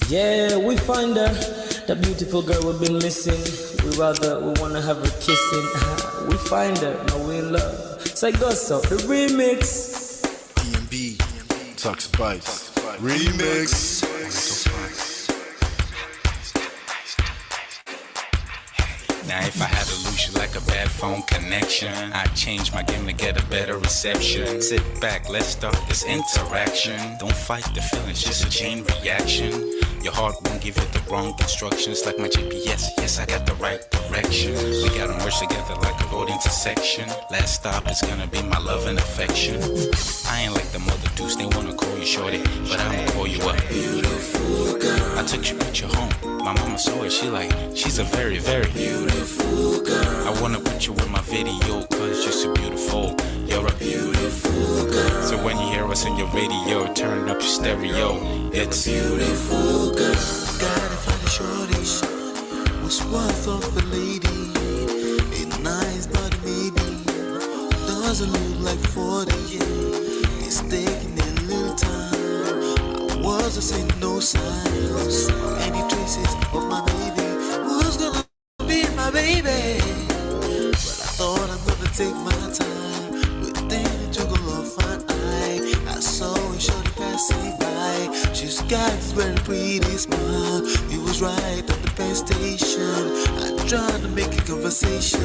Yeah, we find her, the beautiful girl we've been missing. We wanna have her kissing. We find her, now we in love. So I go so the remix. DMB, Tux Bites, remix. Now if I had to lose you like a bad phone connection, I'd change my game to get a better reception. Sit back, let's start this interaction. Don't fight the feelings, just a chain reaction. Your heart won't give you the wrong instructions. Like my GPS, yes I got the right direction. We gotta merge together like a road intersection. Last stop is gonna be my love and affection. I ain't like the mother dudes, they wanna call you shorty, but I'ma call you a beautiful girl. I took your picture home, my mama saw it, she's a very, very beautiful girl. I wanna put you in my video, cause you're so beautiful. You're a beautiful girl. So when you hear us in your radio, turn up your stereo. It's a beautiful girl. Gotta find a shorty, what's worth of a lady. Ain't nice but maybe doesn't look like 40. It's taking a little time. I wasn't seeing no signs, any traces of my baby. Who's gonna be my baby? But I thought I'm gonna take my time. But then it took a long fine eye. I saw a shorty passing by. She's got this very pretty smile. It was right at the bus station. I tried to make a conversation,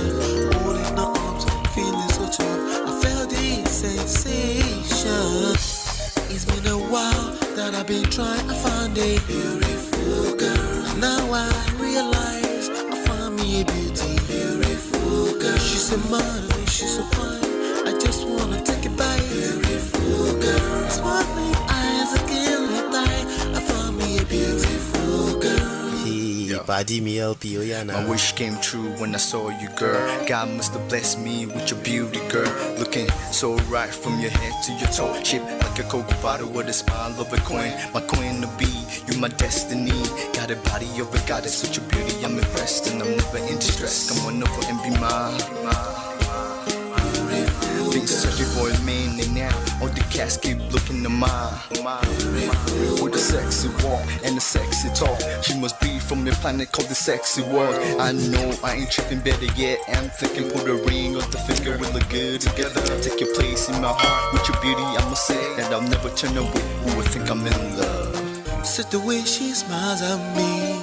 holding her arms, feeling so charmed. I felt the sensation. It's been a while that I've been trying to find a beautiful girl. Now I realize I found me a beautiful girl. She's a model, she's so fine. I just wanna take it by. Beautiful girl, sparkling eyes, a killing eye. I found me a beautiful girl. My wish came true when I saw you, girl. God must have blessed me with your beauty, girl. Looking so right from your head to your toe. Shaped like a cocoa bottle with a smile of a queen. My queen to be, you my destiny. Got a body of a goddess with your beauty. I'm impressed and I'm never in distress. Come on over and be mine. Been searching for a man and now all the cats keep looking to mine. With a sexy walk and a sexy talk, she must be from a planet called the sexy world. I know I ain't tripping, better yet I'm thinking put a ring on the finger, we look good together. Take your place in my heart with your beauty. I'ma say that I'll never turn away. Who would think I'm in love? Such the way she smiles at me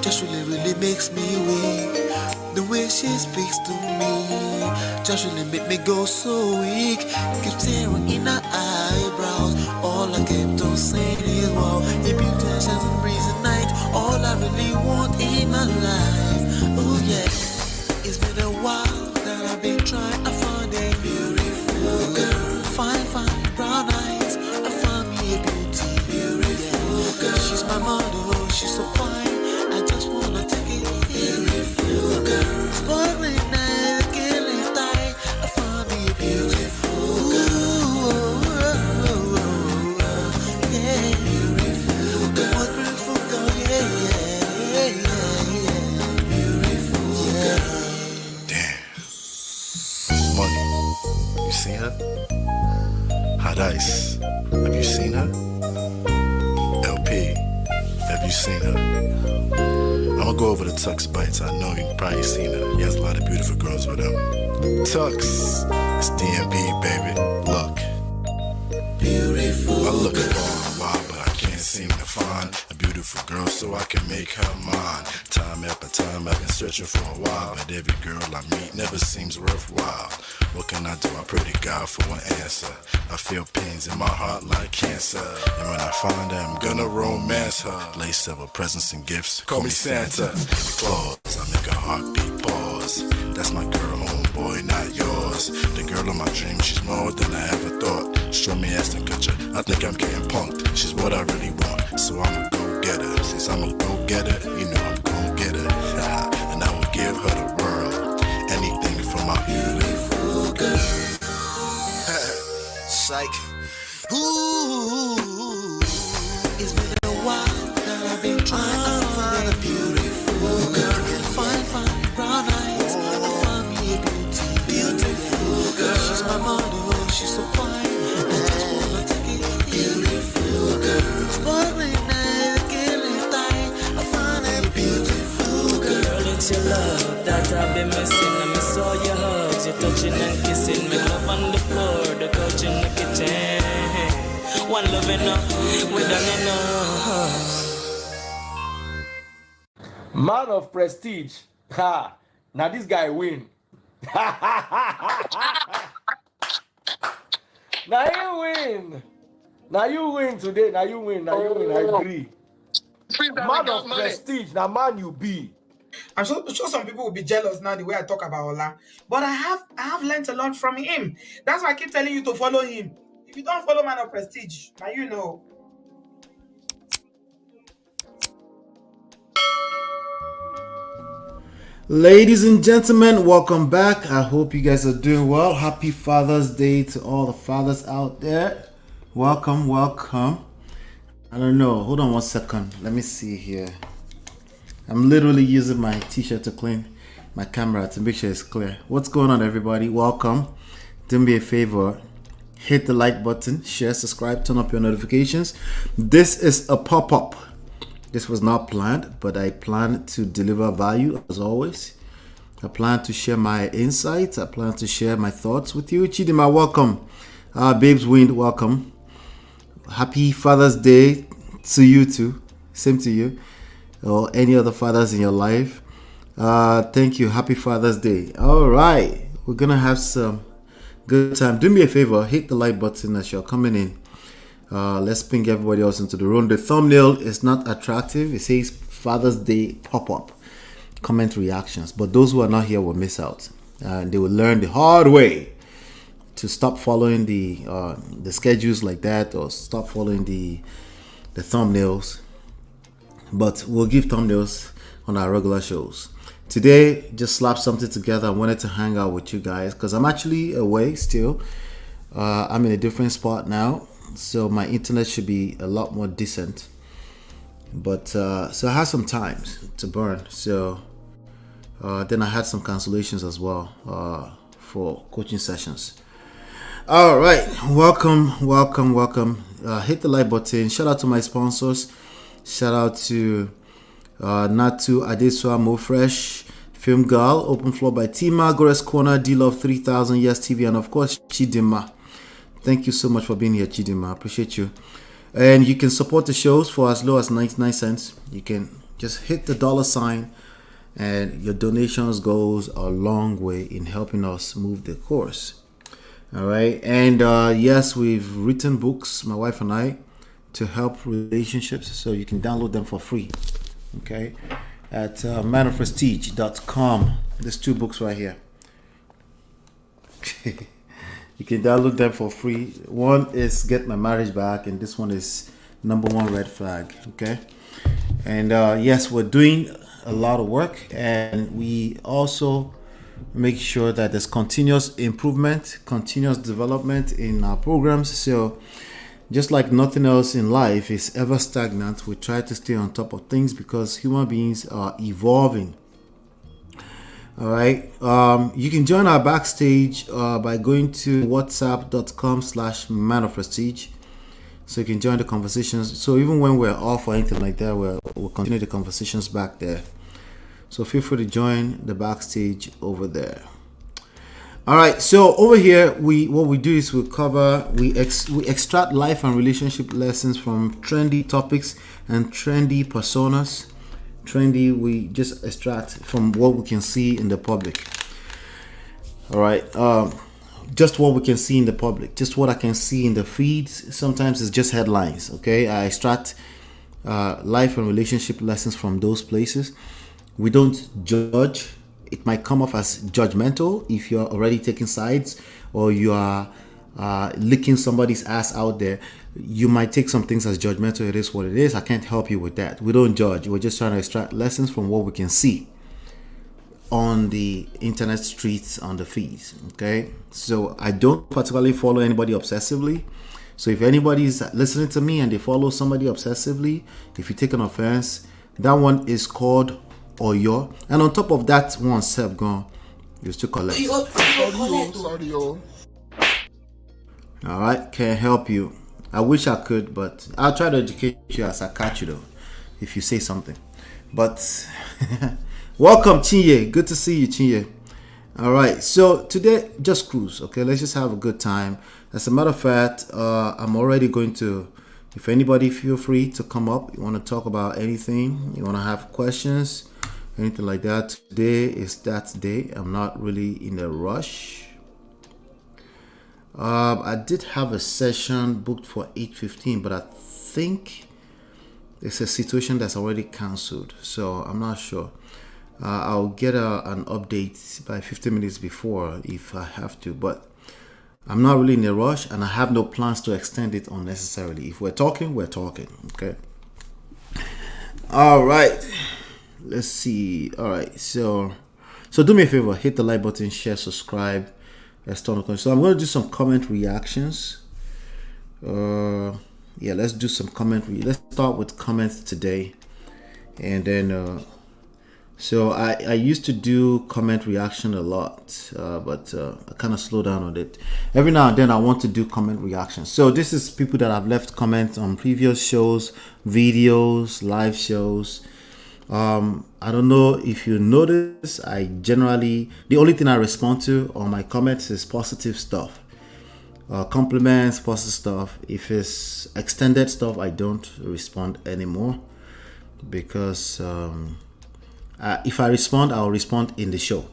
just really makes me weak. The way she speaks to me just really make me go so weak. Keep staring in her eyebrows. All I kept on saying is wow. If you touch as a breezy night, all I really want in my life. Oh yeah, it's been a while that I've been trying to find a beautiful girl. Fine brown eyes. I found me a beautiful girl. She's my model, she's so fine. I just wanna take it. Beautiful girl, sparkling eyes, killing tight. I found me a beautiful girl. Yeah, beautiful girl. What beautiful girl? Yeah. Beautiful girl. Damn. Money. You seen her? Hot Ice. Have you seen her? LP. Have you seen her? I'ma go over to Tux Bites. I know you've probably seen her. He has a lot of beautiful girls with him. Tux, it's DMB, baby. Look, Beautiful. I look for a while, but I can't seem to find a beautiful girl so I can make her mine. Time after time, I've been searching for a while, but every girl I meet never seems worthwhile. What can I do? I pray to God for an answer. I feel pains in my heart like cancer, and when I find her, I'm gonna romance her. Lace several presents and gifts. Call me Santa Claus. I make a heartbeat pause. That's my girl, homeboy, not yours. The girl of my dreams, she's more than I ever thought. Show me ass and culture. I think I'm getting punked. She's what I really want, so I'ma go get her. Since I'm a go getter, you know I'm gon' get her. And I will give her the world, anything for my beautiful girl. Psych. Ooh, it's been a while that I've been trying to find a beautiful girl. Fine brown eyes. I found me a beautiful girl. She's my model, she's so fine. I just wanna take it. Beautiful girl, sparkling eyes, killing touching and kissing. Make love on the floor, the couch in the kitchen. One loving up, we done enough. Man of prestige. Ha! Now this guy win. Now you win. Now you win today. Now you win. Now you win. I agree. Man of prestige. Now man you be. I'm sure some people will be jealous now the way I talk about Ola. But I have learned a lot from him. That's why I keep telling you to follow him. If you don't follow Man of Prestige, now you know. Ladies and gentlemen, welcome back. I hope you guys are doing well. Happy Father's Day to all the fathers out there. Welcome. I don't know. Hold on one second. Let me see here. I'm literally using my t-shirt to clean my camera to make sure it's clear. What's going on, everybody? Welcome. Do me a favor. Hit the like button, share, subscribe, turn up your notifications. This is a pop-up. This was not planned, but I plan to deliver value as always. I plan to share my insights. I plan to share my thoughts with you. Chidima, welcome. Babes Wind, welcome. Happy Father's Day to you too. Same to you. Or any other fathers in your life. Thank you. Happy Father's Day. All right. We're going to have some good time. Do me a favor. Hit the like button as you're coming in. Let's ping everybody else into the room. The thumbnail is not attractive. It says Father's Day pop-up comment reactions, but those who are not here will miss out. They will learn the hard way to stop following the schedules like that, or stop following the thumbnails. But we'll give thumbnails on our regular shows. Today, just slapped something together. I wanted to hang out with you guys because I'm actually away still. I'm in a different spot now, so my internet should be a lot more decent. But so I had some time to burn. So then I had some cancellations as well for coaching sessions. All right, welcome. Hit the like button. Shout out to my sponsors. Shout out to Natu Adesua, Mo Fresh, Film Girl, Open Floor by Tima, Gores Corner, D-Love 3000, Yes TV, and of course Chidima. Thank you so much for being here, Chidima. I appreciate you. And you can support the shows for as low as 99 cents. You can just hit the $sign, and your donations goes a long way in helping us move the course. All right. And yes, we've written books, my wife and I, to help relationships, so you can download them for free. Okay, at manofprestige.com. There's 2 books right here. You can download them for free. One is Get My Marriage Back, and this one is Number 1 Red Flag. Okay, and yes, we're doing a lot of work, and we also make sure that there's continuous improvement, continuous development in our programs. So just like nothing else in life is ever stagnant, we try to stay on top of things because human beings are evolving. All right. You can join our backstage by going to whatsapp.com/manofprestige. So you can join the conversations. So even when we're off or anything like that, we'll continue the conversations back there. So feel free to join the backstage over there. All right, so over here, what we do is we extract life and relationship lessons from trendy topics and trendy personas. Trendy, we just extract from what we can see in the public. All right, just what we can see in the public, just what I can see in the feeds. Sometimes it's just headlines. Okay, I extract life and relationship lessons from those places. We don't judge. It might come off as judgmental if you're already taking sides, or you are licking somebody's ass out there. You might take some things as judgmental. It is what it is. I can't help you with that. We don't judge. We're just trying to extract lessons from what we can see on the internet streets, on the feeds. Okay, so I don't particularly follow anybody obsessively. So if anybody's listening to me and they follow somebody obsessively, if you take an offense, that one is called Oyo, and on top of that one self gone, you still collect. All right, can't help you. I wish I could, but I'll try to educate you as I catch you though, if you say something. But welcome, Chinye. Good to see you, Chinye. All right, so today just cruise, okay? Let's just have a good time. As a matter of fact, I'm already going to. If anybody feel free to come up, you want to talk about anything, you want to have questions, anything like that. Today is that day. I'm not really in a rush. I did have a session booked for 8:15, but I think it's a situation that's already cancelled, so I'm not sure. I'll get an update by 15 minutes before if I have to, but I'm not really in a rush, and I have no plans to extend it unnecessarily. If we're talking, we're talking. Okay. All right. Let's see. All right. So do me a favor, hit the like button, share, subscribe. Let's turn on. So I'm going to do some comment reactions. Yeah, let's do some let's start with comments today, and then so I used to do comment reaction a lot, but I kind of slowed down on it. Every now and then I want to do comment reaction. So this is people that have left comments on previous shows, videos, live shows. I don't know if you notice, I generally, the only thing I respond to on my comments is positive stuff. Compliments, positive stuff. If it's extended stuff, I don't respond anymore, because if I respond, I'll respond in the show.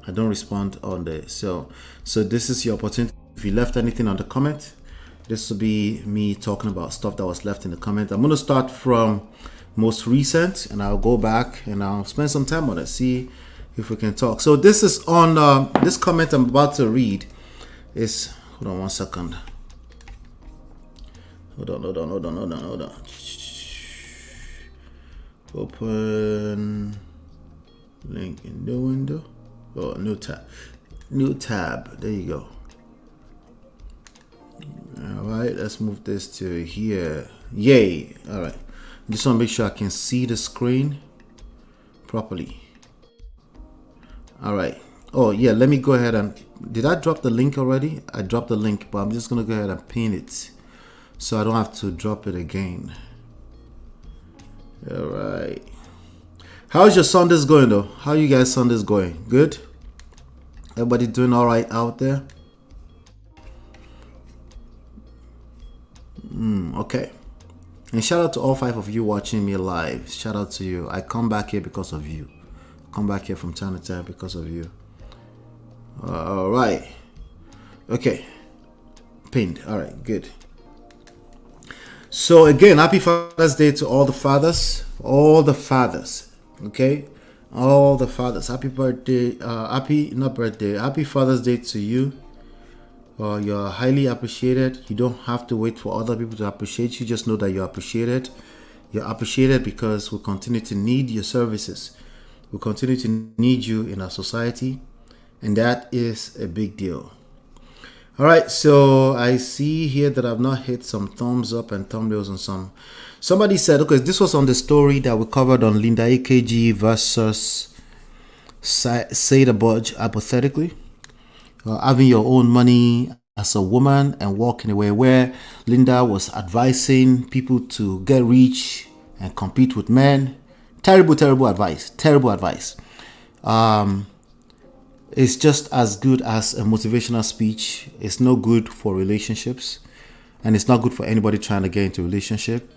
I don't respond on the so this is your opportunity. If you left anything on the comment, this will be me talking about stuff that was left in the comment. I'm going to start from most recent, and I'll go back and I'll spend some time on it, see if we can talk. So this is on this comment I'm about to read is, hold on one second. Hold on. Open link in new window. Oh, new tab. There you go. All right, let's move this to here. Yay. All right, just want to make sure I can see the screen properly. All right. Oh yeah, let me go ahead and, did I drop the link already? I dropped the link, but I'm just gonna go ahead and pin it so I don't have to drop it again. All right. How's your Sundays going though? How you guys Sundays going? Good? Everybody doing all right out there? Okay. And shout out to all 5 of you watching me live. Shout out to you. I come back here because of you. Come back here from time to time because of you. All right. Okay. Pinned. All right. Good. So again, happy Father's Day to all the fathers. All the fathers. Okay. All the fathers. Happy birthday. Happy Father's Day to you. You're highly appreciated. You don't have to wait for other people to appreciate you. Just know that you're appreciated. You're appreciated because we continue to need your services. We continue to need you in our society, and that is a big deal. All right, so I see here that I've not hit some thumbs up and thumbnails on some. Somebody said, okay, this was on the story that we covered on Linda AKG versus Say the Budge, hypothetically. Having your own money as a woman and walking away, where Linda was advising people to get rich and compete with men. Terrible advice. It's just as good as a motivational speech. It's no good for relationships, and it's not good for anybody trying to get into a relationship.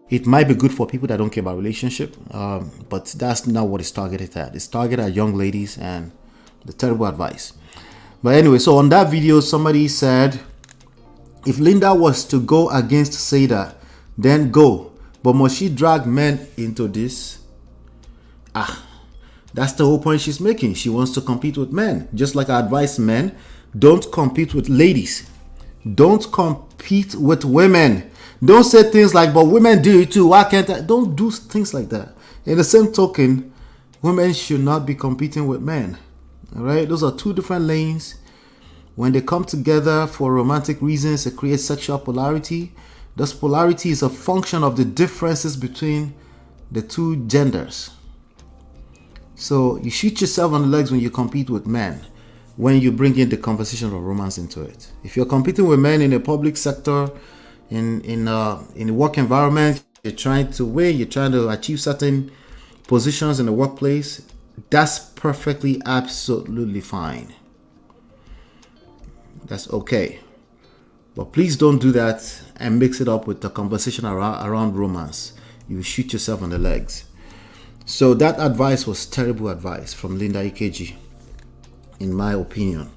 It might be good for people that don't care about relationship, but that's not what it's targeted at. It's targeted at young ladies, and the terrible advice. But anyway, so on that video, somebody said, if Linda was to go against Seda, then go. But must she drag men into this? That's the whole point she's making. She wants to compete with men. Just like I advise men, don't compete with ladies. Don't compete with women. Don't say things like, but women do it too. Why can't I? Don't do things like that. In the same token, women should not be competing with men. All right, those are 2 different lanes. When they come together for romantic reasons, it creates sexual polarity. This polarity is a function of the differences between the 2 genders. So you shoot yourself on the legs when you compete with men, when you bring in the conversation of romance into it. If you're competing with men in a public sector, in a work environment, you're trying to win, you're trying to achieve certain positions in the workplace, That's perfectly, absolutely fine. That's okay. But please don't do that and mix it up with the conversation around romance. You shoot yourself in the legs. So that advice was terrible advice from Linda EKG, in my opinion.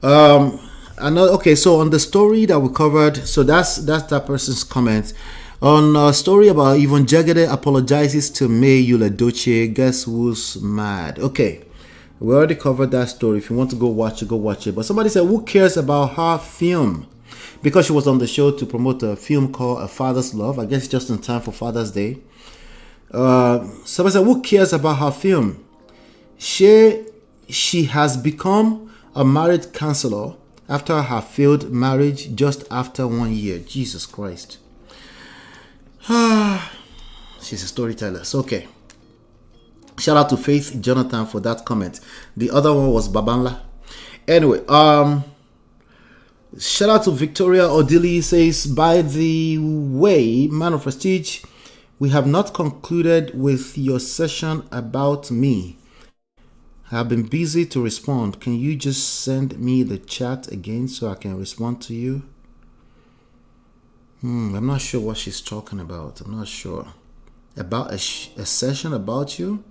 Okay, so on the story that we covered, so that's that person's comment. On a story about Yvonne Jegede apologizes to May Yuledoche, guess who's mad? Okay, we already covered that story. If you want to go watch it, go watch it. But somebody said, who cares about her film? Because she was on the show to promote a film called A Father's Love. I guess just in time for Father's Day. Somebody said, who cares about her film? She has become a marriage counselor after her failed marriage just after 1 year. Jesus Christ. She's a storyteller. So, okay. Shout out to Faith Jonathan for that comment. The other one was Babanla. Anyway, shout out to Victoria Odili. Says, by the way, man of prestige, we have not concluded with your session about me. I have been busy to respond. Can you just send me the chat again so I can respond to you? I'm not sure what she's talking about. I'm not sure. About a session about you?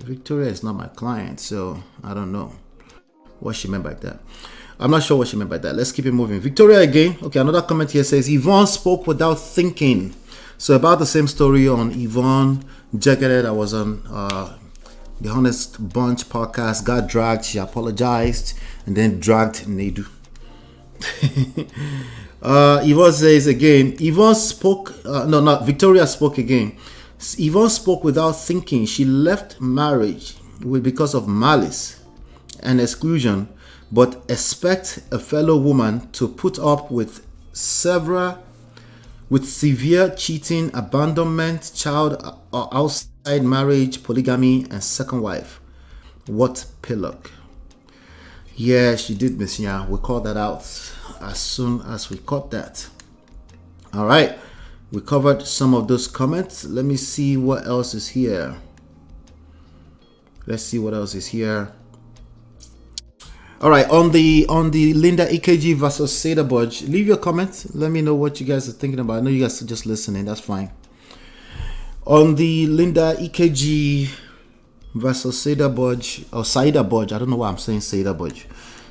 Victoria is not my client, so I don't know what she meant by that. I'm not sure what she meant by that. Let's keep it moving. Victoria again. Okay, another comment here says, Yvonne spoke without thinking. So about the same story on Yvonne Jegede that was on the Honest Bunch podcast, got dragged. She apologized and then dragged Nedu. Yvonne says again, Yvonne spoke, Victoria spoke again. Yvonne spoke without thinking. She left marriage because of malice and exclusion, but expect a fellow woman to put up with severe cheating, abandonment, child outside marriage, polygamy, and second wife. What pillock. Yeah, she did, Miss Nya. We called that out as soon as we caught that. All right. We covered some of those comments. Let me see what else is here. Let's see what else is here. All right, on the Linda EKG versus Seda Budge, leave your comments. Let me know what you guys are thinking about. I know you guys are just listening. That's fine. On the Linda EKG versus Seda Budge or Saida Budge, I don't know why I'm saying Seda Budge.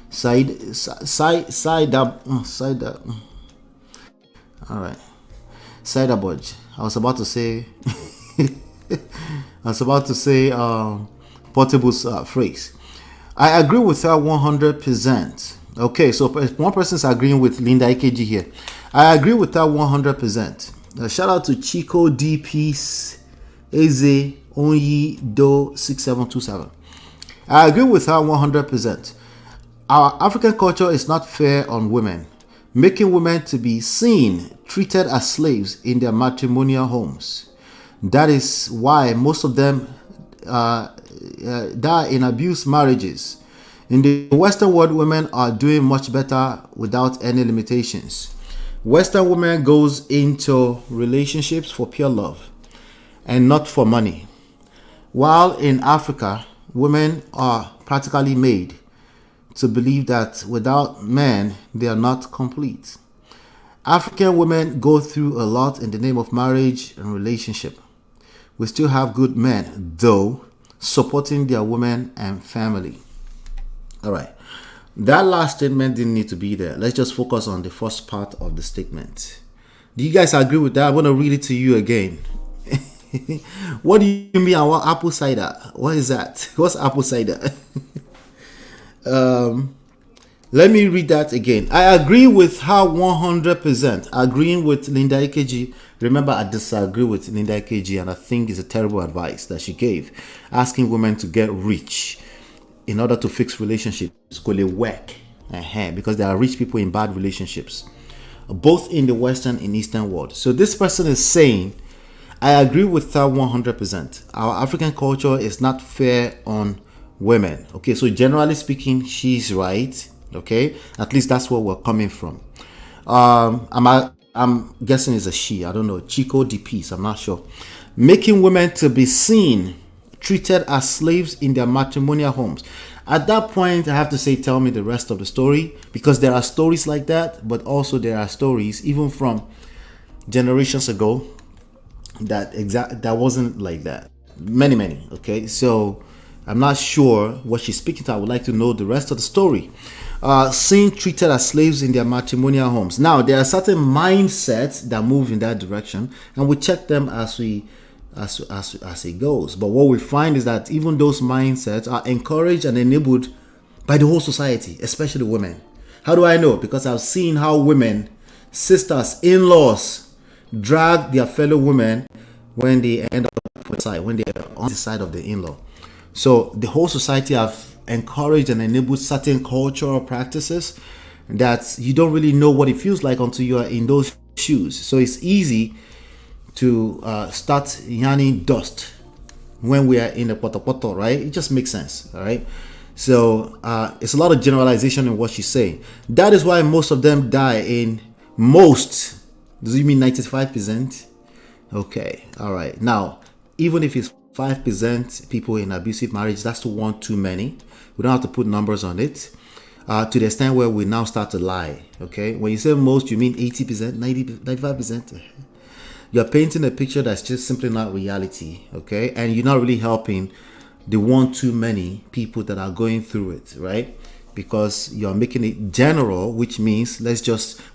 Saida. All right. Saida Budge. I was about to say Portable's phrase. I agree with her 100%. Okay, so one person's agreeing with Linda EKG here. I agree with her 100%. Shout out to Chico D Peace Eze Onyi Do 6727. I agree with her 100%. Our African culture is not fair on women, making women to be seen, treated as slaves in their matrimonial homes. That is why most of them die in abused marriages. In the Western world, women are doing much better without any limitations. Western women goes into relationships for pure love and not for money. While in Africa, women are practically made to believe that without men, they are not complete. African women go through a lot in the name of marriage and relationship. We still have good men, though, supporting their women and family. All right. That last statement didn't need to be there. Let's just focus on the first part of the statement. Do you guys agree with that? I want to read it to you again. What do you mean? What apple cider? What is that? What's apple cider? Let me read that again. I agree with her 100%. Agreeing with Linda EKG. Remember, I disagree with Linda EKG, and I think it's a terrible advice that she gave, asking women to get rich in order to fix relationships. It's called a work, because there are rich people in bad relationships, both in the Western and Eastern world. So this person is saying, I agree with her 100%. Our African culture is not fair on women. Okay, so generally speaking, she's right. Okay, at least that's where we're coming from. I'm guessing it's a she. I don't know. Chico D Peace. I'm not sure. making women to be seen, treated as slaves in their matrimonial homes. At that point, I have to say, tell me the rest of the story, because there are stories like that, but also there are stories even from generations ago that wasn't like that. Many. Okay, so I'm not sure what she's speaking to. I would like to know the rest of the story. Seen treated as slaves in their matrimonial homes. Now, there are certain mindsets that move in that direction, and we check them as it goes. But what we find is that even those mindsets are encouraged and enabled by the whole society, especially women. How do I know? Because I've seen how women, sisters, in-laws drag their fellow women when they end up when they are on the side of the in-law. So the whole society have encouraged and enabled certain cultural practices that you don't really know what it feels like until you are in those shoes. So it's easy to start yarning dust when we are in a poto, right? It just makes sense, all right? So it's a lot of generalization in what she's saying. That is why most of them die in most. Does it mean 95%? Okay, all right. Now, even if it's 5% people in abusive marriage, that's one too many. We don't have to put numbers on it. To the extent where we now start to lie, okay? When you say most, you mean 80%, 90%, 95%? You're painting a picture that's just simply not reality, okay? And you're not really helping the one too many people that are going through it, right? Because you're making it general, which means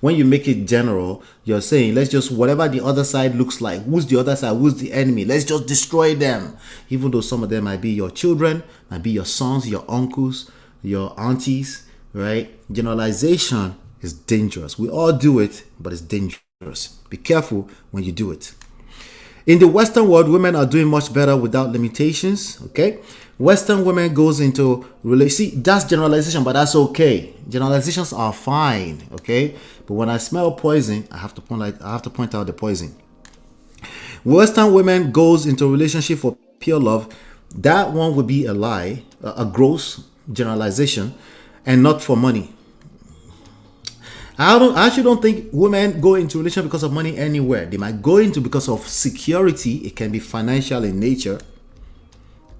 when you make it general, you're saying, let's just, whatever the other side looks like, who's the other side, who's the enemy, let's just destroy them. Even though some of them might be your children, might be your sons, your uncles, your aunties, right? Generalization is dangerous. We all do it, but it's dangerous. Be careful when you do it. In the Western world, women are doing much better without limitations, okay? Western women goes into see, that's generalization, but that's okay. Generalizations are fine, okay? But when I smell poison, I have to point out the poison. Western women goes into a relationship for pure love. That one would be a lie, a gross generalization, and not for money. I actually don't think women go into relationship because of money anywhere. They might go into because of security. It can be financial in nature.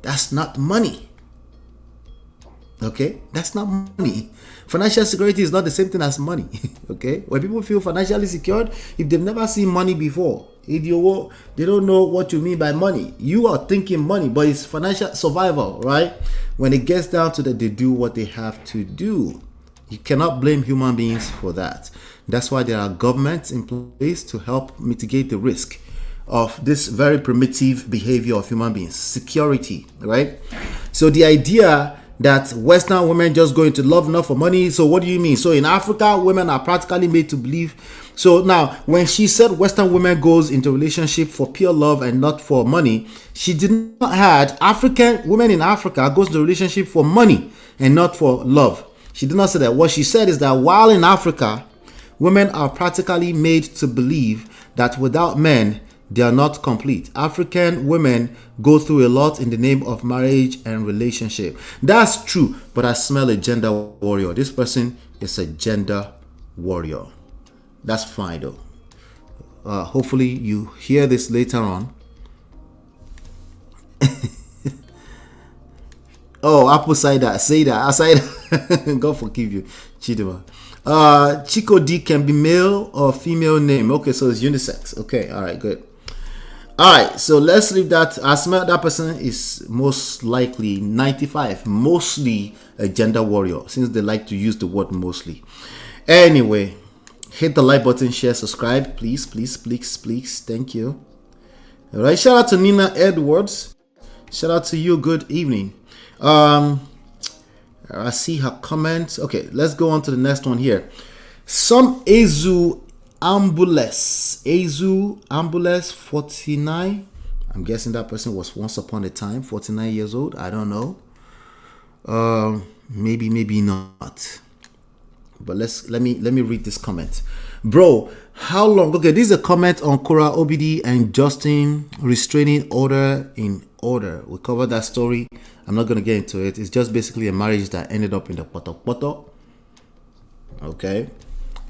That's not money. Okay? That's not money. Financial security is not the same thing as money. Okay? When people feel financially secured, if they've never seen money before, they don't know what you mean by money. You are thinking money, but it's financial survival, right? When it gets down to that, they do what they have to do. You cannot blame human beings for that. That's why there are governments in place to help mitigate the risk of this very primitive behavior of human beings. Security, right? So the idea that Western women just go into love not for money. So what do you mean? So in Africa, women are practically made to believe. So now, when she said Western women goes into relationship for pure love and not for money, she did not had African women in Africa goes into relationship for money and not for love. She did not say that. What she said is that while in Africa, women are practically made to believe that without men, they are not complete. African women go through a lot in the name of marriage and relationship. That's true, but I smell a gender warrior. This person is a gender warrior. That's fine though. Hopefully you hear this later on. Oh, apple cider. Say that. Cider. God forgive you. Chidima. Chico D can be male or female name. Okay, so it's unisex. Okay, all right, good. All right, so let's leave that. I smell that person is most likely 95, mostly a gender warrior, since they like to use the word mostly. Anyway, hit the like button, share, subscribe, please. Thank you. All right, shout out to Nina Edwards. Shout out to you. Good evening. I see her comments. Okay, let's go on to the next one here. Some Azu Ambules 49. I'm guessing that person was once upon a time 49 years old. I don't know. Maybe not. But let me read this comment. Bro, how long? Okay, this is a comment on Cora OBD and Justin restraining order in order. We covered that story. I'm not going to get into it. It's just basically a marriage that ended up in the poto. Okay.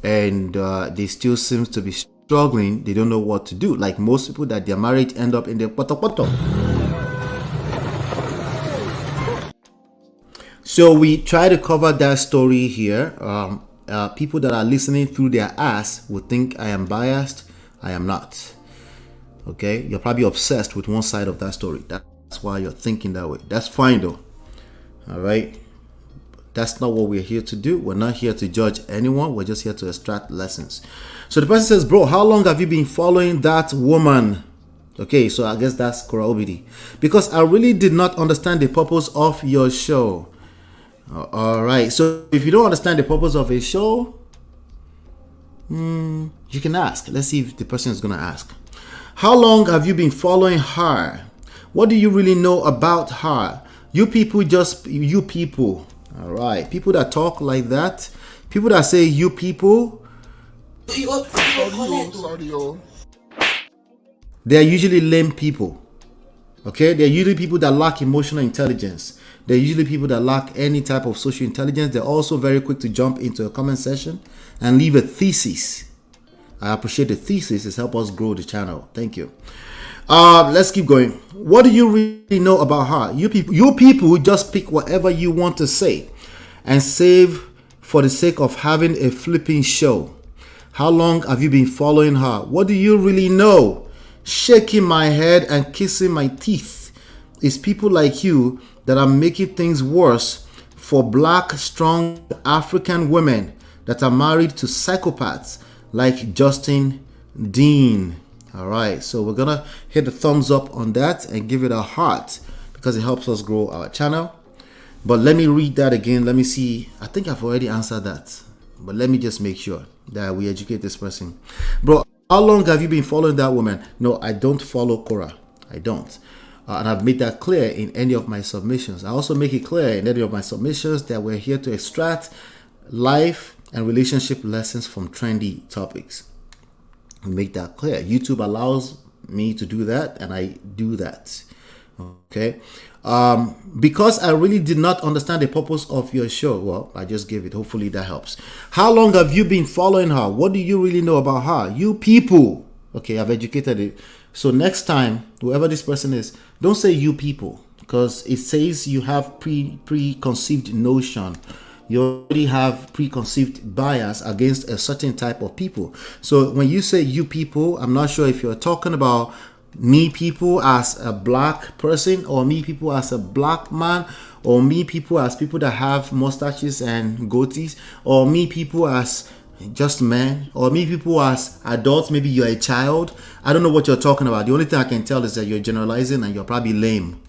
And they still seems to be struggling, they don't know what to do. Like most people that their marriage end up in the poto poto. So we try to cover that story here. People that are listening through their ass would think I am biased. I am not. Okay, you're probably obsessed with one side of that story. That's why you're thinking that way. That's fine though. All right. That's not what we're here to do. We're not here to judge anyone. We're just here to extract lessons. So the person says, bro, how long have you been following that woman? Okay, so I guess that's Kora Obidi. Because I really did not understand the purpose of your show. All right. So if you don't understand the purpose of a show, you can ask. Let's see if the person is going to ask. How long have you been following her? What do you really know about her? You people. All right. People that talk like that, people that say you people, they're usually lame people. Okay? They're usually people that lack emotional intelligence. They're usually people that lack any type of social intelligence. They're also very quick to jump into a comment section and leave a thesis. I appreciate the thesis. It's helped us grow the channel. Thank you. Let's keep going. What do you really know about her? You people just pick whatever you want to say and save for the sake of having a flipping show. How long have you been following her? What do you really know? Shaking my head and kissing my teeth. It's people like you that are making things worse for black, strong African women that are married to psychopaths like Justin Dean. All right, so we're gonna hit the thumbs up on that and give it a heart because it helps us grow our channel. But let me read that again. Let me see. I think I've already answered that, but let me just make sure that we educate this person. Bro, how long have you been following that woman? No, I don't follow Kora. I don't. And I've made that clear in any of my submissions. I also make it clear in any of my submissions that we're here to extract life and relationship lessons from trendy topics. Make that clear. YouTube allows me to do that, and I do that. Okay. Because I really did not understand the purpose of your show. Well, I just gave it. Hopefully that helps. How long have you been following her? What do you really know about her? You people. Okay, I've educated it. So next time, whoever this person is, don't say you people, because it says you have preconceived notion. You already have preconceived bias against a certain type of people. So when you say you people, I'm not sure if you're talking about me people as a black person, or me people as a black man, or me people as people that have mustaches and goatees, or me people as just men, or me people as adults. Maybe you're a child. I don't know what you're talking about. The only thing I can tell is that you're generalizing and you're probably lame.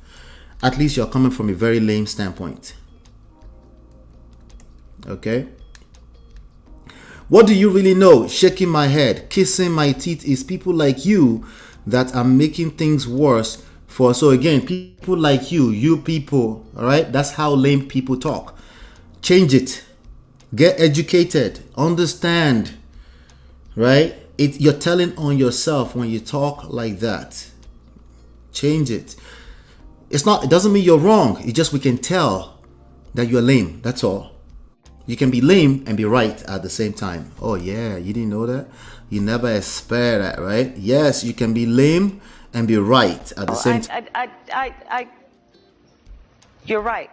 At least you're coming from a very lame standpoint. Okay. What do you really know? Shaking my head, kissing my teeth is people like you that are making things worse for. So again, people like you people, all right? That's how lame people talk. Change it. Get educated. Understand, right? You're telling on yourself when you talk like that. Change it. It doesn't mean you're wrong. It's just we can tell that you're lame. That's all. You can be lame and be right at the same time. Oh yeah, you didn't know that? You never expect that, right? Yes, you can be lame and be right at the same time. You're right.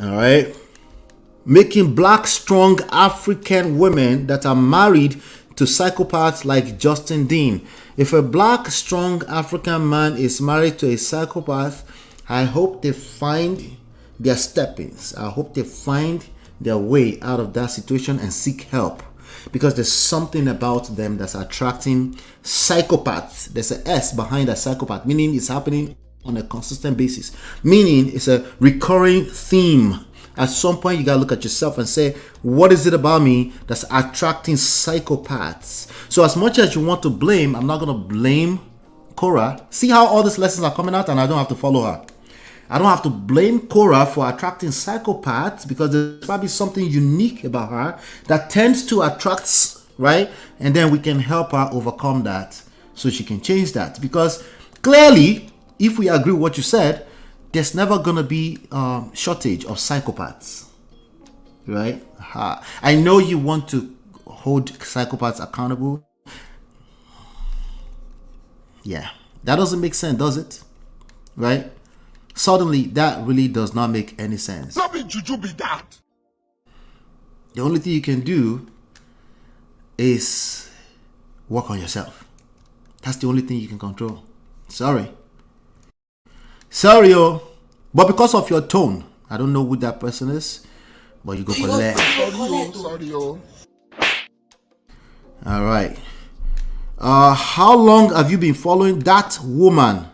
All right. Making black, strong African women that are married to psychopaths like Justin Dean. If a black, strong African man is married to a psychopath, I hope they find their steppings. I hope they find their way out of that situation and seek help, because there's something about them that's attracting psychopaths. There's an S behind a psychopath, meaning it's happening on a consistent basis, meaning it's a recurring theme. At some point you gotta look at yourself and say, what is it about me that's attracting psychopaths? So as much as you want to blame, I'm not gonna blame Kora. See how all these lessons are coming out and I don't have to follow her. I don't have to blame Kora for attracting psychopaths, because there's probably something unique about her that tends to attract, right? And then we can help her overcome that so she can change that. Because clearly, if we agree with what you said, there's never going to be shortage of psychopaths, right? I know you want to hold psychopaths accountable. Yeah, that doesn't make sense, does it? Right? Suddenly, that really does not make any sense. Not be juju be that. The only thing you can do is work on yourself. That's the only thing you can control. Sorry, oh. But because of your tone, I don't know who that person is, but you go collect. Sorry, oh. All right. How long have you been following that woman?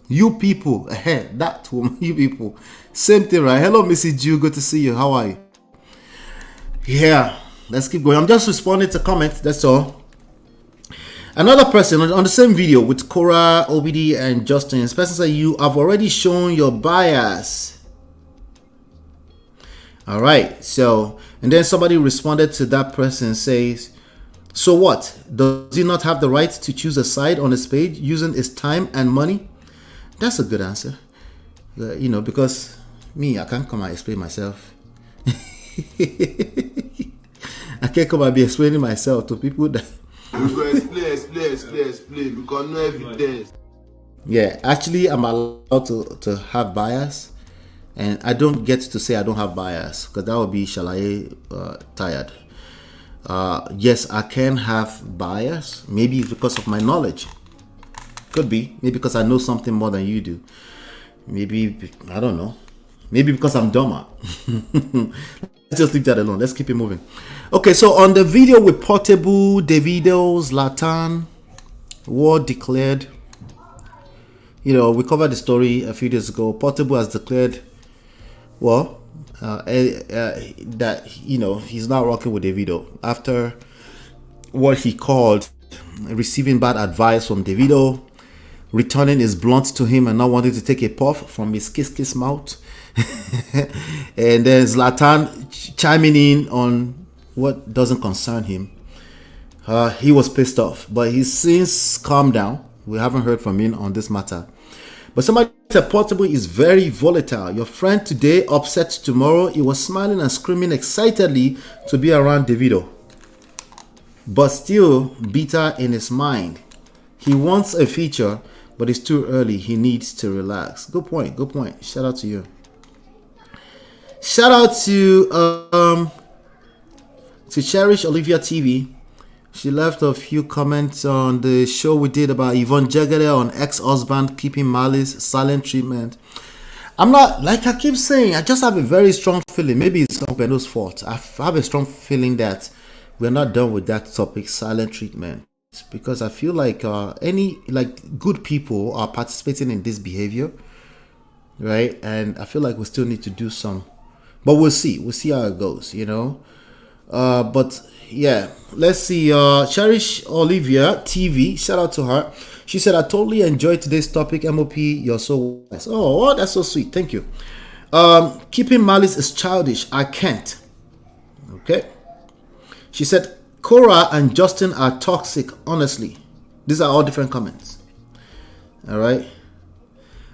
You people, that woman, you people. Same thing, right? Hello, Missy Jew. Good to see you. How are you? Yeah, let's keep going. I'm just responding to comments. That's all. Another person on the same video with Cora, OBD, and Justin. This person said, you have already shown your bias. All right. So, and then somebody responded to that person says, so what? Does he not have the right to choose a side on his page using his time and money? That's a good answer. Because me, I can't come and explain myself. I can't come and be explaining myself to people that... explain, because no evidence. Yeah, actually, I'm allowed to have bias. And I don't get to say I don't have bias, because that would be Shalaye tired. Yes, I can have bias. Maybe it's because of my knowledge. Could be. Maybe because I know something more than you do. Maybe, I don't know. Maybe because I'm dumber. Let's just leave that alone. Let's keep it moving. Okay, so on the video with Portable, Davido, Zlatan, war declared. We covered the story a few days ago. Portable has declared, that he's not rocking with Davido after what he called receiving bad advice from Davido, returning his blunt to him and not wanting to take a puff from his kiss mouth. And then Zlatan chiming in on what doesn't concern him. He was pissed off, but he's since calmed down. We haven't heard from him on this matter. But somebody said Portable is very volatile. Your friend today, upset tomorrow. He was smiling and screaming excitedly to be around Davido, but still bitter in his mind. He wants a feature, but it's too early. He needs to relax. Good point. Good point. Shout out to you. Shout out to Cherish Olivia TV. She left a few comments on the show we did about Yvonne Jegede on ex-husband keeping malice, silent treatment. I'm not, like I keep saying, I just have a very strong feeling. Maybe it's Benno's fault. I have a strong feeling that we're not done with that topic, silent treatment. Because I feel like good people are participating in this behavior. Right? And I feel like we still need to do some. But we'll see. We'll see how it goes, But yeah, let's see. Cherish Olivia TV, shout out to her. She said, I totally enjoyed today's topic. MOP, you're so wise. Oh, that's so sweet. Thank you. Keeping malice is childish. I can't. Okay. She said, Cora and Justin are toxic, honestly. These are all different comments. All right.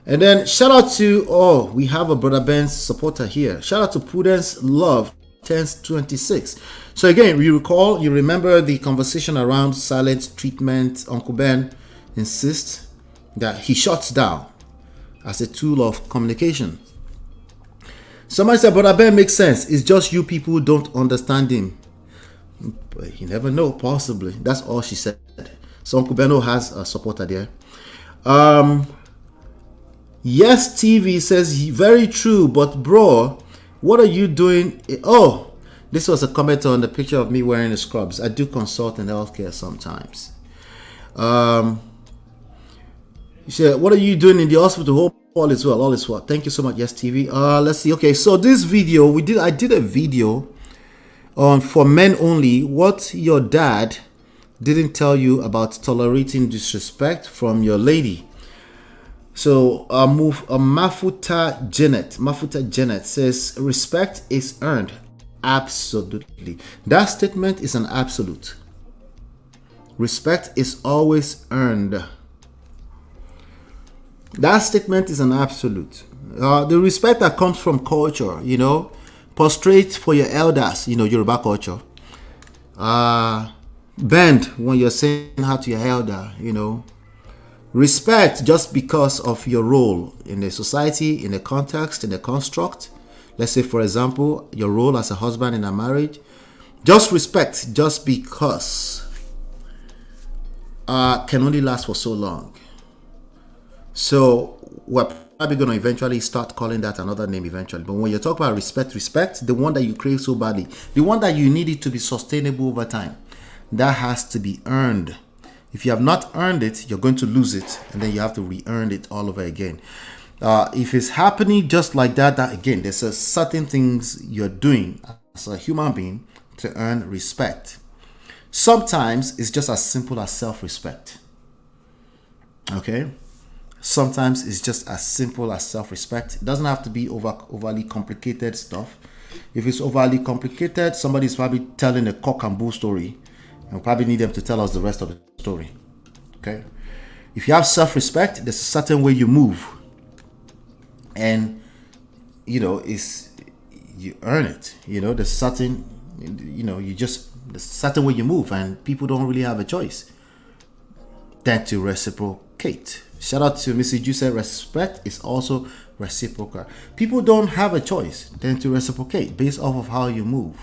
And then shout out to, we have a Brother Ben's supporter here. Shout out to Prudence Love 1026. So again, you remember the conversation around silent treatment. Uncle Ben insists that he shuts down as a tool of communication. Somebody said, Brother Ben makes sense. It's just you people who don't understand him. But you never know, possibly. That's all she said. So Uncle Benno has a supporter there. Yes, TV says, very true, but bro, what are you doing? Oh, this was a comment on the picture of me wearing the scrubs. I do consult in healthcare sometimes. He said, what are you doing in the hospital? Hope all is well. All is well. Thank you so much. Yes, TV. Let's see. Okay, so this video I did a video on for men only. What your dad didn't tell you about tolerating disrespect from your lady. So Mafuta Janet says respect is earned. Absolutely. That statement is an absolute. Respect is always earned. That statement is an absolute. The respect that comes from culture, prostrate for your elders, Yoruba culture. Bend when you're saying hi to your elder, Respect just because of your role in a society, in a context, in a construct. Let's say, for example, your role as a husband in a marriage. Just respect just because can only last for so long. So we're probably going to eventually start calling that another name eventually. But when you talk about respect, the one that you crave so badly, the one that you need it to be sustainable over time, that has to be earned. If you have not earned it, you're going to lose it, and then you have to re-earn it all over again. If it's happening just like that, again, there's certain things you're doing as a human being to earn respect. Sometimes it's just as simple as self-respect. Okay? Sometimes it's just as simple as self-respect. It doesn't have to be overly complicated stuff. If it's overly complicated, somebody's probably telling a cock and bull story, and we probably need them to tell us the rest of the story. Okay? If you have self-respect, there's a certain way you move, and you earn it. There's certain, there's a certain way you move, and people don't really have a choice than to reciprocate. Shout out to Mrs. Ju said respect is also reciprocal. People don't have a choice than to reciprocate based off of how you move.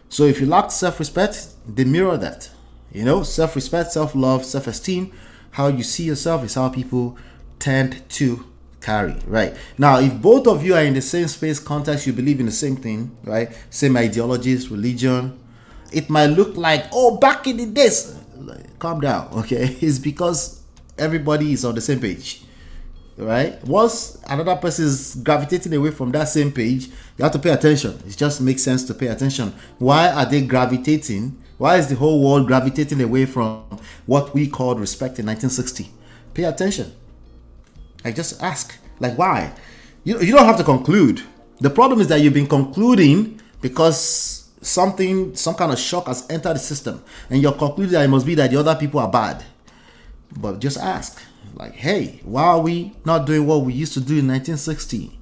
So if you lack self-respect, they mirror that. Self-respect, self-love, self-esteem, how you see yourself is how people tend to carry, right? Now, if both of you are in the same space, context, you believe in the same thing, right? Same ideologies, religion, it might look like, back in the days, calm down, okay? It's because everybody is on the same page, right? Once another person is gravitating away from that same page, you have to pay attention. It just makes sense to pay attention. Why are they gravitating? Why is the whole world gravitating away from what we called respect in 1960? Pay attention. Just ask, why? You don't have to conclude. The problem is that you've been concluding because some kind of shock has entered the system, and your conclusion that it must be that the other people are bad. But just ask, hey, why are we not doing what we used to do in 1960?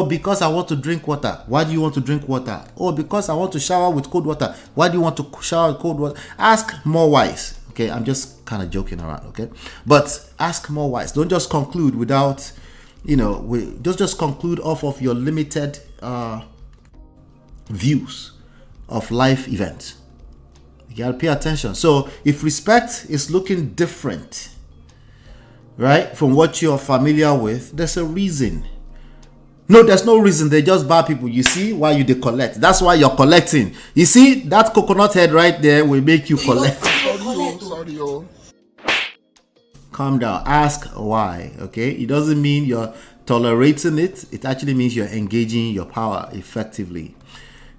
Because I want to drink water. Why do you want to drink water? Because I want to shower with cold water. Why do you want to shower with cold water? Ask more wise. Okay, I'm just kind of joking around, okay? But ask more wise. Don't just conclude without, don't just conclude off of your limited views of life events. You gotta pay attention. So if respect is looking different, right, from what you're familiar with, there's a reason. No, there's no reason. They're just bad people. You see why you collect. That's why you're collecting. You see that coconut head right there will make you collect. Sorry, yo. Calm down. Ask why. Okay, it doesn't mean you're tolerating it. It actually means you're engaging your power effectively.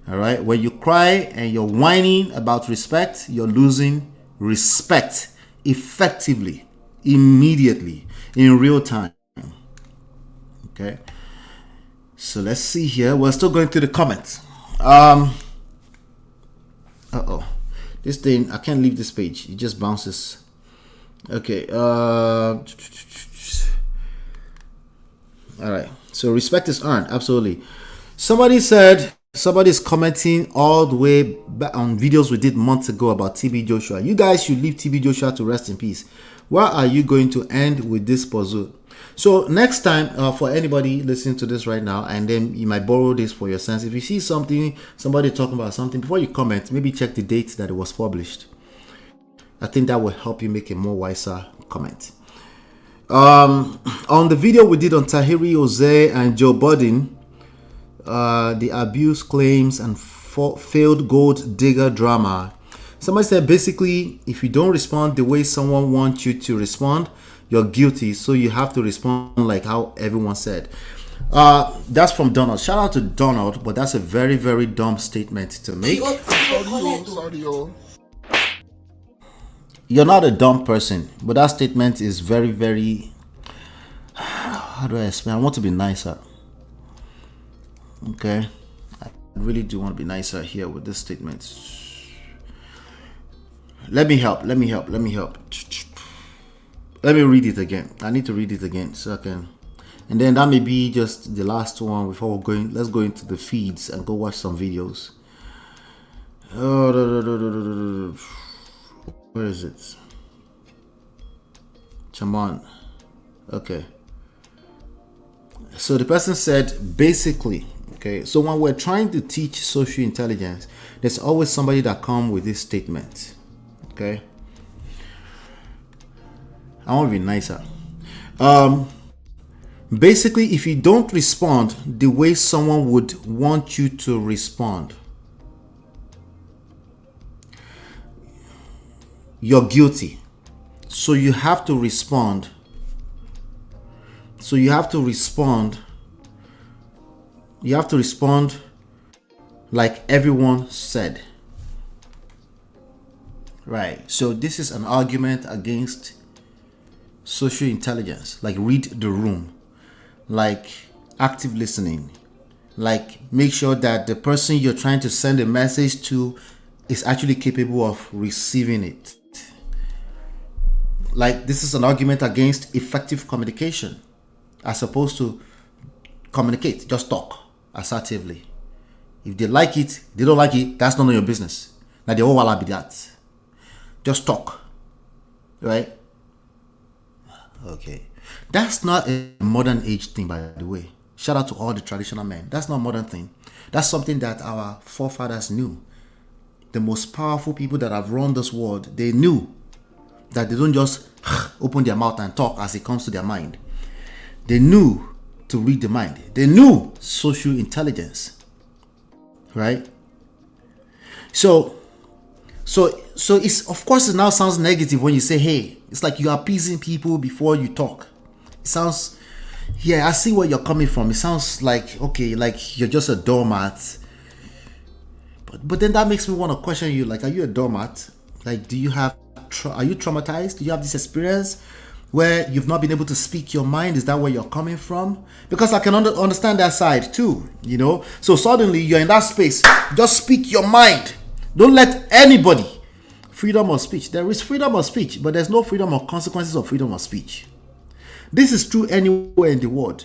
All right. When you cry and you're whining about respect, you're losing respect effectively, immediately, in real time. Okay. So let's see here. We're still going through the comments. This thing, I can't leave this page. It just bounces. Okay. All right. So respect is earned. Absolutely. Somebody's commenting all the way back on videos we did months ago about TB Joshua. You guys should leave TB Joshua to rest in peace. Where are you going to end with this puzzle? So next time, for anybody listening to this right now, and then you might borrow this for your sense. If you see somebody talking about something, before you comment, maybe check the date that it was published. I think that will help you make a more wiser comment. On the video we did on Tahiri Jose and Joe Budden, the abuse claims and failed gold digger drama. Somebody said basically, if you don't respond the way someone wants you to respond, you're guilty, so you have to respond like how everyone said. That's from Donald. Shout out to Donald, but that's a very, very dumb statement to make. Sorry, yo. You're not a dumb person, but that statement is very, very... How do I explain? I want to be nicer. Okay? I really do want to be nicer here with this statement. Let me help. Let me read it again. I need to read it again so I can, and then that may be just the last one before we're going. Let's go into the feeds and go watch some videos. Where is it? Chamon. Okay. So the person said basically, okay, so when we're trying to teach social intelligence, there's always somebody that come with this statement. Okay. I want to be nicer. Basically, if you don't respond the way someone would want you to respond, you're guilty. So you have to respond. You have to respond like everyone said. Right. So this is an argument against social intelligence, like read the room, like active listening, like make sure that the person you're trying to send a message to is actually capable of receiving it. Like this is an argument against effective communication, as opposed to communicate, just talk assertively. If they like it, they don't like it, that's none of your business. Now they all will be that. Just talk, right? Okay, that's not a modern age thing, by the way. Shout out to all the traditional men. That's not a modern thing. That's something that our forefathers knew. The most powerful people that have run this world, they knew that they don't just open their mouth and talk as it comes to their mind. They knew to read the mind. They knew social intelligence, right? So it's, of course, it now sounds negative when you say, hey, it's like you're appeasing people before you talk. It sounds, yeah, I see where you're coming from. It sounds like, okay, like you're just a doormat. But then that makes me want to question you, like, are you a doormat? Like, do you have, are you traumatized? Do you have this experience where you've not been able to speak your mind? Is that where you're coming from? Because I can understand that side too, you know? So suddenly you're in that space. Just speak your mind. Don't let anybody. Freedom of speech. There is freedom of speech, but there's no freedom of consequences of freedom of speech. This is true anywhere in the world.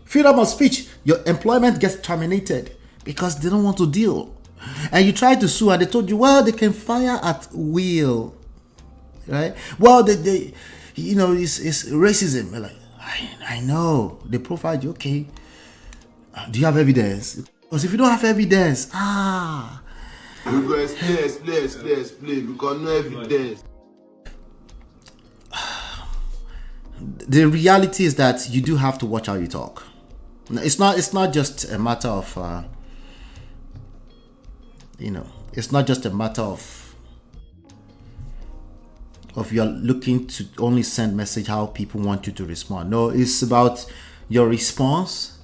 Freedom of speech, your employment gets terminated because they don't want to deal. And you try to sue and they told you, well, they can fire at will. Right? Well, they you know, it's racism. You're like, I know. They profiled you. Okay. Do you have evidence? Because if you don't have evidence, You go explain, because no evidence. the reality is that you do have to watch how you talk. It's not just a matter of it's not just a matter of you're looking to only send message how people want you to respond. No, it's about your response.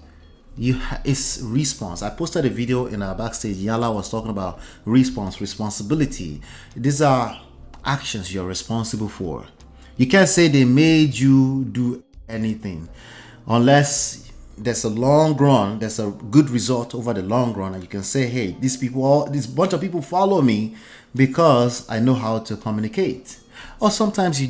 It's response. I posted a video in our backstage. Yala was talking about responsibility. These are actions you're responsible for. You can't say they made you do anything unless there's a long run, there's a good result over the long run, and you can say, hey, this bunch of people follow me because I know how to communicate. Or sometimes you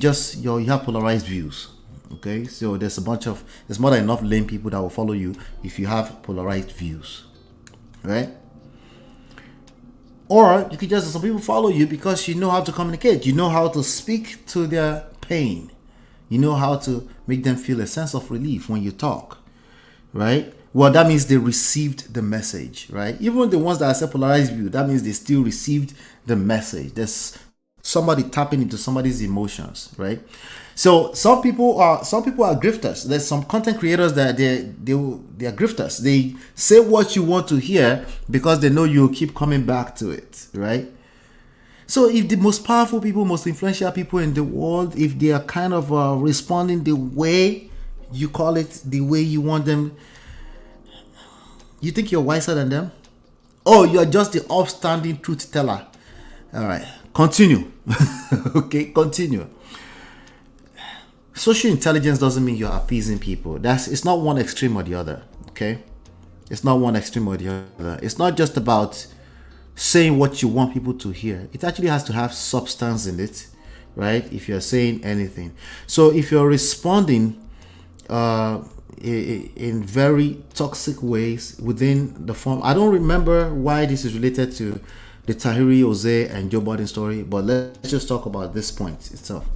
have polarized views. Okay, so there's more than enough lame people that will follow you if you have polarized views, right? Or you could just, some people follow you because you know how to communicate. You know how to speak to their pain. You know how to make them feel a sense of relief when you talk, right? Well, that means they received the message, right? Even the ones that are polarized view, that means they still received the message. There's somebody tapping into somebody's emotions, right? So some people are grifters. There's some content creators that they are grifters. They say what you want to hear because they know you'll keep coming back to it, right? So if the most powerful people, most influential people in the world, if they are kind of responding the way you call it, the way you want them, you think you're wiser than them? Oh, you're just the upstanding truth teller. All right, continue. Okay, continue. Social intelligence doesn't mean you're appeasing people. It's not one extreme or the other. Okay, it's not one extreme or the other. It's not just about saying what you want people to hear. It actually has to have substance in it, right? If you're saying anything. So if you're responding in very toxic ways within the form, I don't remember why this is related to the Tahiri Ose and Joe Budden story, but let's just talk about this point itself.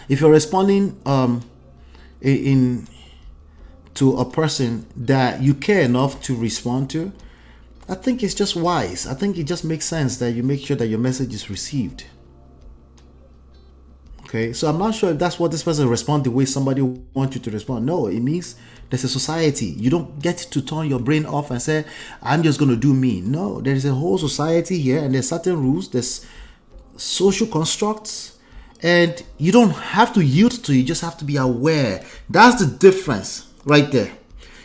If you're responding in to a person that you care enough to respond to, I think it's just wise. I think it just makes sense that you make sure that your message is received. Okay, so I'm not sure if that's what this person respond the way somebody wants you to respond. No, it means there's a society. You don't get to turn your brain off and say, I'm just going to do me. No, there's a whole society here, and there's certain rules, there's social constructs, and you don't have to yield to it. You just have to be aware. That's the difference right there.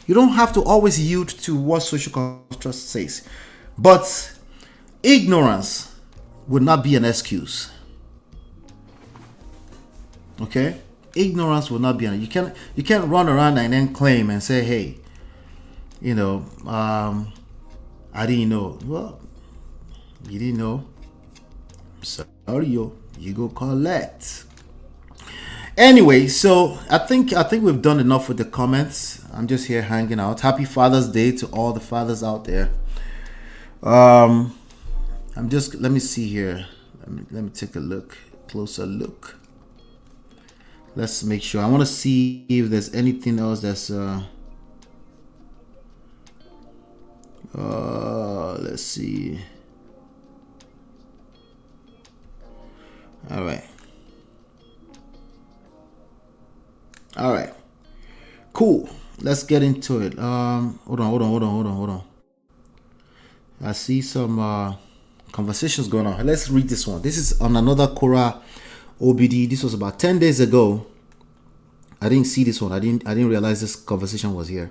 You don't have to always yield to what social construct says. But ignorance would not be an excuse. Okay? Ignorance will not be an, you can't run around and then claim and say, hey, I didn't know. Well, you didn't know. Sorry, you go collect. Anyway, so I think we've done enough with the comments. I'm just here hanging out. Happy Father's Day to all the fathers out there. Let me see here. Let me take a closer look. Let's make sure. I want to see if there's anything else that's let's see. All right. Cool. Let's get into it. Hold on. I see some conversations going on. Let's read this one. This is on another Quora OBD. This was about 10 days ago. I didn't see this one. I didn't realize this conversation was here.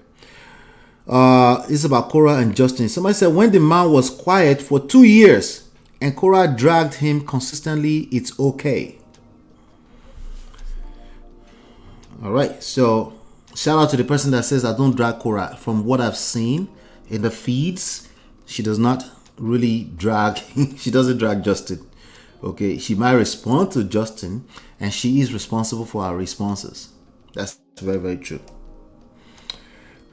This is about Quora and Justin. Somebody said when the man was quiet for 2 years and Quora dragged him consistently, it's okay. All right. So shout out to the person that says I don't drag Quora. From what I've seen in the feeds, she does not really drag. She doesn't drag Justin. Okay, she might respond to Justin, and she is responsible for our responses. That's very, very true.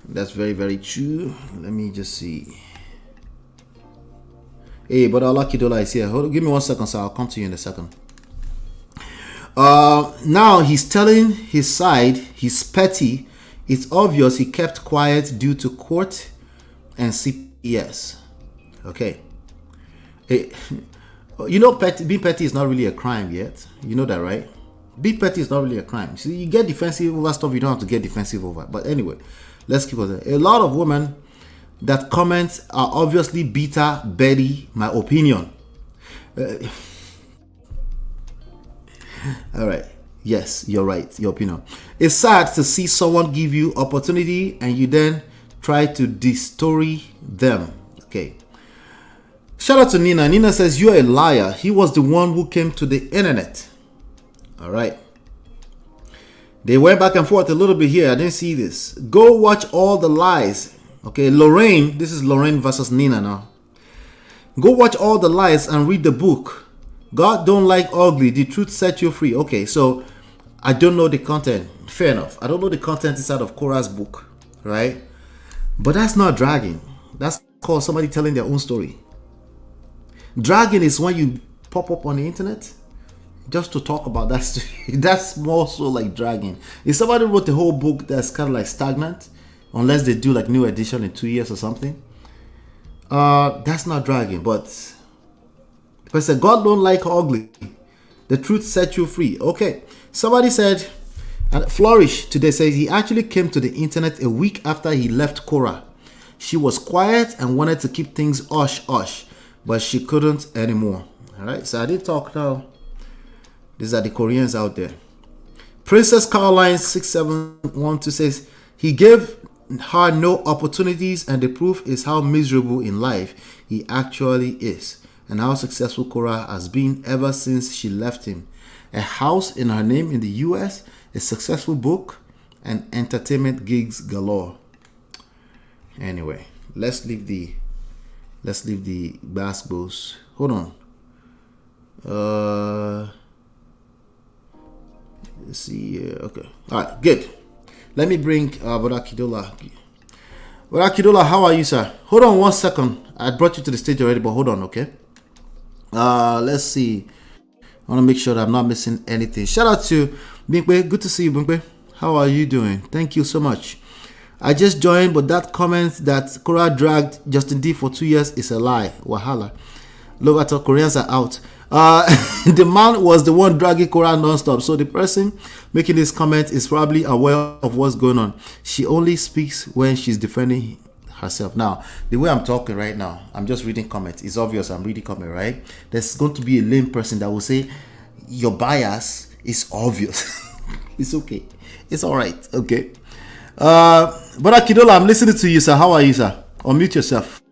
That's very, very true. Let me just see. Hey, but Alakidola is here. Hold on, give me 1 second, so I'll come to you in a second. Now he's telling his side. He's petty. It's obvious he kept quiet due to court and CPS. Okay. Hey. You know, being petty is not really a crime yet. You know that, right? Being petty is not really a crime. So you get defensive over stuff you don't have to get defensive over. But anyway, let's keep on. A lot of women that comment are obviously bitter, Betty, my opinion. All right. Yes, you're right. Your opinion. It's sad to see someone give you opportunity and you then try to destroy them. Okay. Shout out to Nina. Nina says, you're a liar. He was the one who came to the internet. All right. They went back and forth a little bit here. I didn't see this. Go watch all the lies. Okay, Lorraine. This is Lorraine versus Nina now. Go watch all the lies and read the book. God don't like ugly. The truth set you free. Okay, so I don't know the content. Fair enough. I don't know the content inside of Quora's book. Right? But that's not dragging. That's called somebody telling their own story. Dragging is when you pop up on the internet just to talk about that story. That's more so like dragging. If somebody wrote a whole book that's kind of like stagnant, unless they do like new edition in 2 years or something, that's not dragging. But if I said God don't like ugly, the truth set you free. Okay, somebody said, and Flourish today says he actually came to the internet a week after he left Quora. She was quiet and wanted to keep things hush, but she couldn't anymore. All right, so I did talk now. These are the Koreans out there. Princess Caroline 6712 says he gave her no opportunities, and the proof is how miserable in life he actually is, and how successful Quora has been ever since she left him. A house in her name in the US, a successful book, and entertainment gigs galore. Anyway, let's leave the basketballs. Hold on. Let's see here. Okay. All right. Good. Let me bring Barakidola. Barakidola, how are you, sir? Hold on 1 second. I brought you to the stage already, but hold on, okay? Let's see. I want to make sure that I'm not missing anything. Shout out to Binkwe. Good to see you, Binkwe. How are you doing? Thank you so much. I just joined, but that comment that Cora dragged Justin D for 2 years is a lie. Wahala. Look at all Koreans are out. The man was the one dragging Cora non-stop. So the person making this comment is probably aware of what's going on. She only speaks when she's defending herself. Now, the way I'm talking right now, I'm just reading comments. It's obvious I'm reading comment, right? There's going to be a lame person that will say your bias is obvious. It's okay. It's all right. Okay. But Akidola, I'm listening to you, sir. How are you, sir? Unmute yourself.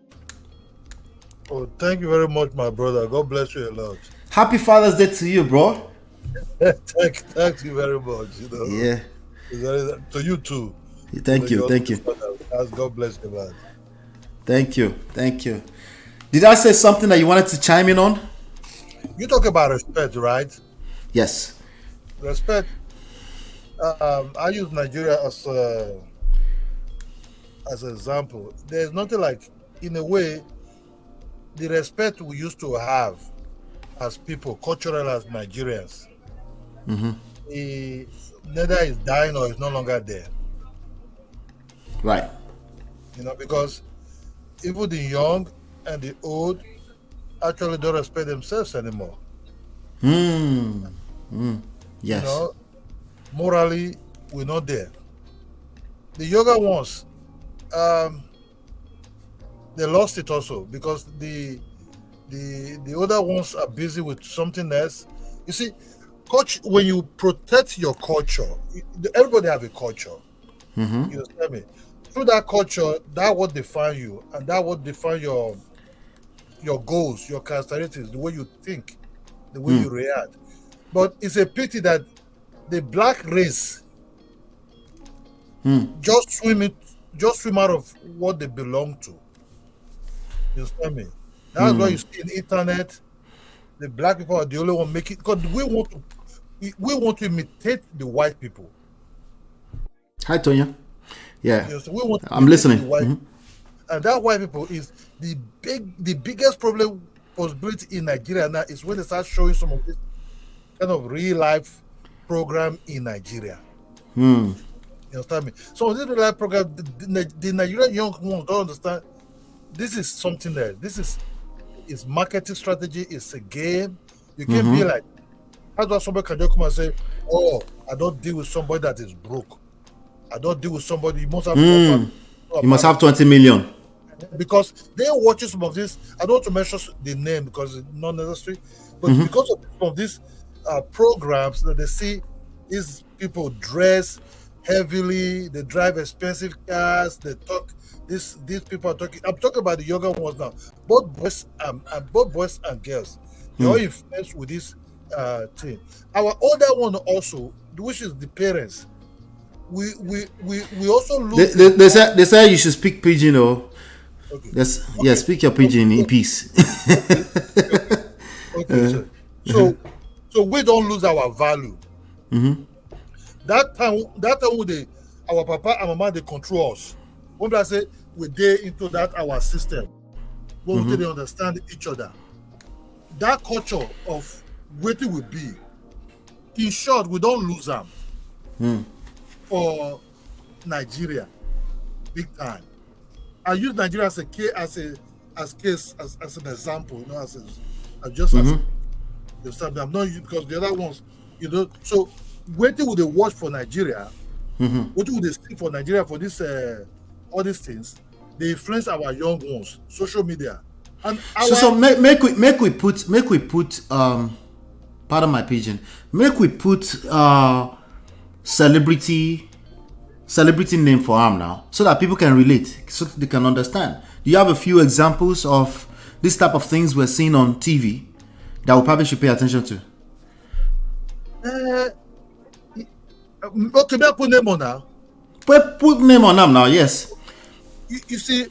Oh, thank you very much, my brother. God bless you a lot. Happy Father's Day to you, bro. Thank you very much. Yeah. To you too. Thank you. God bless you, man. Thank you. Did I say something that you wanted to chime in on? You talk about respect, right? Yes. Respect. I use Nigeria as an example. There's nothing like, in a way, the respect we used to have as people, cultural as Nigerians, neither is dying or is no longer there. Right. Because even the young and the old actually don't respect themselves anymore. Yes. Morally, we're not there. The younger ones, they lost it also because the older ones are busy with something else. You see, when you protect your culture, everybody have a culture. You understand me? Through that culture, that what define you, and that what define your goals, your characteristics, the way you think, the way you react. But it's a pity that the black race just swim out of what they belong to. You understand me? That's why you see in the internet, the black people are the only one making, because we want to imitate the white people. Hi, Tonya. Yeah. I'm The listening. And that white people is the biggest possibility in Nigeria now is when they start showing some of this kind of real life program in Nigeria. You understand me? So this real life program, the Nigerian young ones don't understand. This is something else. It's marketing strategy. It's a game. You can't be like, how do somebody can just come and say, "Oh, I don't deal with somebody that is broke. I don't deal with somebody." You must have. You must have 20 million. Because they're watching some of this. I don't want to mention the name because it's not necessary. But because of some of these programs that they see, these people dress heavily, they drive expensive cars, they talk. These people are talking. I'm talking about the younger ones now. Both boys and girls, they're all influenced with this thing. Our older one also, which is the parents. We also look. They say you should speak pidgin, or Okay. speak your pidgin in peace. Okay, so we don't lose our value. That time when our papa and mama they control us. When I say we dey into that our system, when we they understand each other, that culture of waiting will be. In short, we don't lose them for Nigeria, big time. I use Nigeria as an example, as I'm not using because the other ones, So waiting with the watch for Nigeria, waiting with the stick for Nigeria for this all these things, they influence our young ones, social media, and make we put pardon my pigeon, make we put celebrity name for arm now, so that people can relate, so they can understand. Do you have a few examples of this type of things we're seeing on TV that we probably should pay attention to? Okay, may I put name on now? Put name on them now, yes. You see,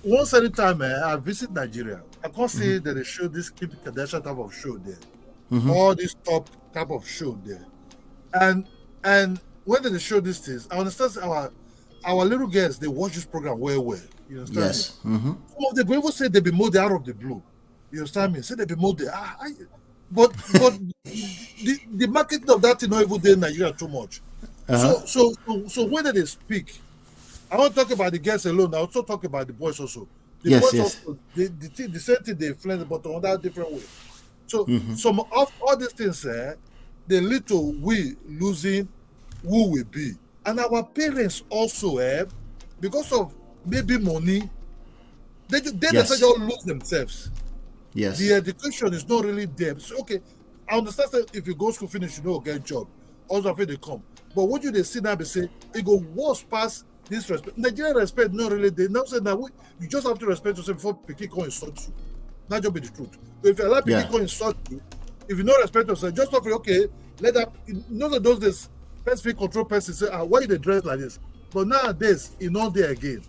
one certain time I visit Nigeria, I can't say that they show this Kim Kardashian type of show there, all this top type of show there, and when they show these things, I understand our little girls, they watch this program well. You understand? Yes. Me? Some of them even say they be molded out of the blue. You understand me? Say they be molded. but the marketing of that thing not even there in Nigeria too much. So when they speak, I won't talk about the girls alone. I also talk about the boys also. The boys also the same thing they influence, but on that different way. So some of all these things, they lead to we losing who we be, and our parents also, because of maybe money, they just lose themselves. Yes. The education is not really there. So, okay, I understand that if you go school finish, you know, get a job. Also, after they come. But what you they see now, they say, it go worse past this respect. Nigerian respect, not really. They now say that you just have to respect yourself before people can insult you. That just be the truth. But if you allow people to insult you, if you don't respect yourself, just talk, okay, let that, none of those days, first control person say, why they dress like this? But nowadays, it's not there again.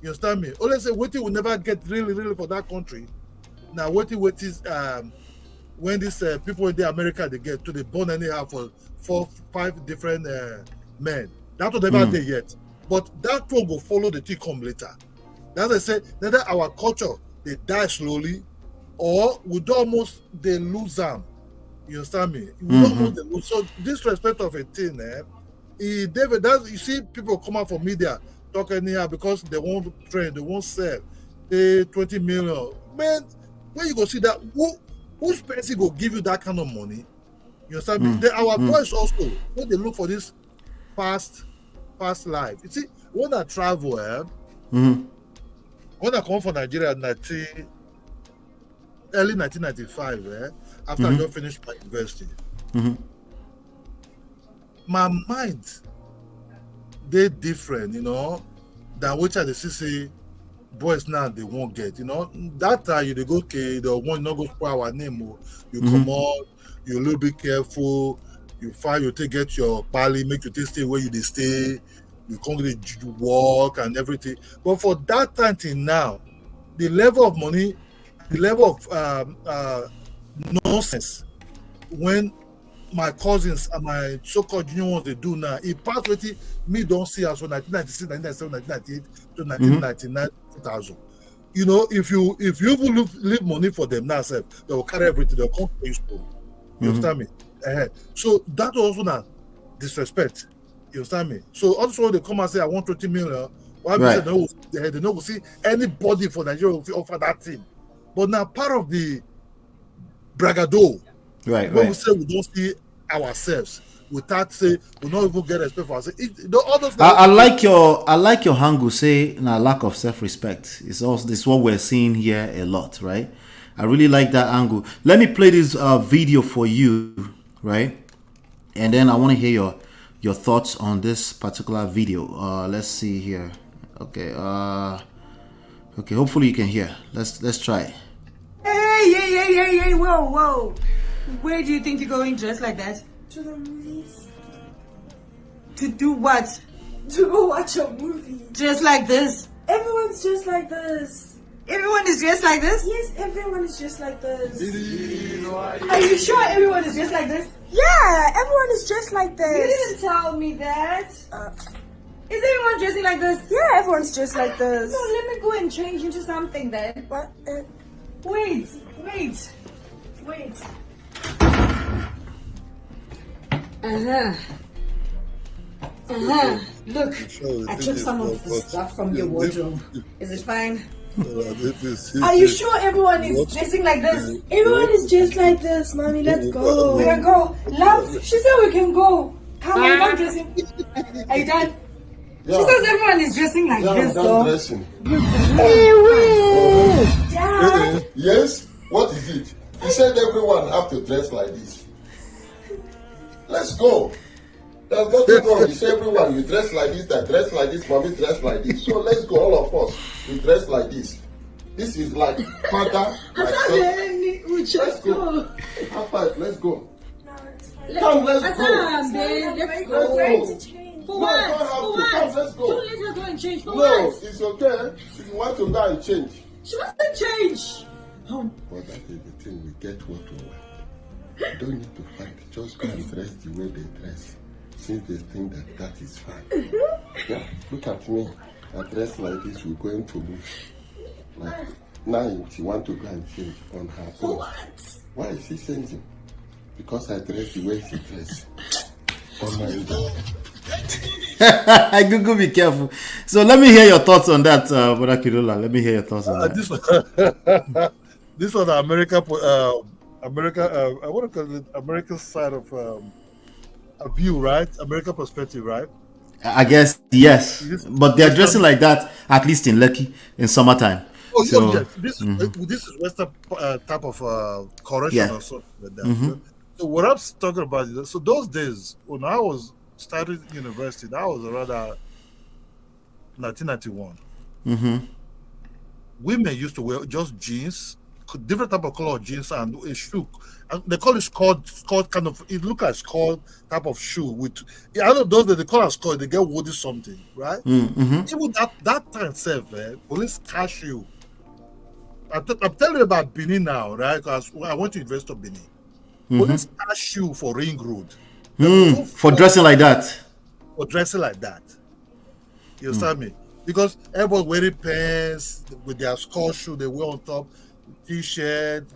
You understand me? Always say, waiting will never get really for that country. Now, waiting is when these people in the America they get to the born anyhow for 4-5 different men. That will never there yet. But that one will follow the thing come later. That's I say, neither our culture they die slowly, or we almost they lose them. You understand me? We almost they lose. So disrespect of a thing, David, you see people come out from media talking anyhow because they won't trade, they won't sell. They 20 million. Man, when you go see that, who's person go give you that kind of money? You understand me? Our boys also, when they look for this past life. You see, when I travel, when I come from Nigeria early 1995, after I just finished my university, my mind they different, than which I see boys now they won't get. That time you they go okay, the one not go spoil our name. You come out, you a little bit careful, you find you take get your pali, make you take stay where you they stay, you come to work and everything. But for that time till now, the level of money, the level of nonsense when my cousins and my so-called junior ones they do now, it passed with me don't see us from 1996, 1997, 1998 to 1999, 2000. If you even leave money for them now, they will carry everything, they'll come to you. You understand me? So that also now disrespect. You understand me? So also they come and say I want 20 million. Why right. They don't see anybody for Nigeria will offer that thing. But now part of the bragado, when we say we don't see ourselves, without say we don't even get respect for ourselves. I like your angle. Say lack of self-respect. It's also this what we're seeing here a lot, right? I really like that angle. Let me play this video for you, right? And then I want to hear your thoughts on this particular video. Let's see here. Okay. Okay. Hopefully you can hear. Let's try. Hey! Whoa! Where do you think you're going dressed like that? To the movies. To do what? To go watch a movie. Just like this? Everyone's just like this. Everyone is dressed like this? Yes, everyone is just like this. Are you sure everyone is just like this? Yeah, everyone is just like this. You didn't tell me that. Is everyone dressing like this? Yeah, everyone's just like this. No, let me go and change into something then. What? Wait. Look, I took some of the stuff from your wardrobe. Is it fine? Are you sure everyone is dressing like this? Everyone is just like this, mommy. Let's go. We can go. Love, she said we can go. Come on, I'm dressing. Are you done? Yeah. She says everyone is dressing like this, so. Dressing. Dad. Yes? What is it? He said everyone have to dress like this. Let's go. There's nothing wrong. You say everyone, you dress like this, that dress like this, mommy dress like this. So let's go, all of us. We dress like this. This is like father, like son. Let's go. High five, let's go. Come, let's go. Let's go. For what? Let's go. Don't let her go and change. For no, what? it's okay. If you want to go and change. She wants to change. But that is the thing, we get what we want. You don't need to fight. Just go and dress the way they dress. Since they think that is fine. Yeah, look at me. I dress like this, we're going to move. Like, now she want to go and change on her own. What? Why is she changing? Because I dress the way she dress. Oh my God. Google, be careful. So let me hear your thoughts on that, Brother Kidola. Let me hear your thoughts on that. This was the I want to call it American side of a view, right? American perspective, right? I guess yes, but they're dressing like that at least in Lekki in summertime. Oh, So, yes. This is Western type of correction or something like that. So what I'm talking about is, so those days when I was starting university, that was around 1991. Women used to wear just jeans, different type of color jeans, and a shoe. And they call it skirt kind of. It look like skirt type of shoe with. I don't know those that they call it skirt. They get woody something, right? Even that time itself, police catch you. I'm telling you about Benin now, right? Because I went to invest in Benin. Police catch you for Ring Road. For dressing like that. For dressing like that. You understand me? Because everyone wearing pants with their skull shoe they wear on top, t-shirt.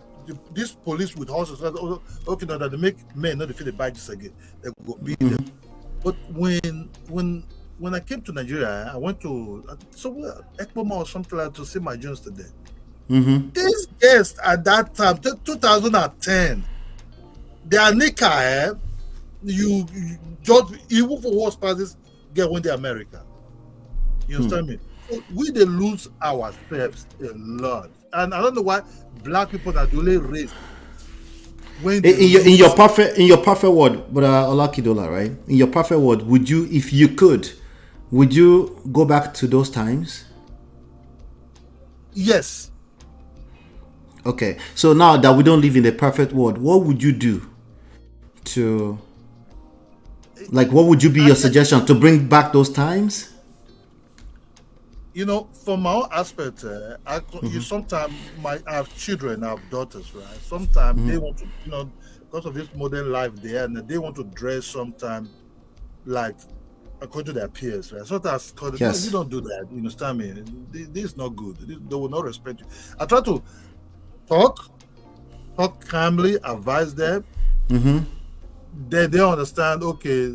This police with horses, okay, now that they make men not feel they buy this again. They go beat them. But when I came to Nigeria, I went to somewhere Ekpoma or something like to see my Jones today. These guests at that time, 2010, their nika, you just even for worst parties get when they're America. You understand me? So we they lose ourselves a lot, and I don't know why black people are the only race. When in your perfect word, but Olakidola, right? In your perfect word, would you, if you could, would you go back to those times? Yes. Okay, so now that we don't live in the perfect world, what would you do to, like, what would you be your suggestion to bring back those times? You know, from my own aspect, you sometimes might have children, have daughters, right? Sometimes they want to, because of this modern life there, and they want to dress sometimes like according to their peers, right? Sometimes you don't do that. You understand me? This is not good. They will not respect you. I try to talk calmly, advise them. They understand, okay,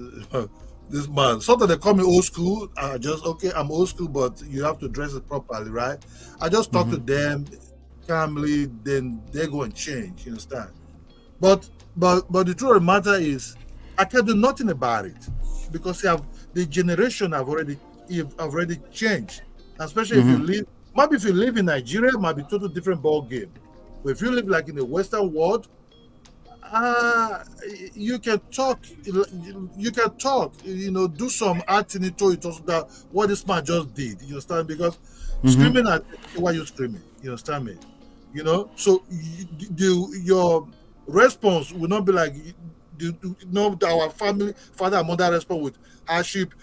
this man. Sometimes they call me old school. I'm old school, but you have to dress it properly, right? I just talk to them calmly, then they go and change, you understand? But the truth of the matter is, I can do nothing about it because the generation have already changed. Especially if you live in Nigeria, it might be totally different ball game. But if you live like in the Western world, you can talk, do some acting into it also that what this man just did, you understand? Because screaming at why you screaming, you understand me? So your response will not be like our father and mother respond with hardship,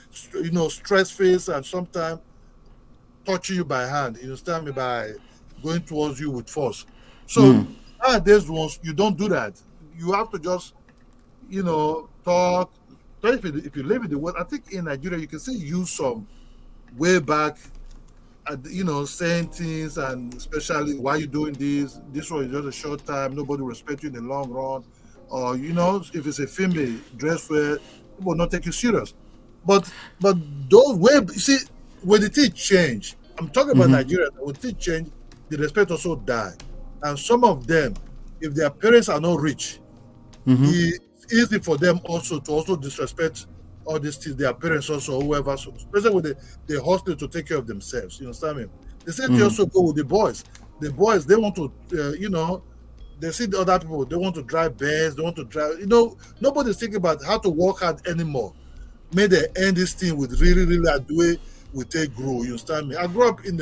stress face, and sometimes touching you by hand, you understand me, by going towards you with force. So nowadays, once you don't do that, you have to just, talk. If you live in the world, I think in Nigeria you can still use some way back, saying things, and especially why you doing this. This one is just a short time. Nobody respect you in the long run, or if it's a female dress wear, people not take you serious. But those way, see, when the thing change, I'm talking about Nigeria. When the thing change, the respect also die, and some of them, if their parents are not rich, it's easy for them also to disrespect all these things, their parents also, whoever, so especially with the hustle to take care of themselves. You understand me? The same thing also go with the boys. The boys, they want to, they see the other people, they want to drive Benz, they want to drive, nobody's thinking about how to work hard anymore. May they end this thing with really, really a way we take grow. You understand me? I grew up in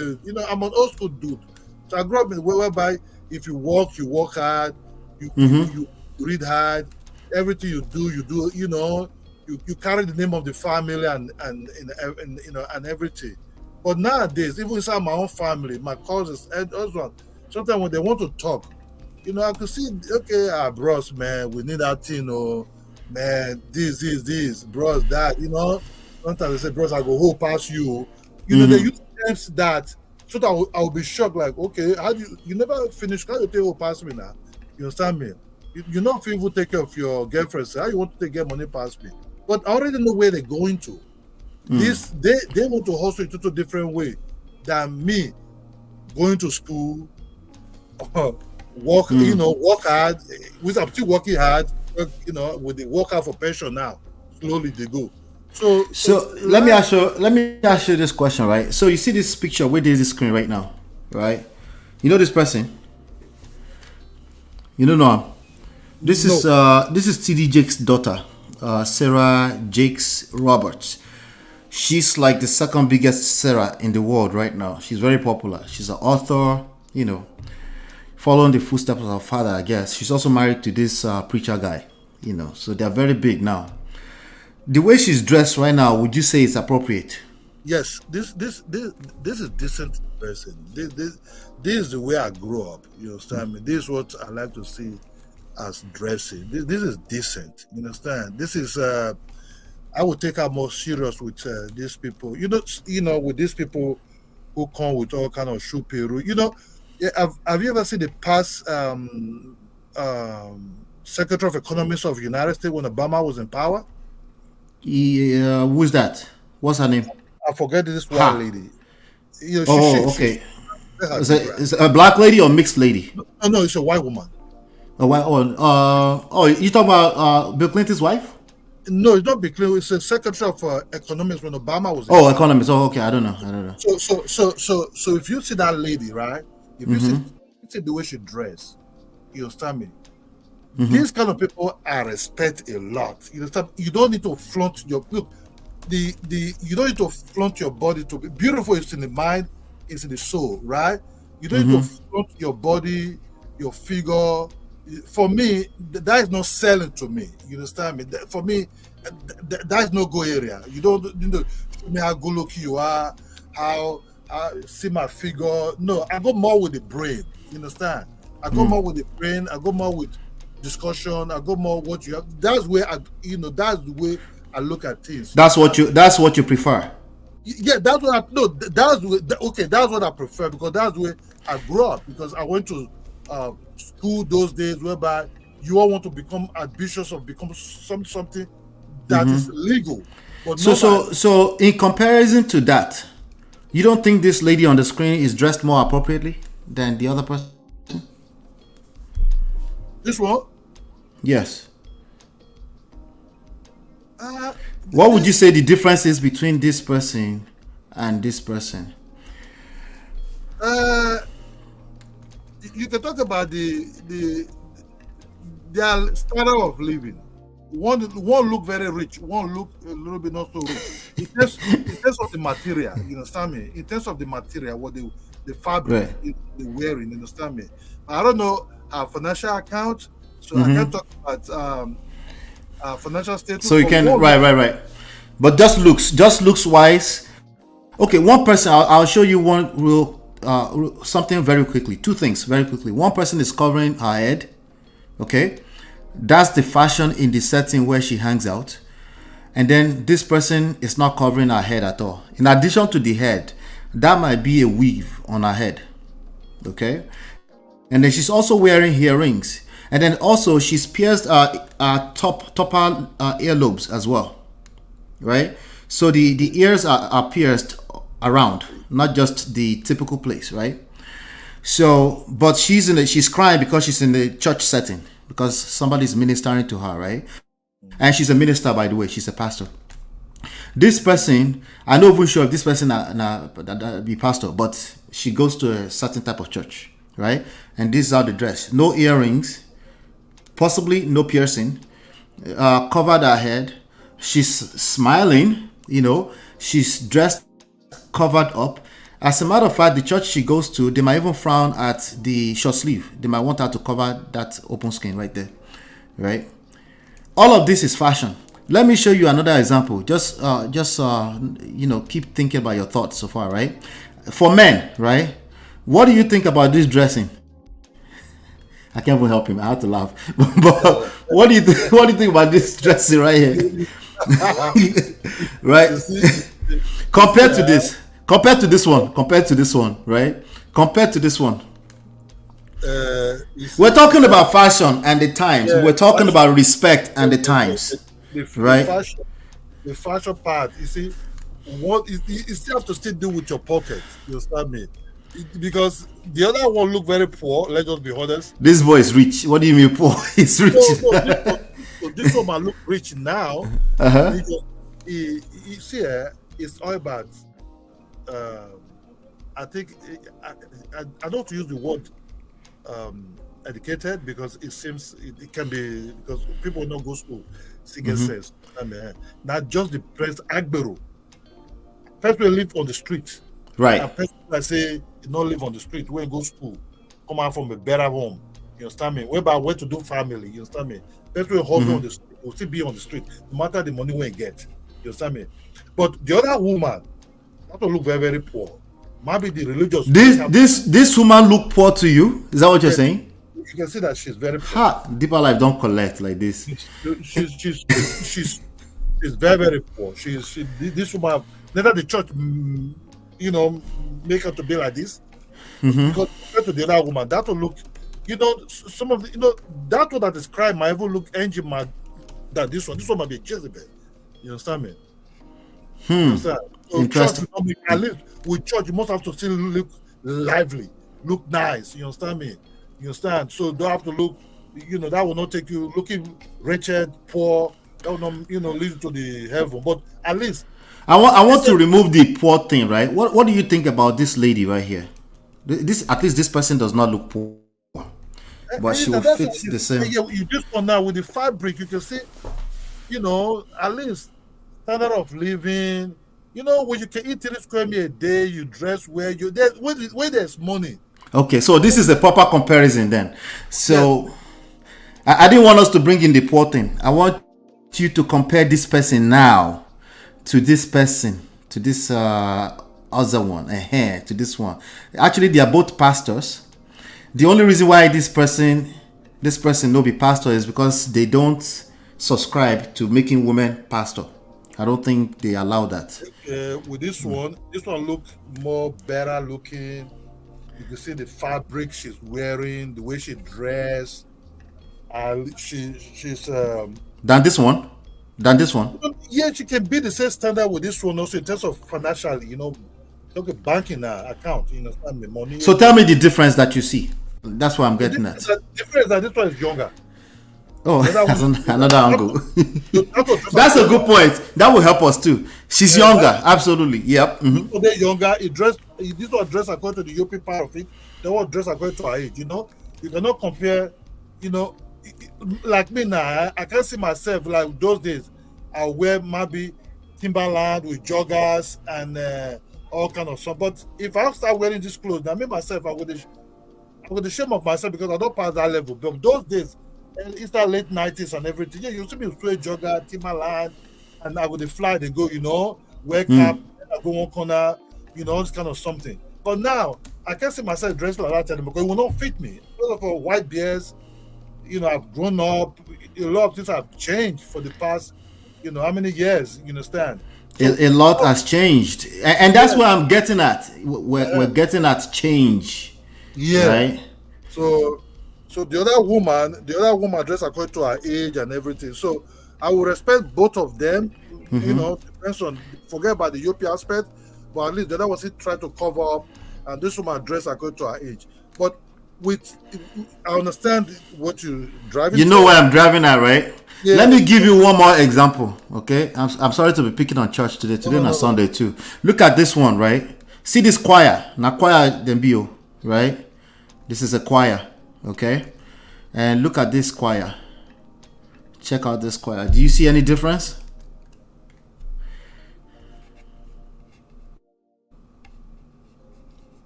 I'm an old school dude. So I grew up in whereby if you work hard, you read hard, everything you do, you carry the name of the family and everything. But nowadays, even inside my own family, my cousins and husband, sometimes when they want to talk, I could see, okay, bros, man, we need that thing, man, this, bros, that, sometimes they say, bros, I go hold past you. They use terms that, so that I'll be shocked, like, okay, how do you never finish, how do you take hold past me now? You understand me? You know, if you will take care of your girlfriend, say, how you want to get money past me? But I already know where they're going to. This they want to hustle it into a different way than me going to school, work hard. I'm still working hard, with the work out for pension now. Slowly they go. So let me ask you this question, right? So you see this picture where there's the screen right now, right? You know this person? You don't know him? This is TD Jake's daughter, Sarah Jakes Roberts. She's like the second biggest Sarah in the world right now. She's very popular. She's an author, following the footsteps of her father, I guess. She's also married to this preacher guy, so they're very big now. The way she's dressed right now, would you say it's appropriate? Yes, this is decent person. This is the way I grew up. You understand me? This is what I like to see as dressing. This is decent. You understand? This is I would take her more serious with these people. With these people who come with all kind of shoe peru. Have you ever seen the past Secretary of Economics of the United States when Obama was in power? Yeah, who's that? What's her name? I forget this white lady. Okay. Is it a black lady or mixed lady? No, it's a white woman. A white one. You talking about Bill Clinton's wife? No, it's not Bill Clinton. It's a Secretary of Economics when Obama was. Economics. Oh, okay. I don't know. So if you see that lady, right? If you see the way she dressed, you understand me? These kind of people I respect a lot. You understand? You don't need to flaunt your look. You don't need to flaunt your body to be beautiful. It's in the mind, it's in the soul, right? You don't need to flaunt your body, your figure. For me, that is not selling to me. You understand me? For me, that is no go area. You don't show me how good looking you are, how see my figure. No, I go more with the brain. You understand? I go more with the brain. I go more with discussion. I go more what you have. That's where that's the way I look at things. That's what you prefer. Yeah, that's what that's what I prefer, because that's the way I grew up, because I went to school those days whereby you all want to become ambitious of become something that is legal. But so in comparison to that, you don't think this lady on the screen is dressed more appropriately than the other person? This one? Yes. What would you say the difference is between this person and this person? You can talk about their standard of living. One look very rich, one look a little bit not so rich. In terms of the material, you understand me? In terms of the material, what the fabric they're wearing, you understand me? I don't know her financial account, so I can't talk about financial status. So you can right. But just looks wise. Okay, one person. I'll show you one real something very quickly. Two things very quickly. One person is covering her head. Okay, that's the fashion in the setting where she hangs out. And then this person is not covering her head at all. In addition to the head, that might be a weave on her head. Okay, and then she's also wearing earrings. And then also she's pierced topper earlobes as well, right? So the ears are pierced around, not just the typical place, right? So, but she's crying because she's in the church setting, because somebody's ministering to her, right? And she's a minister, by the way. She's a pastor. This person, I'm not even sure if this person be pastor, but she goes to a certain type of church, right? And this is how they dress: no earrings, possibly no piercing, covered her head. She's smiling, she's dressed covered up. As a matter of fact, the church she goes to, they might even frown at the short sleeve. They might want her to cover that open skin right there, right? All of this is fashion. Let me show you another example. Just keep thinking about your thoughts so far, right? For men, right? What do you think about this dressing? I can't even help him. I have to laugh. But what do you think? What do you think about this dressing right here? Right? Compared to this one, right? Compared to this one. We're talking about fashion and the times. Yeah, We're talking fashion, about respect and the times, right? the fashion part. You see, what you still have to still do with your pocket. You understand me? Because the other one look very poor. Let's just be honest. This boy is rich. What do you mean poor? He's rich. This one might look rich now. Uh-huh. Because he see, it's all about. I think I don't want to use the word educated because it seems it can be because people don't go school. Single sense. Not just the press Agbero. People live on the street. Right. And people that say you don't live on the street, where go school, come out from a better home. You understand me? Where about where to do family, you understand me? People hustle on the street, will still be on the street, no matter the money we get. You understand me? But the other woman, that will look very, very poor. Maybe the religious. This woman look poor to you? Is that what you're saying? You can see that she's very poor. Ha! Deeper Life don't collect like this. She's very, very poor. This woman, neither the church, make her to be like this. Because compared to the other woman, that will look, some of the, that one that is crying might even look angel mad than this one. This one might be Jezebel. You understand me? So Interesting. church, at least with church, you must have to still look lively, look nice. You understand me? You understand? So don't have to look, that will not take you looking wretched, poor. That will not, lead you to the heaven. But at least I want to remove the poor thing, right? What do you think about this lady right here? This at least this person does not look poor, but she will fit the same. You just on now with the fabric, you can see, at least standard of living. When you can eat 3 square meals a day, you dress where there's money. Okay, so this is a proper comparison then. So I didn't want us to bring in the poor thing. I want you to compare this person now to this person, to this other one, to this one. Actually, they are both pastors. The only reason why this person no be pastor is because they don't subscribe to making women pastor. I don't think they allow that. With this one look more better looking. You can see the fabric she's wearing, the way she dressed. She's Than this one. Yeah, she can be the same standard with this one also in terms of financially, look at banking account, understand me, money. So tell me the difference that you see. That's what I'm getting at. The difference that this one is younger. Oh, that's another angle. That's a good point. That will help us too. She's younger, absolutely. Yep. They're younger. This one dress according to the European part of it. They one dress according to her age. You cannot compare. Like me now, I can't see myself like those days. I wear maybe Timberland with joggers and all kind of stuff. But if I start wearing these clothes, now me myself, I would shame of myself because I don't pass that level. But those days, it's the late 90s and everything. Yeah, you see me with jogger, Timberland, and I would fly. They go, wear cap, I go one corner, all this kind of something. But now I can't see myself dressed like that anymore because it will not fit me. First of all, white beards. I've grown up. A lot of things have changed for the past, how many years? You understand? A lot has changed, and that's where I'm getting at. We're getting at change. Yeah. Right. So the other woman dressed according to her age and everything. So I will respect both of them. Depends on. Forget about the European aspect, but at least the other one try to cover up, and this woman dressed according to her age. But I understand what you're driving. You know where I'm driving at, right? Yeah. Let me give you one more example, okay? I'm sorry to be picking on church today. Today on Sunday too. Look at this one, right? See this choir. Now choir Dembio, right? This is a choir, okay? And look at this choir. Check out this choir. Do you see any difference?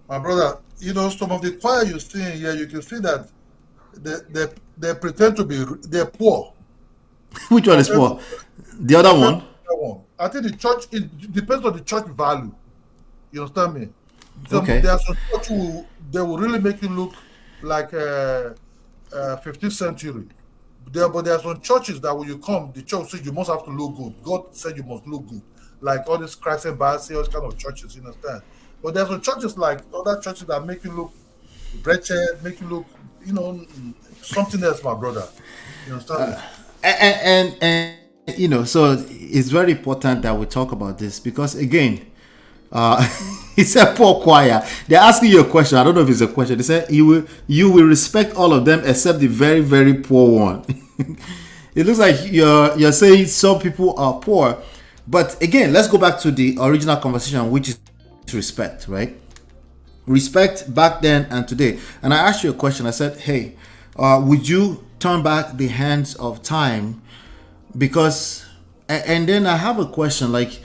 My brother, some of the choir you see here, you can see that they pretend to be they're poor. Which one is poor? The other one? I think the church, it depends on the church value. You understand me? Okay. There are some church they will really make you look like 15th century. But there are some churches that when you come, the church says you must have to look good. God said you must look good. Like all these Christ and Bible, all kind of churches, you understand? But there's some churches like other churches that make you look wretched, make you look, something else, my brother. You understand? And so it's very important that we talk about this because again, it's a poor choir. They're asking you a question. I don't know if it's a question. They say you will respect all of them except the very, very poor one. It looks like you're saying some people are poor, but again, let's go back to the original conversation, which is respect, right? Respect back then and today. And I asked you a question. I said, hey, would you turn back the hands of time? Because, and then I have a question, like,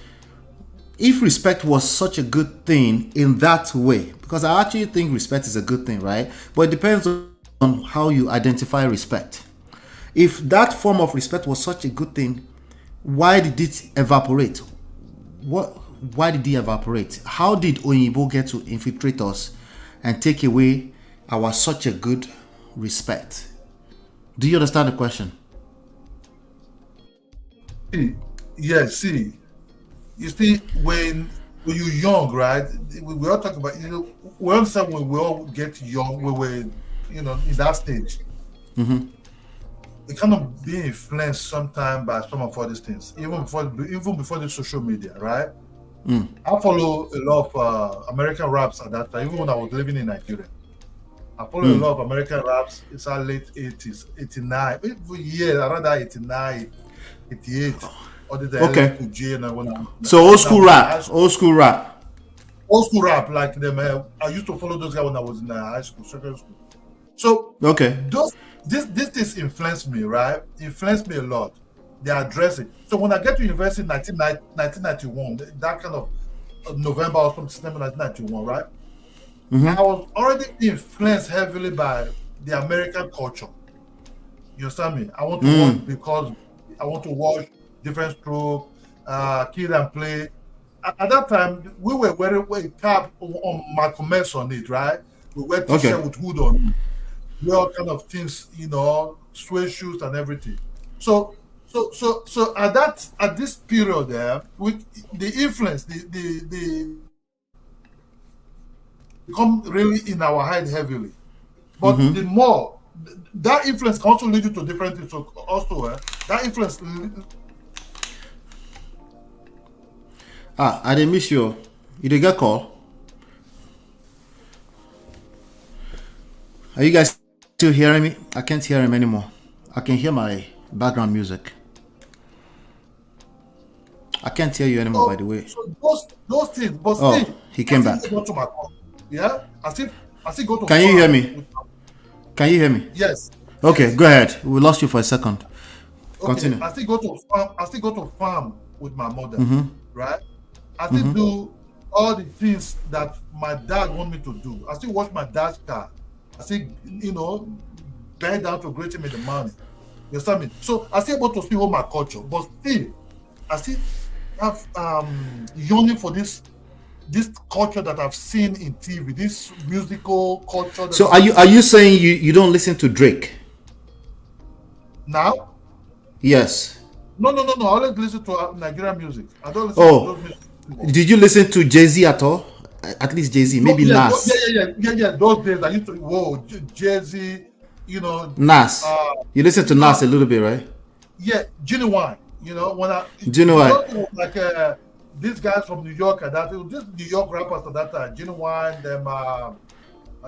if respect was such a good thing in that way, because I actually think respect is a good thing, right? But it depends on how you identify respect. If that form of respect was such a good thing, why did it evaporate? Why did it evaporate? How did Oyinbo get to infiltrate us and take away our such a good respect? Do you understand the question? See, you see, when you're young, right? We all talk about, we understand when we all get young, when we're, in that stage. Mm-hmm. We kind of be influenced sometimes by some of all these things, even before the social media, right? I follow a lot of American raps at that time, even when I was living in Nigeria. I follow a lot of American raps. It's our late 80s, 89, around that 89, 88. Okay. So old school rap. Old school rap, like them. I used to follow those guys when I was in high school, secondary school. So okay, this influenced me, right? Influenced me a lot. They address it. So when I get to university in 1991, that kind of November or from September 1991, right? Mm-hmm. I was already influenced heavily by the American culture. You understand me? I want to watch because I want to watch Different Stroke, Kid and Play. At that time, we were wearing a cap on Malcolm X on it, right? We wear t-shirt with hood on it. We all kind of things, suede shoes and everything. So at this period there, with the influence, the come really in our head heavily. But the more that influence can also lead you to different things. So also that influence. I didn't miss you. You did get call. Are you guys still hearing me? I can't hear him anymore. I can hear my background music. I can't hear you anymore, by the way. So those things, but still, he came back. Go to my call. Yeah, I still go to. Can you hear me? Can you hear me? Yes. Okay, go ahead. We lost you for a second. Continue. I still go to farm with my mother, right? I still do all the things that my dad want me to do. I still wash my dad's car. I still, bend down to greet him in the morning. You understand me? So I still able to still hold my culture, but still, I still have yearning for this culture that I've seen in TV, this musical culture. So are you saying you don't listen to Drake? Now? Yes. No. I always listen to Nigerian music. I don't listen to those music. Did you listen to Jay-Z at all? At least Jay-Z, maybe Nas. Yeah. Those days I used to Jay-Z, Nas. You listen to Nas a little bit, right? Yeah, Genuine. When I Genuine. like these guys from New York at that, this New York rappers at that time, Genuine, them.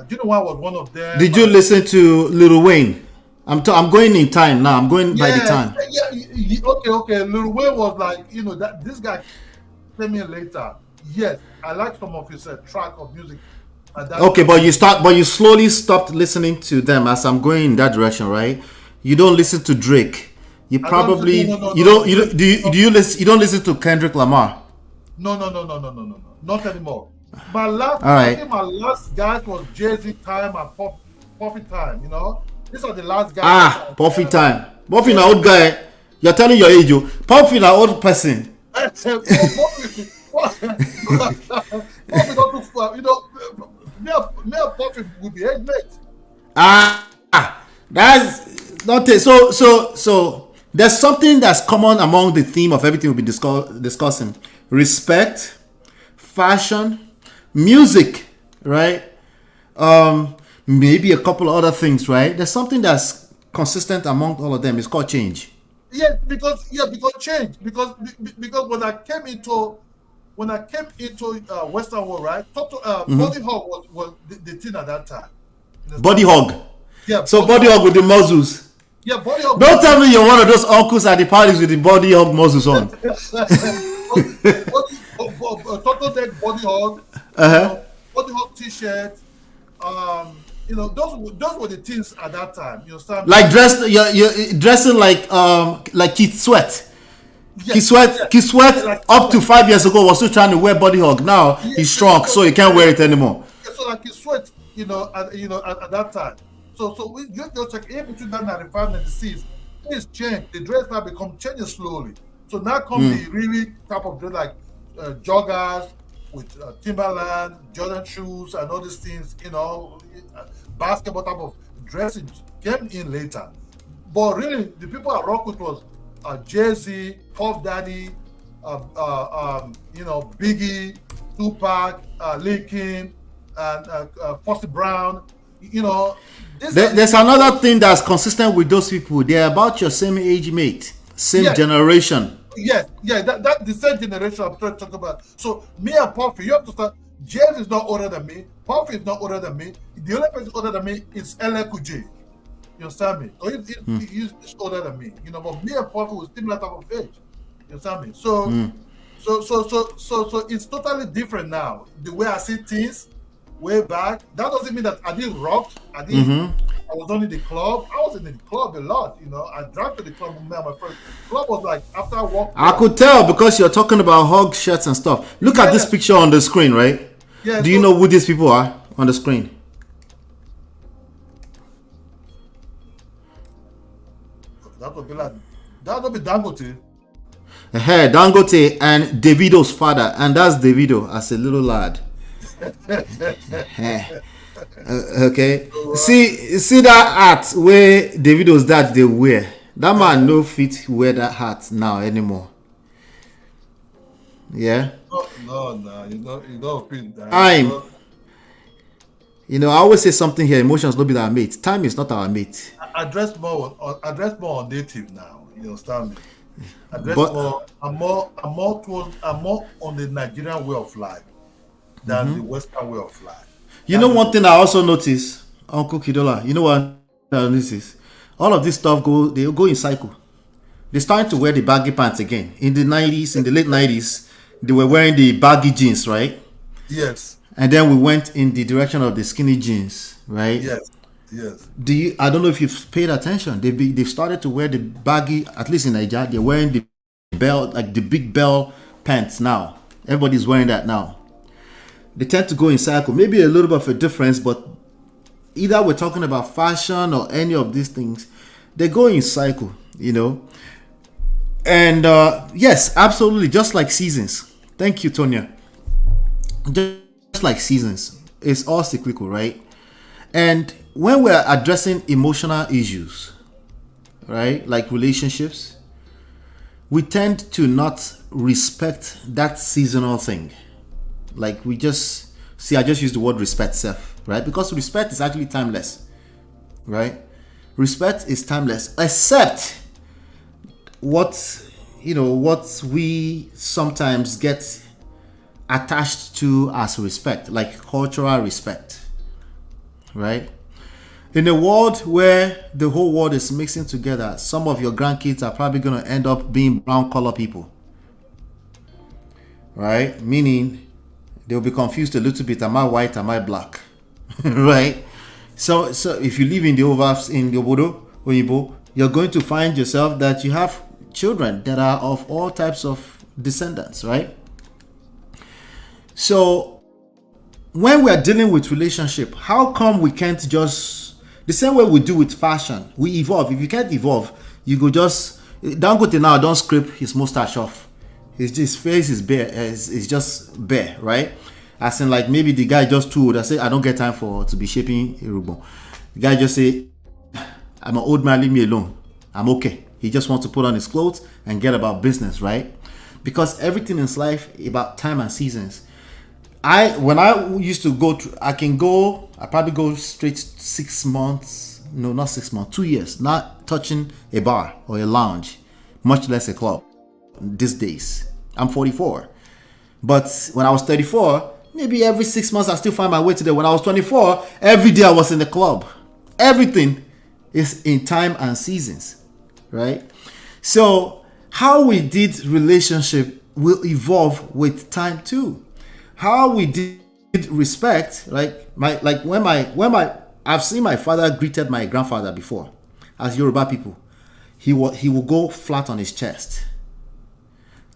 Genuine was one of them. Did you listen to Lil Wayne? I'm going in time now. I'm going by the time. Yeah. Okay. Lil Wayne was like, that this guy came in later. Yes, I like some of his track of music. Okay, but you slowly stopped listening to them as I'm going in that direction, right? You don't listen to Drake. You probably you don't listen to Kendrick Lamar. No, not anymore. My last, all right. I think my last guys was Jay-Z time and Puffy time. These are the last guys. Puffy time. Puffy na old guy. You're telling your age, you. Puffy na old person. Puffy not too far. Me and Puffy will be age mate. That's not it. So there's something that's common among the theme of everything we've been discussing: respect, fashion, music, right? maybe a couple of other things, right? There's something that's consistent among all of them. It's called change. Yeah, because change. Because when I came into Western world, right? Body hug was the thing at that time. Body hug. Yeah. So body hug with the muscles. Yeah, body hug. Don't tell me you're one of those uncles at the parties with the body hug muscles on. Total deck body hug. Body hug T-shirt. Those were the things at that time. You understand? Like you're dressing like Keith Sweat. Yes, Keith Sweat like, up to 5 years ago was still trying to wear body hug. Now he's shrunk, so he can't wear it anymore. So like Keith Sweat, at that time. So we just check in between that 95 and 96. Things change. The dress now changing slowly. So now come the really type of dress like joggers with Timberland, Jordan shoes, and all these things. Basketball type of dressing came in later. But really, the people I rock with was Jay-Z, Puff Daddy, Biggie, Tupac, Linkin, and Foxy Brown. There's another thing that's consistent with those people. They're about your same age mate, same generation. Yeah, that the same generation I'm trying to talk about. So me and Puffy, you have to start. James is not older than me. Puffy is not older than me. The only person older than me is LL Cool J. You understand me? So he's older than me. But me and Puffy was similar type of age. You understand me? So it's totally different now. The way I see things way back. That doesn't mean that I didn't rock. I was only in the club. I was in the club a lot. I drank to the club with me and my friends. The club was like after I walked. I could tell because you're talking about hug shirts and stuff. Look at this picture on the screen, right? Yeah. Do you know who these people are on the screen? That would be Dangote. Dangote and Davido's father, and that's Davido as a little lad. Okay. See that hat where Davido's dad they wear. That man no fit wear that hat now anymore. Yeah. No, you don't fit that. I always say something here. Emotions don't be our mate. Time is not our mate. I dress more on native now. You understand me? I'm more on the Nigerian way of life than the Western way of life. One thing I also notice, Uncle Kidola, you know what I notice? All of this stuff go in cycle. They're starting to wear the baggy pants again. In the late 90s, they were wearing the baggy jeans, right? Yes. And then we went in the direction of the skinny jeans, right? Yes. I don't know if you've paid attention. They've started to wear the baggy, at least in Nigeria, they're wearing the belt, like the big bell pants now. Everybody's wearing that now. They tend to go in cycle. Maybe a little bit of a difference, but either we're talking about fashion or any of these things, they go in cycle, And yes, absolutely, just like seasons. Thank you, Tonya. Just like seasons, it's all cyclical, right? And when we're addressing emotional issues, right, like relationships, we tend to not respect that seasonal thing. Like I just use the word respect self, right? Because respect is actually timeless, right? Respect is timeless, except what we sometimes get attached to as respect, like cultural respect, right? In a world where the whole world is mixing together, some of your grandkids are probably going to end up being brown color people, right? Meaning they'll be confused a little bit. Am I white? Am I black? Right? So if you live in the Obodo, Oyibo, you're going to find yourself that you have children that are of all types of descendants, right? So when we are dealing with relationship, how come we can't just, the same way we do with fashion, we evolve. If you can't evolve, you go just, Dangote now don't scrape his mustache off. His face is bare, is just bare, right? As in, like, maybe the guy just too old. I say, I don't get time to be shaping a rubon. The guy just say, I'm an old man, leave me alone. I'm okay. He just wants to put on his clothes and get about business, right? Because everything in life about time and seasons. when I used to go to, I probably go straight 6 months. No, not 6 months, 2 years, not touching a bar or a lounge, much less a club. These days, I'm 44, but when I was 34, maybe every 6 months I still find my way to there. When I was 24, every day I was in the club. Everything is in time and seasons, right? So how we did relationship will evolve with time too. How we did respect, when I've seen my father greeted my grandfather before. As Yoruba people, he will go flat on his chest.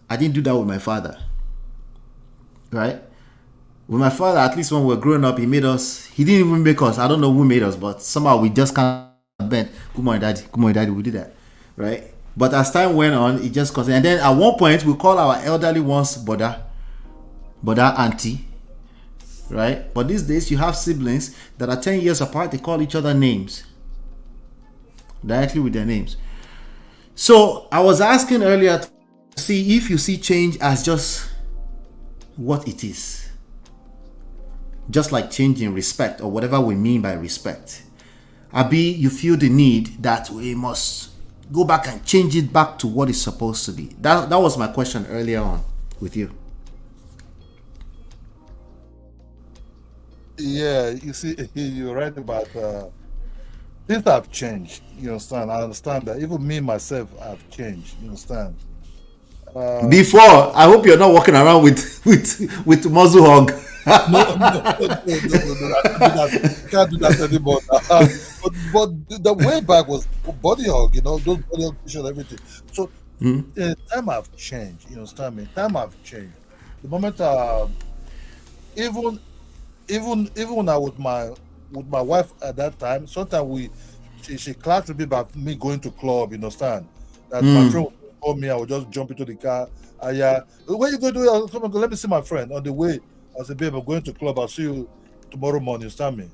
I didn't do that with my father, right? With my father, at least when we were growing up, he didn't even make us. I don't know who made us, but somehow we just kind of bent. Good morning, daddy, we did that, right? But as time went on, it just continued. And then at one point, we call our elderly ones brother, auntie, right? But these days, you have siblings that are 10 years apart. They call each other names, directly with their names. So I was asking earlier to see if you see change as just what it is. Just like changing respect or whatever we mean by respect. Abi, you feel the need that we must go back and change it back to what it's supposed to be. That was my question earlier on with you. Yeah, you see, you're right about things have changed. You understand? I understand that. Even me myself have changed. You understand? Before, I hope you're not walking around with muzzle hug. No, can't do that anymore. But the way back was body hug, those body hug and everything. So time have changed. You understand me? Time have changed. The moment, even when I with my wife at that time, sometimes she clashed with me about me going to club. You understand? That my friend would call me, I would just jump into the car. Where you going to do? Let me see my friend on the way. I said, babe, I'm going to club. I'll see you tomorrow morning. You understand me?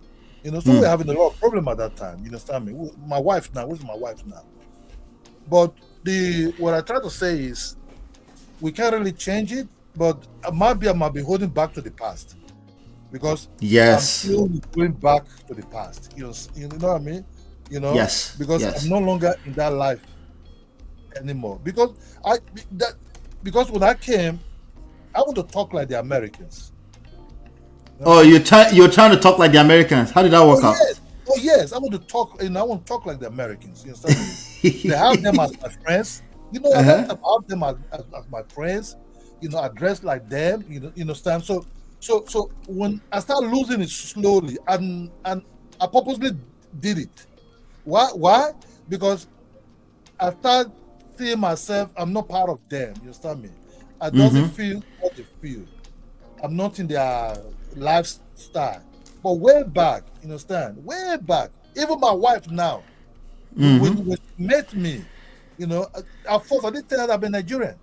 So we're having a lot of problem at that time. You understand me? My wife now. Where's my wife now? But what I try to say is, we can't really change it, but I might be holding back to the past, because I'm still going back to the past. You know what I mean? Yes. Because I'm no longer in that life anymore. Because when I came, I want to talk like the Americans. Oh, you're trying to talk like the Americans. How did that work out? Yes. I want to talk. I want to talk like the Americans. You understand me? They have them as my friends. I have them as my friends. Address like them. You understand? So when I start losing it slowly, and I purposely did it. Why? Because I start seeing myself. I'm not part of them. You understand me? I doesn't feel what they feel. I'm not in their lifestyle. But way back, you understand? Way back. Even my wife now, when she met me, at first I didn't tell her I've been Nigerian.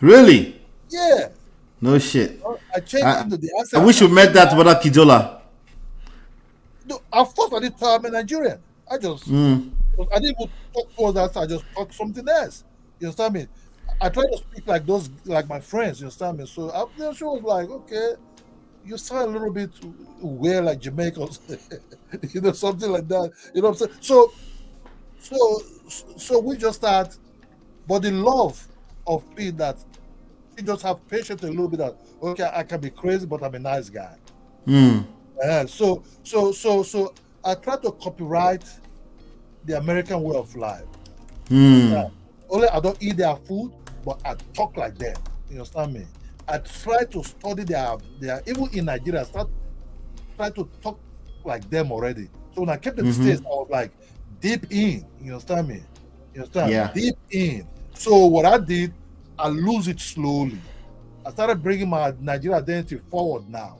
Really? Yeah. No shit. I changed into the accent. I wish you met that brother Kijola. No, at first I didn't tell her I'm a Nigerian. I didn't even talk towards that. I just talked something else. You understand me? I try to speak like my friends, you understand me? So she was like, okay, you sound a little bit weird like Jamaicans, something like that. You know what I'm saying? So we just start, but the love of me that you just have patience a little bit that, okay, I can be crazy, but I'm a nice guy. So I try to copyright the American way of life. Only I don't eat their food, but I talk like them. You understand me? I try to study their even in Nigeria, I try to talk like them already. So when I came to the States, I was like deep in. You understand me? You understand? Yeah. Deep in. So what I did, I lose it slowly. I started bringing my Nigerian identity forward now.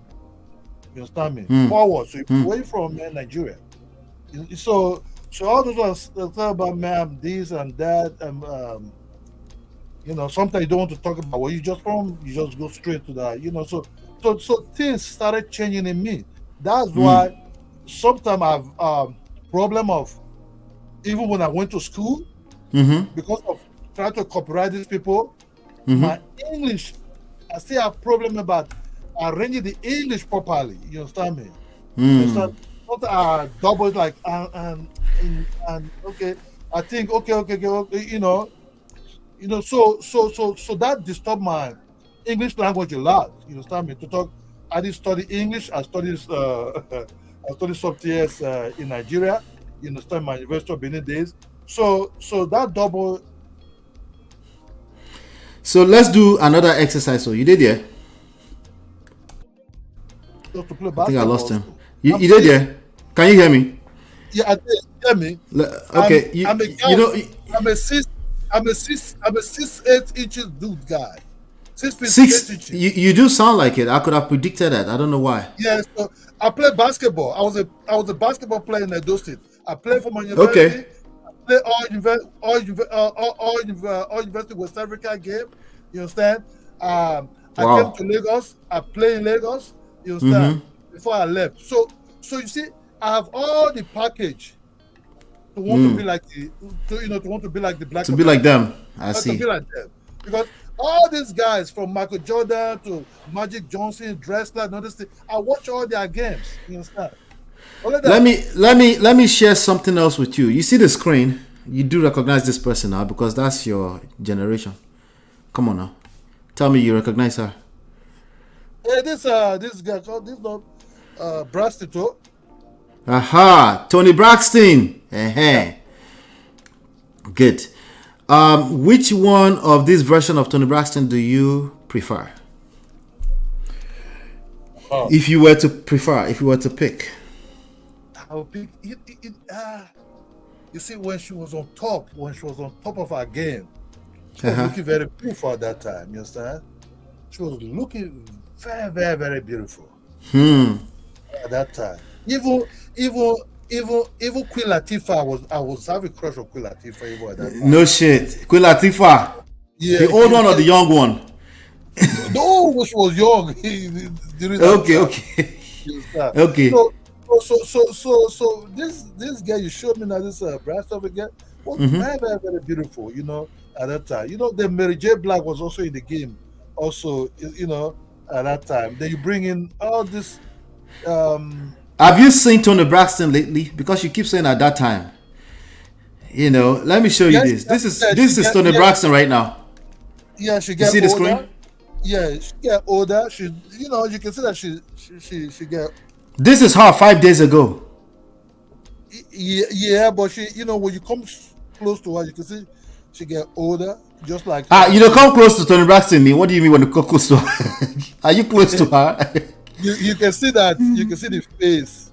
You understand me? Forward. So where you from, man? Nigeria. So all those ones talk about, man, this and that, and sometimes you don't want to talk about where you just from. You just go straight to that. So things started changing in me. That's why sometimes I've problem of, even when I went to school, because of trying to copyright these people, my English, I still have problem about arranging the English properly. You understand me? You understand? Not doubles like and okay. I think okay. So that disturbed my English language a lot. You understand me? To talk, I did study English. I studied I studied software in Nigeria. You understand, my University of Benin days. So that double. So let's do another exercise. So you did, yeah? To play I think I lost him. basketball. You did, yeah? Can you hear me? Yeah, I did. Hear me? Okay. I'm a 6'8" dude guy. 6 feet 8 inches. You do sound like it. I could have predicted that. I don't know why. Yeah, so I played basketball. I was a basketball player in Edo State. I played for my university. Okay. I played all University West Africa game. You understand? I came to Lagos. I played in Lagos. You understand? Before I left. So you see, I have all the package to want to be like the black. To be like them. I see. To be like them. Because all these guys from Michael Jordan to Magic Johnson, Drexler, and all this thing, I watch all their games. You understand? Let me share something else with you. You see the screen? You do recognize this person now because that's your generation. Come on now. Tell me you recognize her. Hey, this guy called this not Brastito. Aha, Tony Braxton. Good. Which one of this version of Tony Braxton do you prefer? If you were to pick. I would pick you see, when she was on top of her game, she was looking very beautiful at that time. You understand? She was looking very, very, very beautiful at that time. Even Queen Latifah, I was having a crush on Queen Latifah even at that time. No shit. Queen Latifah. Yeah, the old one or the young one? The old one was young. Okay. So this girl you showed me now, this brass stuff again, was very, very, very beautiful, you know, at that time. You know, the Mary J. Black was also in the game, also, you know, at that time. Then you bring in all this. Have you seen Tony Braxton lately? Because you keep saying at that time. You know, let me show you this. This is Tony Braxton right now. Yeah, she gets older. You see the screen? Yeah, she get older. She, you know, you can see that she get. This is her 5 days ago. Yeah, but she, you know, when you come close to her, you can see she get older, just like. You don't come close to Tony Braxton. What do you mean when you come close to her? Are you close to her? You can see that. You can see the face.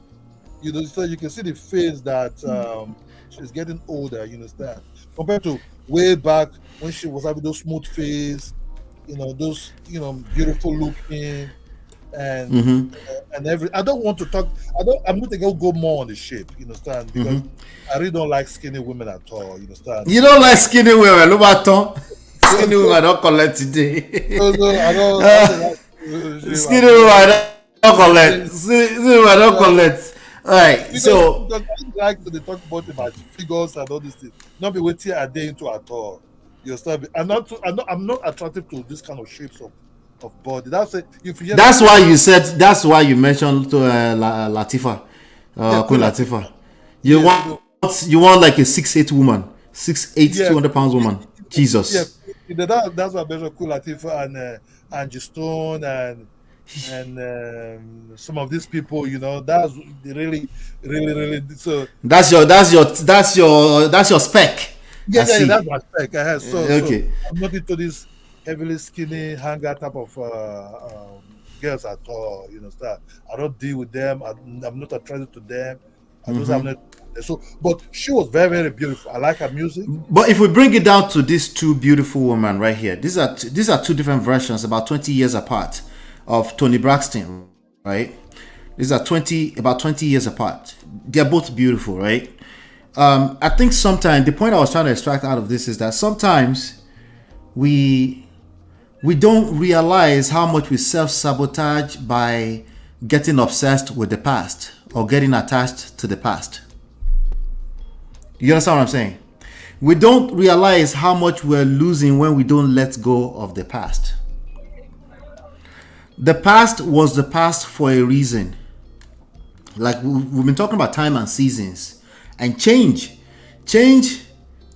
You know, so you can see the face that she's getting older. You understand? Compared to way back when she was having those smooth face, you know, those, you know, beautiful looking. And I don't want to talk. I'm not going to go more on the shape. You understand? Because I really don't like skinny women at all. You understand? You don't like skinny women, no matter. Skinny women I don't collect today. No, I don't like skinny women I don't collect. Skinny women I don't collect. All right. Because So I like to talk about figures and all these things. Not be waiting a day into at all. You understand? I'm not attracted to this kind of shapes of body. That's it. That's why you said. That's why you mentioned to Latifah, Queen Latifah. You want like a 6'8" woman, 6'8", 200 pounds woman. Jesus. Yeah, that's why I mentioned Queen Latifah and G Stone and some of these people. You know, that's really. So that's your spec. Yeah, that's my spec. Okay. So I'm not into this heavily skinny hanger type of girls at all. You know, I don't deal with them. I'm not attracted to them. But she was very, very beautiful. I like her music. But if we bring it down to these two beautiful women right here, these are two different versions, about 20 years apart, of Tony Braxton, right? These are about 20 years apart. They're both beautiful, right? I think sometimes the point I was trying to extract out of this is that sometimes we don't realize how much we self-sabotage by getting obsessed with the past or getting attached to the past. You understand what I'm saying? We don't realize how much we're losing when we don't let go of the past. The past was the past for a reason. Like we've been talking about time and seasons and change. Change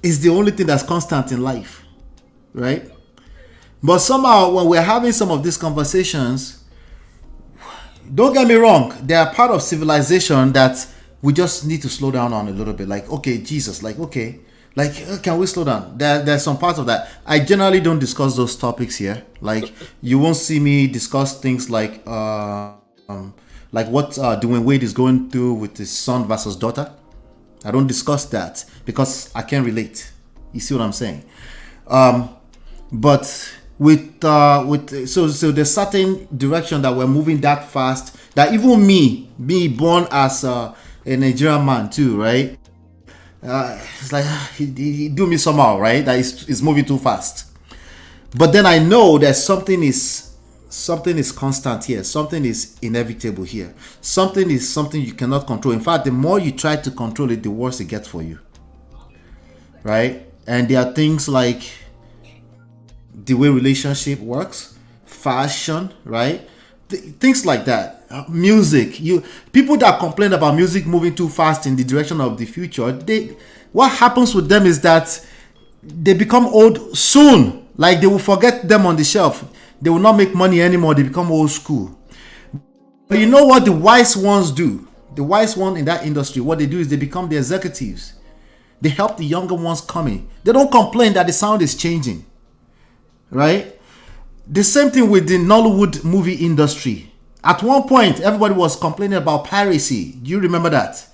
is the only thing that's constant in life, right? But somehow when we're having some of these conversations, don't get me wrong, they are part of civilization that we just need to slow down on a little bit. Like, okay, Jesus, like, okay, like, can we slow down? There's some parts of that. I generally don't discuss those topics here. Like, you won't see me discuss things like what Dwayne Wade is going through with his son versus daughter. I don't discuss that because I can't relate. You see what I'm saying? But with there's certain direction that we're moving that fast that even me born as a Nigerian man too, right? It's like he do me somehow, right? That is moving too fast. But then I know that something is constant here. Something is inevitable here. Something is something you cannot control. In fact, the more you try to control it, the worse it gets for you, right? And there are things like the way relationship works, fashion, right? Things like that. Music. People that complain about music moving too fast in the direction of the future, what happens with them is that they become old soon. Like they will forget them on the shelf. They will not make money anymore. They become old school. But you know what the wise ones do? The wise one in that industry, what they do is they become the executives. They help the younger ones coming. They don't complain that the sound is changing. Right? The same thing with the Nollywood movie industry. At one point, everybody was complaining about piracy. Do you remember that?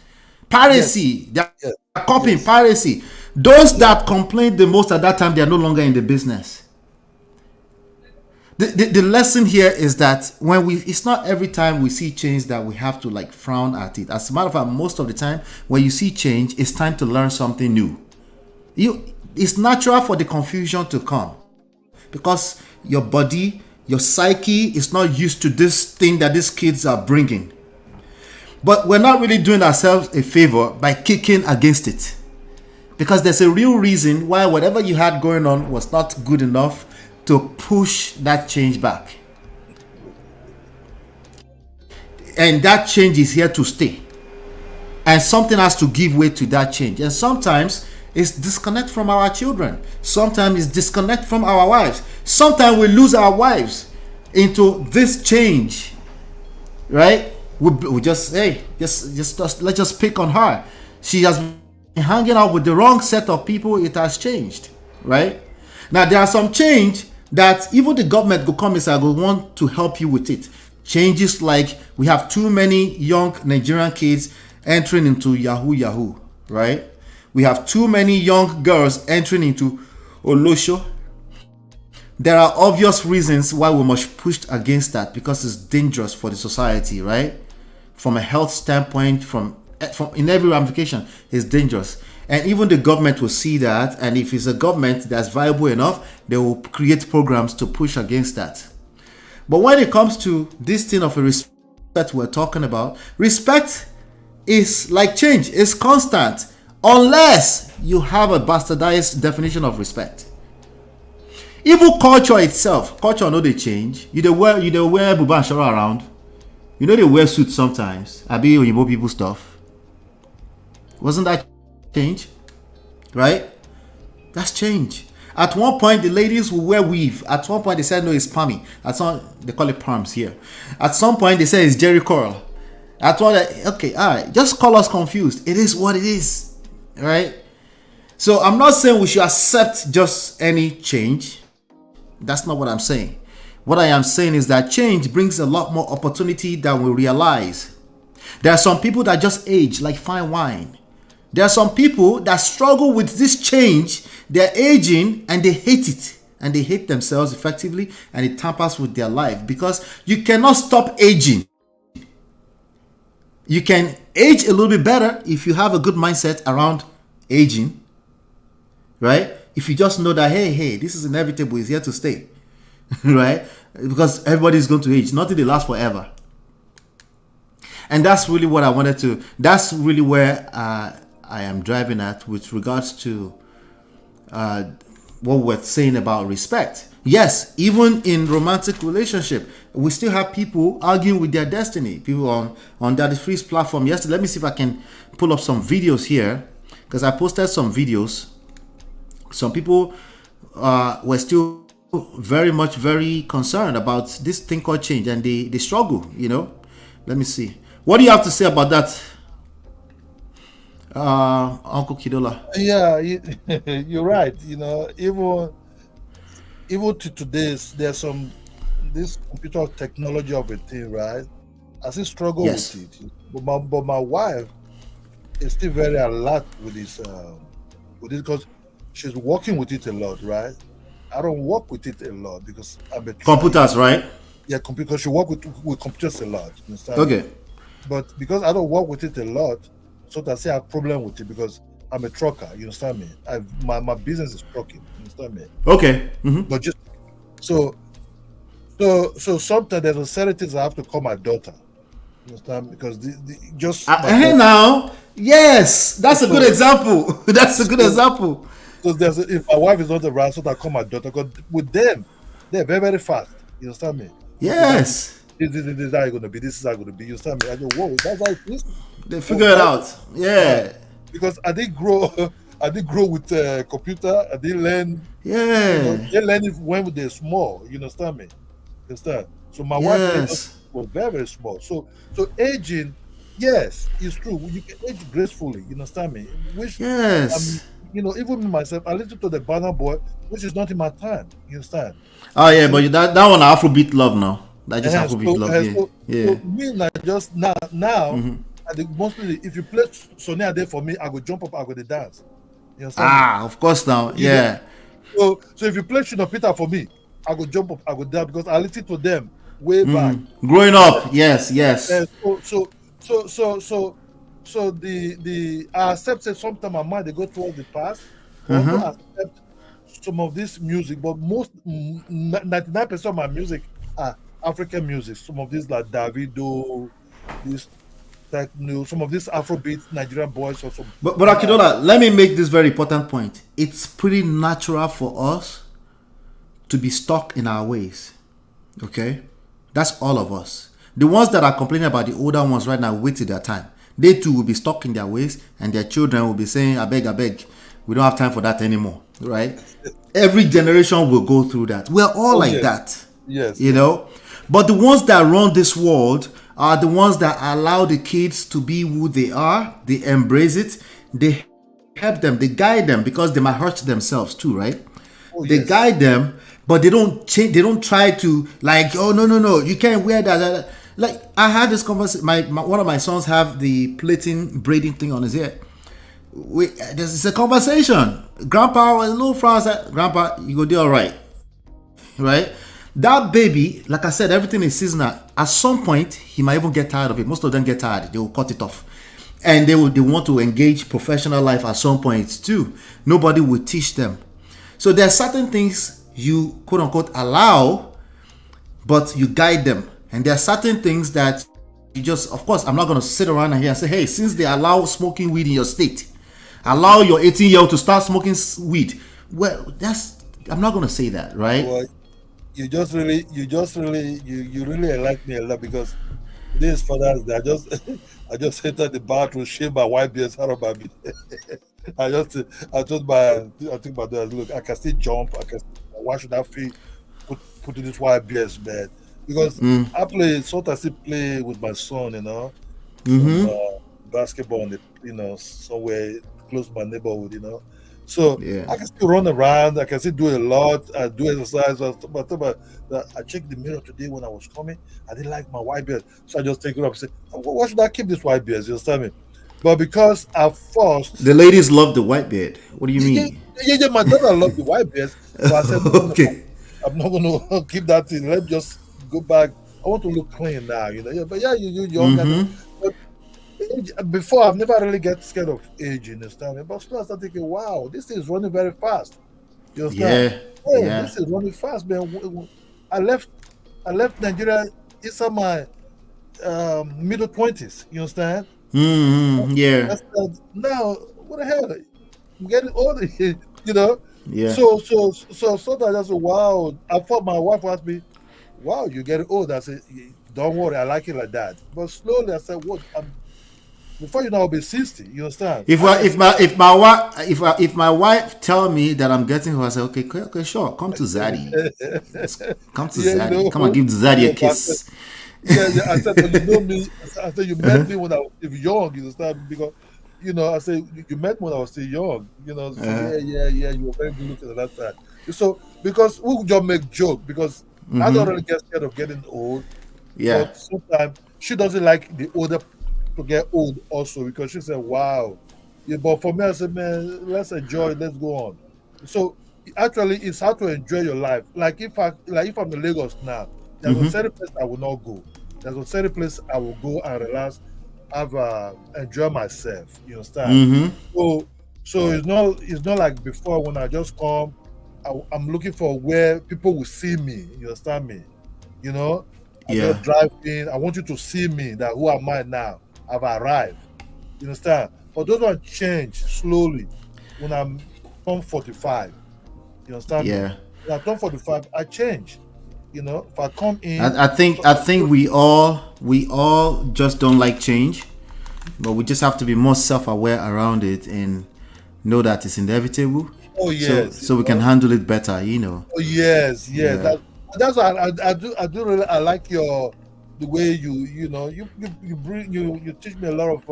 Piracy. Yes. They're copying piracy. Those that complained the most at that time, they are no longer in the business. The lesson here is that it's not every time we see change that we have to like frown at it. As a matter of fact, most of the time when you see change, it's time to learn something new. It's natural for the confusion to come because your body, your psyche is not used to this thing that these kids are bringing. But we're not really doing ourselves a favor by kicking against it, because there's a real reason why whatever you had going on was not good enough to push that change back. And that change is here to stay. And something has to give way to that change. And sometimes it's disconnect from our children. Sometimes it's disconnect from our wives. Sometimes we lose our wives into this change. Right? We just, let's just pick on her. She has been hanging out with the wrong set of people. It has changed. Right? Now, there are some change that even the government will come and say, I will want to help you with it. Changes like we have too many young Nigerian kids entering into Yahoo, right? We have too many young girls entering into Olosho. There are obvious reasons why we must push against that, because it's dangerous for the society, right? From a health standpoint, from in every ramification, it's dangerous. And even the government will see that, and if it's a government that's viable enough, they will create programs to push against that. But when it comes to this thing of a respect we're talking about, respect is like change. It's constant unless you have a bastardized definition of respect. Even culture itself, culture know they change. You dey wear buba and shara around. You know they wear suits sometimes. I be Oyibo people stuff. Wasn't that change? Right? That's change. At one point, the ladies will wear weave. At one point, they said no, it's palmy. At some, they call it palms here. At some point, they say it's Jerry curl. At one, okay, all right, just call us confused. It is what it is, right? So I'm not saying we should accept just any change. That's not what I'm saying. What I am saying is that change brings a lot more opportunity than we realize. There are some people that just age like fine wine. There are some people that struggle with this change. They're aging and they hate it. And they hate themselves effectively, and it tampers with their life, because you cannot stop aging. You can age a little bit better if you have a good mindset around aging, right? If you just know that, hey, this is inevitable, it's here to stay, right? Because everybody is going to age. Nothing will last forever. And that's really what I wanted to, that's really where I am driving at with regards to what we're saying about respect. Yes, even in romantic relationship, we still have people arguing with their destiny. People on Daddy Free's platform yesterday. Let me see if I can pull up some videos here, because I posted some videos. Some people were still very concerned about this thing called change, and they struggle. Let me see. What do you have to say about that, Uncle Kidola? Yeah, you're right. Even to today's, there's some this computer technology of a thing, right? I still struggle Yes. with it. But my wife is still very alert with this because she's working with it a lot, right? I don't work with it a lot because I'm a Computers, right? Yeah, because she work with computers a lot. You understand? Okay. But because I don't work with it a lot, so I say I have problem with it because I'm a trucker. You understand me? My business is trucking. You understand me? Okay. But just so sometimes there's a certain things I have to call my daughter. You understand? Because just now, yes, that's a good example. That's a good example. Because if my wife is not around, so I call my daughter. Because with them, they're very fast. You understand me? Yes. This is how it's gonna be. This is how it's gonna be. You understand me? I go, whoa, that's how it is. They figure it out. Yeah. Because I didn't grow. I didn't grow with computer. I didn't learn. Yeah. They learn it when they're small. You understand me? You understand? So my wife was very small. So aging, yes, it's true. You can age gracefully. You understand me? Yes. Even me myself, I listen to the Burna Boy, which is not in my time. You understand? Oh yeah, but that one Afrobeat love now. That just Afrobeat love. Yeah. So me just now, mostly if you play Sonny Ade for me, I go jump up, I go to dance. You understand? Of course now. Yeah. So if you play Shino Peter for me, I go jump up, I go dance because I listen to them way back. Growing up, yes. So I accept that sometimes my mind they go towards the past. I also accept some of this music, but most 99% of my music are African music. Some of these like Davido, this techno, some of these Afrobeat Nigerian boys or some. But Akidola, let me make this very important point. It's pretty natural for us to be stuck in our ways. Okay? That's all of us. The ones that are complaining about the older ones right now wait till their time. They too will be stuck in their ways, and their children will be saying, I beg, we don't have time for that anymore. Right? Every generation will go through that. We're all like that. Yes. But the ones that run this world are the ones that allow the kids to be who they are. They embrace it. They help them. They guide them, because they might hurt themselves too, right? They guide them, but they don't change. They don't try to like, oh no, you can't wear that. Like I had this conversation. One of my sons have the braiding thing on his head. It's a conversation. Grandpa was a little frown. Said, Grandpa, you go do all right, right? That baby, like I said, everything is seasonal. At some point, he might even get tired of it. Most of them get tired. They will cut it off. And they want to engage professional life at some point too. Nobody will teach them. So there are certain things you, quote unquote, allow, but you guide them. And there are certain things that you just, of course, I'm not going to sit around here and say, hey, since they allow smoking weed in your state, allow your 18-year-old to start smoking weed. Well, I'm not going to say that, right? Well, you really like me a lot, because this Father's Day, I just entered the bathroom, shaved my white beard out of my I told my daughter, look, I can still jump. Why should I feel put in this white beard, man? Because I still play with my son, some, basketball, somewhere close to my neighborhood, So I can still run around. I can still do a lot. I do exercise. I checked the mirror today when I was coming. I didn't like my white beard, so I just take it up and say, "Why should I keep this white beard?" You understand me? But because I forced, the ladies love the white beard. What do you mean? Yeah. My daughter loved the white beard, so I said, okay, I'm not going to keep that thing. Let's just go back. I want to look clean now, But yeah, you young. Before, I've never really get scared of age, you understand? But still I start thinking, wow, this thing is running very fast. You understand? Yeah. This is running fast, man. I left Nigeria inside my middle 20s. You understand? Yeah. Now, what the hell? I'm getting older, Yeah. So sometimes I say, wow. I thought my wife asked me, wow, you're getting old. I said, don't worry, I like it like that. But slowly I said, what? Before you know, I'll be 60. You understand? If I can if my if my wife if my wife tell me that I'm getting her, I say, okay, sure, come to Zaddy. Come to yeah, you Zaddy. know, Come and give Zaddy a yeah, but I said, kiss. yeah. I said, but you know me. I said, you met me when I was young. You understand? Because, I said, you met me when I was still young. So yeah. You were very good looking at that time. So because we just make joke because I don't really get scared of getting old, Yeah. but sometimes she doesn't like the older to get old also because she said, wow. Yeah, but for me, I said, man, let's enjoy, let's go on. So actually it's how to enjoy your life. Like if I'm in Lagos now, there's a certain place I will not go. There's a certain place I will go and relax, have enjoy myself. You understand? So it's not like before when I just come, I'm looking for where people will see me. You understand me? I Yeah. just drive in. I want you to see me. That who am I now? I've arrived. You understand? But those ones change slowly when I'm turn 45. You understand me? Yeah. When I turn 45, I change. If I come in, I think we all just don't like change, but we just have to be more self-aware around it and know that it's inevitable. oh yes, So we can handle it better. oh yes, Yeah. That's why I do really I like the way you bring you teach me a lot of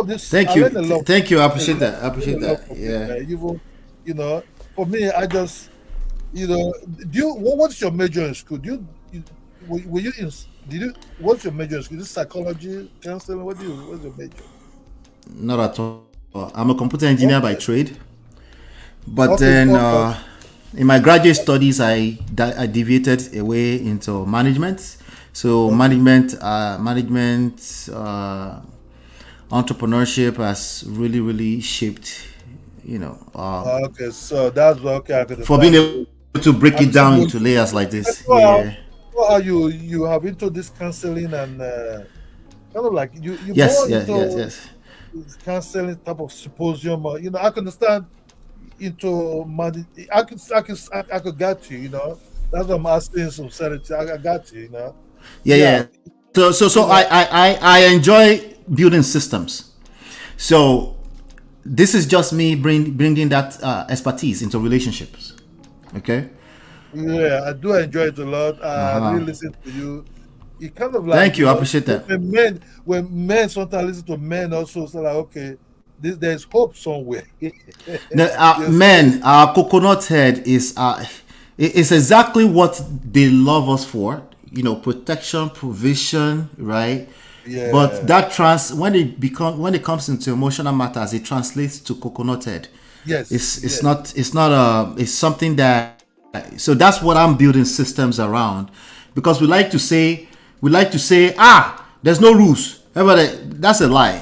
this. Thank I you. learned a lot. Thank you. I appreciate I that. I appreciate learned a lot that. from you, Yeah. man. For me, I just what's your major in school? Were you in? What's your major in school? Is it psychology, counseling? What's your major? Not at all. I'm a computer engineer by Okay. trade, but Okay. then Okay. in my graduate studies, I deviated away into management. So management, entrepreneurship has really, really shaped, Okay. So that's okay. I can for being understand. able to break it So down into layers like let's this. go out. Yeah. How you have into this counseling and kind of like you Yes. more Yes. Yes. into Yes. counseling type of symposium. I can understand into money. I could get you. That's what I'm asking some sanity. I got you. Yeah. Yeah. Yeah. So I enjoy building systems. So this is just me bringing that expertise into relationships. Okay. Yeah, I do enjoy it a lot. I really listen to you. It kind of like Thank you. I appreciate that. when men sometimes listen to men also say like, okay, there's hope somewhere. Men, our coconut head is exactly what they love us for. Protection, provision, right? Yeah. But that when it comes into emotional matters, it translates to coconut head. Yes. It's not it's something that. So that's what I'm building systems around, because we like to say there's no rules. Everybody, that's a lie.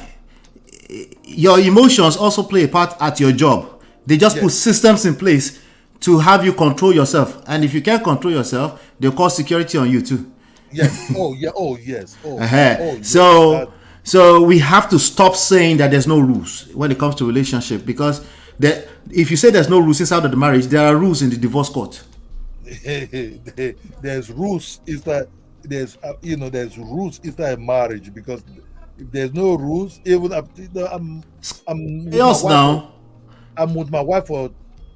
Your emotions also play a part at your job. They just put systems in place to have you control yourself, and if you can't control yourself, they'll call security on you too. Yes. Oh yeah. Oh yes. Oh. Yes. So we have to stop saying that there's no rules when it comes to relationship, because if you say there's no rules inside of the marriage, there are rules in the divorce court. There's rules. It's like there's rules inside a marriage, because if there's no rules, even I'm with my Yes, wife. now. I'm with my wife for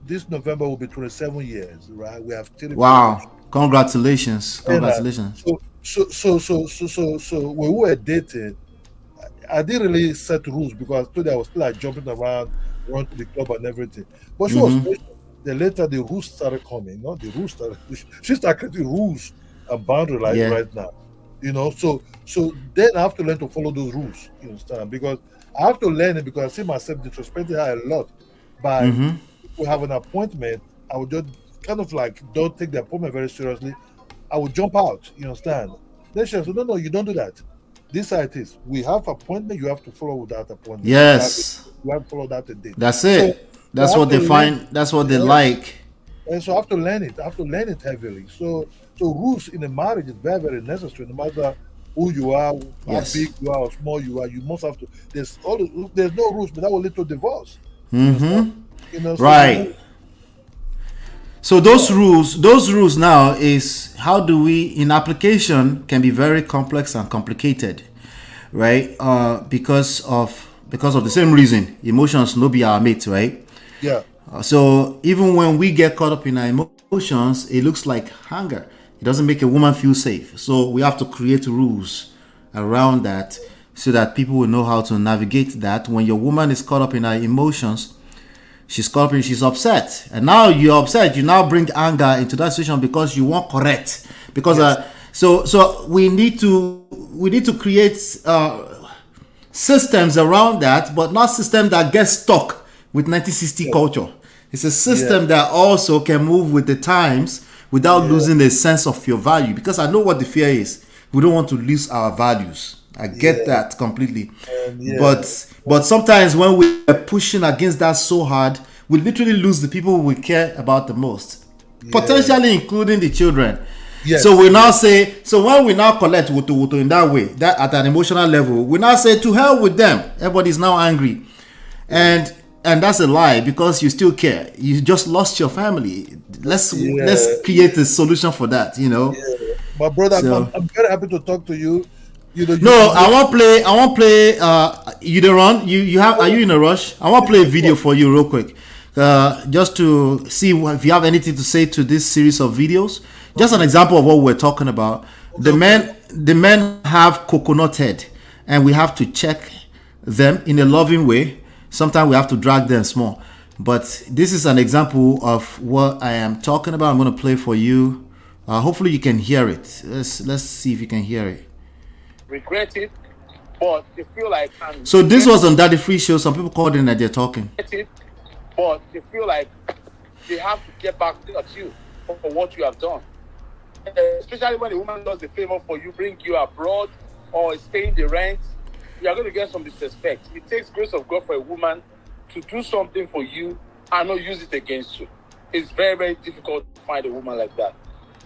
this November will be 27 years, right? We have 3 Wow! Congratulations! Congratulations! So when we were dating, I didn't really set rules because I told her I was still like jumping around, run to the club and everything. But she was patient. Then later the rules started coming. The rules started. She started creating rules and boundaries right now. So then I have to learn to follow those rules. You understand? Because I have to learn it, because I see myself disrespecting her a lot. By if we have an appointment, I would just kind of like don't take the appointment very seriously. I would jump out. You understand? Then she said, no, you don't do that. This is how it is. We have appointment. You have to follow with that appointment. Yes. You have to follow that date. That's it. That's what they find. That's what they like. And so I have to learn it. I have to learn it heavily. So rules in a marriage is very, very necessary. No matter who you are, how big you are, how small you are, you must have to. There's no rules, but that will lead to divorce. Right. So those rules now is how do we in application can be very complex and complicated, right? Because of the same reason, emotions no be our mate, right? Yeah. So even when we get caught up in our emotions, it looks like anger. It doesn't make a woman feel safe. So we have to create rules around that so that people will know how to navigate that. When your woman is caught up in her emotions, she's caught up in, she's upset, and now you're upset. You now bring anger into that situation because you want correct. Because so we need to create systems around that, but not system that gets stuck with 1960 culture. It's a system that also can move with the times without losing a sense of your value. Because I know what the fear is. We don't want to lose our values. I get that completely. But sometimes when we are pushing against that so hard, we literally lose the people we care about the most, potentially including the children. Yes. So we now say, so when we now collect wutu in that way, that at an emotional level, we now say to hell with them. Everybody's now angry, and that's a lie because you still care. You just lost your family. Let's create a solution for that. You know. Yeah. My brother, so, I'm very happy to talk to you. I won't play. You don't run. Are you in a rush? I want to play a video for you real quick, just to see if you have anything to say to this series of videos. Just an example of what we're talking about. The men have coconut head, and we have to check them in a loving way. Sometimes we have to drag them small, but this is an example of what I am talking about. I'm going to play for you. Hopefully, you can hear it. Let's see if you can hear it. Regret it, but they feel like. So this was on Daddy Free Show. Some people called in and they're talking. But they feel like they have to get back at you for what you have done. Especially when a woman does the favor for you, bring you abroad, or is paying the rent, you are going to get some disrespect. It takes grace of God for a woman to do something for you and not use it against you. It's very, very difficult to find a woman like that.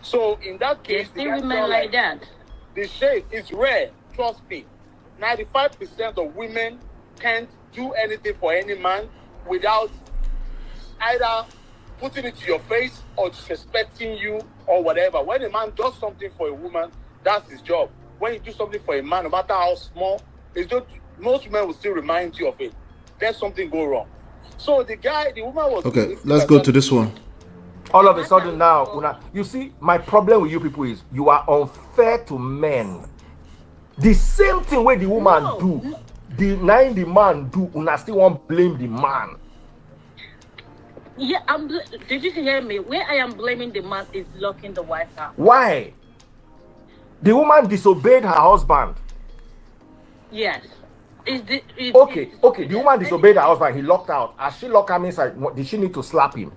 So in that case, there's still women like that. The shade is rare. Trust me. 95% of women can't do anything for any man without either putting it to your face or disrespecting you or whatever. When a man does something for a woman, that's his job. When you do something for a man, no matter how small, it's just, most women will still remind you of it. There's something go wrong. So the woman was... Okay, let's go to this one. All of a sudden now, you see, my problem with you people is you are unfair to men. The same thing where the woman do, the man do, una still won't blame the man. Yeah, did you hear me? Where I am blaming the man is locking the wife out. Why? The woman disobeyed her husband. Yes. Okay. The woman disobeyed her husband. He locked out. As she locked him inside, did she need to slap him?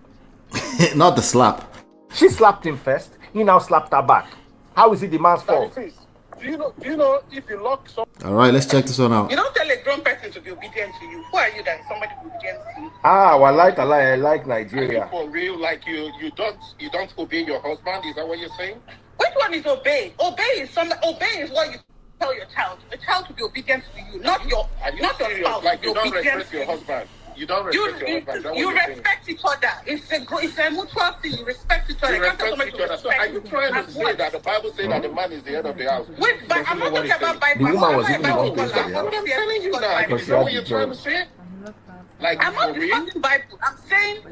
Not the slap. She slapped him first. He now slapped her back. How is it the man's fault? Do you know if you lock some... All right, let's check this one out. You don't tell a grown person to be obedient to you. Who are you that somebody will be obedient to you? I like Nigeria. For real, like you don't obey your husband? Is that what you're saying? Which one is obey? Obey is what you tell your child. A child to be obedient to you, not your spouse. Like you don't respect your husband. You don't respect your husband. You respect each other. It's a mutual thing. You respect each other. You respect each other. So are you trying to say that the Bible says that the man is the head of the house? Wait, but I'm not talking about Bible. The woman was even the one I'm telling you now. Is that what you're trying to say? Like, I'm not discussing Bible. I'm saying...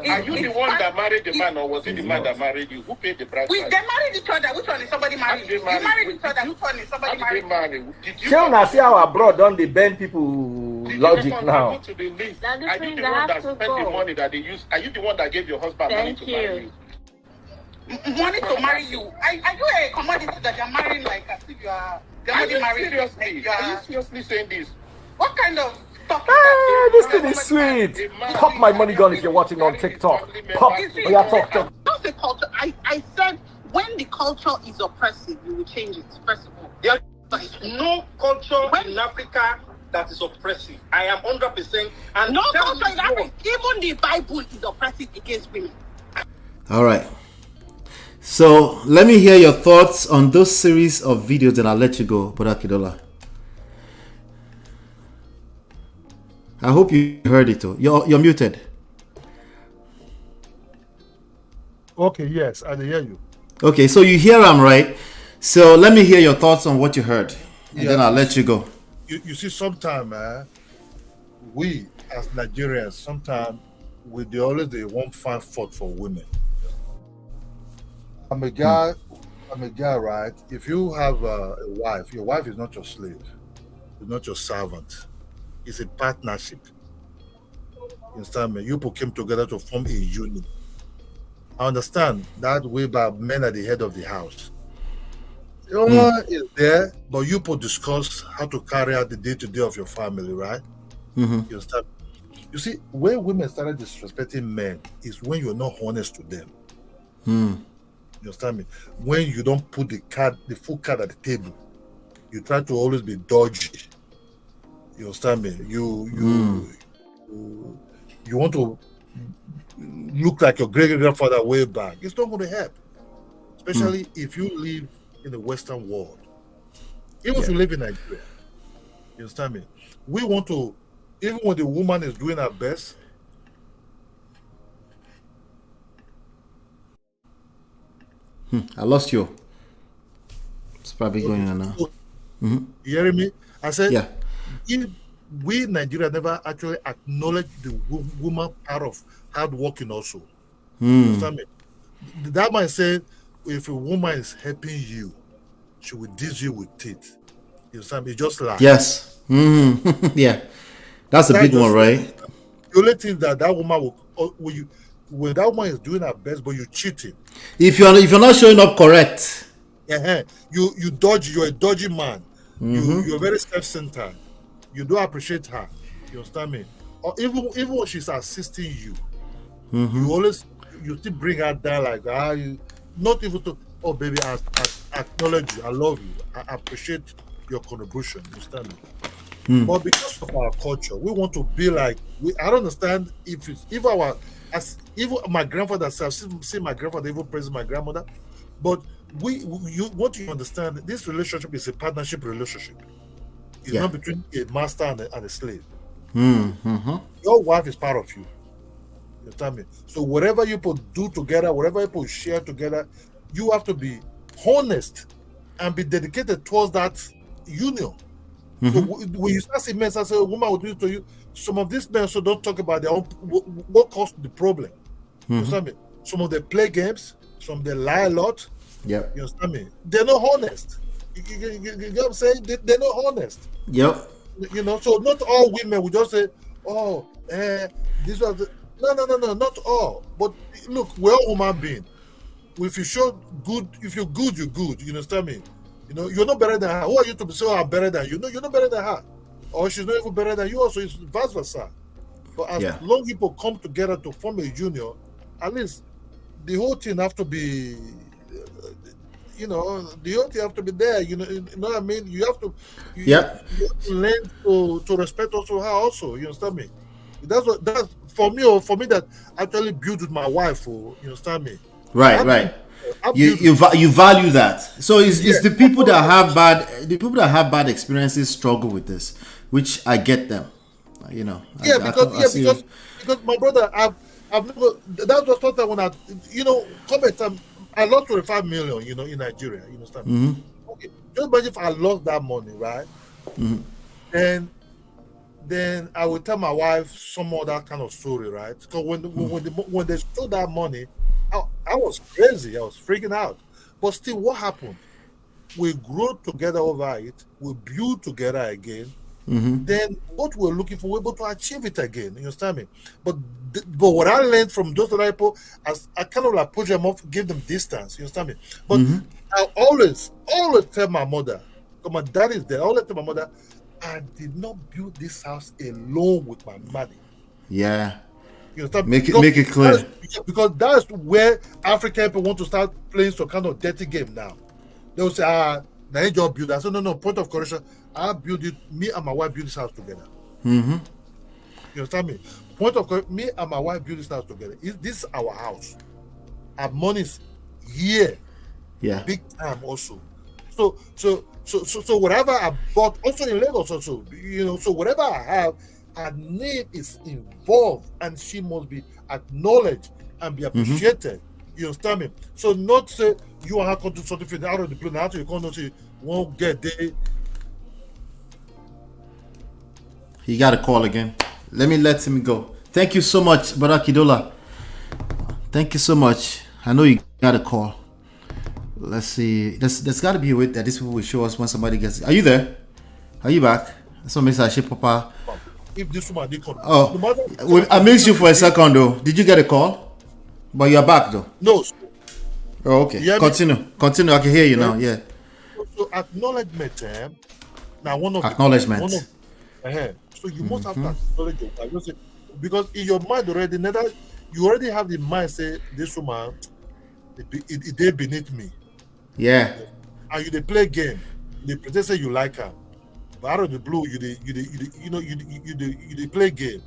Are you the one that married the man, or was it the man that married you? Who paid the price? They married each other. Which one is somebody married? You married each other. Which one is somebody married? Shall I see how abroad don't they bend people logic now? Are you the one that spent the money that they use? Are you the one that gave your husband money to marry you? Money to marry you? Are you a commodity that you're marrying like as if you are... Are you seriously saying this? What kind of... this thing is sweet. Pop my money gun if you're watching on TikTok. Pop. Talk. Not the culture. I said when the culture is oppressive, you will change it. First of all, there is no culture in Africa that is oppressive. I am 100%. And no culture in Africa. Even the Bible is oppressive against women. All right. So let me hear your thoughts on those series of videos, and I'll let you go, Brother Kidola. I hope you heard it. You're muted. Okay, yes, I hear you. Okay, so you hear him, right? So let me hear your thoughts on what you heard, and then I'll let you go. You see, sometimes we as Nigerians, sometimes they always won't find fault for women. I'm a guy, right? If you have a wife, your wife is not your slave, it's not your servant. It's a partnership. You understand me? You people came together to form a union. I understand that way, but men are the head of the house. Your woman is there, but you people discuss how to carry out the day-to-day of your family, right? Mm-hmm. You understand? You see, when women started disrespecting men is when you're not honest to them. You understand me? When you don't put the full card at the table, you try to always be dodgy. You understand me? You want to look like your great grandfather way back. It's not going to help, especially if you live in the Western world. Even if you live in Nigeria, you understand me? We want to, even when the woman is doing her best. I lost you. It's probably going on now. You hearing me? I said, yeah. We in Nigeria never actually acknowledge the woman part of hard working also. You understand me? That man said, if a woman is helping you, she will diss you with teeth. You understand me? Just like yes. Yeah. That's a big one, right? The only thing that woman will when that woman is doing her best, but you're cheating. If you're not showing up correct. You dodge, you're a dodgy man. You're very self-centered. You don't appreciate her. You understand me? Or even when she's assisting you, you still bring her down like you not even to, oh baby, I acknowledge you, I love you, I appreciate your contribution. You understand me? But because of our culture, we want to be like I don't understand if my grandfather see my grandfather even praise my grandmother, but you want to understand that this relationship is a partnership relationship. It's not between a master and a slave. Your wife is part of you. You understand me? So whatever you put do together, whatever you put share together, you have to be honest and be dedicated towards that union. So when you start seeing men say a woman will do it to you, some of these men also don't talk about their own what caused the problem. You understand me? Some of them play games, some they lie a lot. Yeah. You understand me? They're not honest. You know what I'm saying? They're not honest. Yep. You know, so not all women will just say, oh, this was the... No, not all. But look, we're all human beings. If you show good, if you're good, you're good. You understand me? You know, you're not better than her. Who are you to say, I'm better than you? No, you're not better than her. Or she's not even better than you, also, it's vice versa. But as long people come together to form a union, at least the whole thing have to be, the whole thing have to be there. You know what I mean? You have to, you have to learn to respect also her also. You understand me? That's for me that actually built with my wife. You understand me? Right. You value that. So it's the people that have bad experiences struggle with this, which I get them. Because my brother, I've never. That was something when comment. I lost 25 million. In Nigeria. You understand? Okay, just imagine if I lost that money, right? Then I would tell my wife some other kind of story, right? Because when they stole that money, I was crazy. I was freaking out. But still, what happened? We grew together over it. We built together again. Then what we're looking for, we're able to achieve it again. You understand me? But what I learned from those other people, I kind of like push them off, give them distance. You understand me? But I always tell my mother, because my dad is there, I always tell my mother, I did not build this house alone with my money. Yeah. You understand? Make it clear. Because that's where African people want to start playing some kind of dirty game now. They'll say, now you just build that. So no, point of correction. I build it, me and my wife build this house together. You understand me? Point of correction, me and my wife build this house together. This is our house. Our money's here. Yeah. Big time also. So whatever I bought, also in Lagos also, so whatever I have, her name is involved and she must be acknowledged and be appreciated. You understand me? So not say you and her can do something for the out of the blue. Now you can't say won't get there. He got a call again. Let me let him go. Thank you so much, Brother Kidola. Thank you so much. I know you got a call. Let's see. There's got to be a way that these people will show us when somebody gets. Are you there? Are you back? Some Mr. Papa. If this woman did come, I missed you for a second though. Did you get a call? But you're back though. No. Oh, okay. Continue. Continue. I can hear you now. Yeah. So acknowledgement, now one of acknowledgement. So you must have to acknowledge your because in your mind already, you already have the mind say this woman, they beneath me. Yeah. And they play game. They pretend say you like her, but out of the blue, you play game.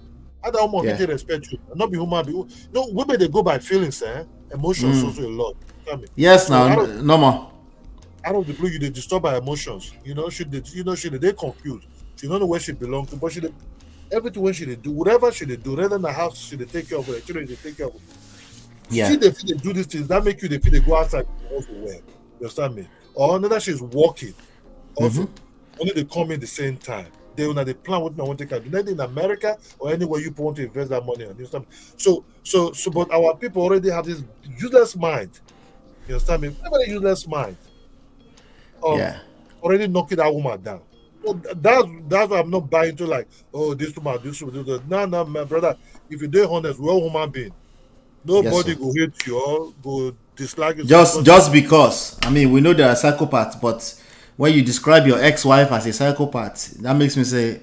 I don't want to respect you. Not be human being. No, women they go by feelings, emotions also a lot. Yes, so now normal. Out of the blue, they disturbed by emotions. They confused. She don't know where she belongs to, but everything when she do, whatever she do, rather than the house she take care of her children, they take care of her. Yeah. She they do these things that make you they feel they go outside also well. You understand me? Or another she's walking. Also, only they come in the same time. They when they plan what they want to take. Not in America or anywhere you want to invest that money on. You understand me? So but our people already have this useless mind. You understand me? Everybody useless mind. Already knocking that woman down. So that's why I'm not buying to like, oh, this woman. No, my brother. If you're honest, we're all human being. Nobody go hate you or go dislike you. Just because. I mean, we know there are psychopaths, but when you describe your ex-wife as a psychopath, that makes me say,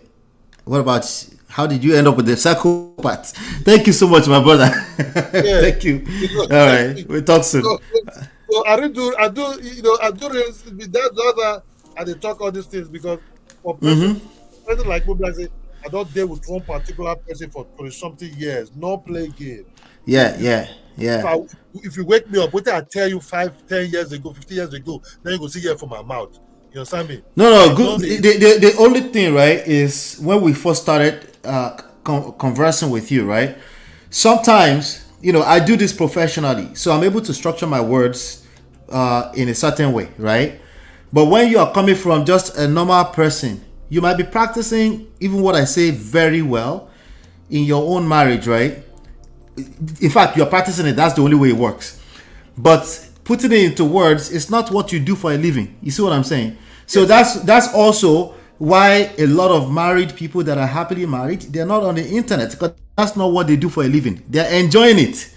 what about how did you end up with the psychopath? Thank you so much, my brother. Thank you. All right, we'll talk soon. So I do that. I they talk all these things because for person like me, I say I don't deal with one particular person for 20-something years. No play game. Yeah. If you wake me up, what I tell you 5, 10 years ago, 15 years ago, then you go see it from my mouth. You understand me? No. Good. The only thing, right, is when we first started conversing with you, right? Sometimes, I do this professionally, so I'm able to structure my words in a certain way, right? But when you are coming from just a normal person, you might be practicing even what I say very well in your own marriage, right? In fact, you're practicing it. That's the only way it works. But putting it into words is not what you do for a living. You see what I'm saying? So that's also why a lot of married people that are happily married, they're not on the internet because that's not what they do for a living. They're enjoying it.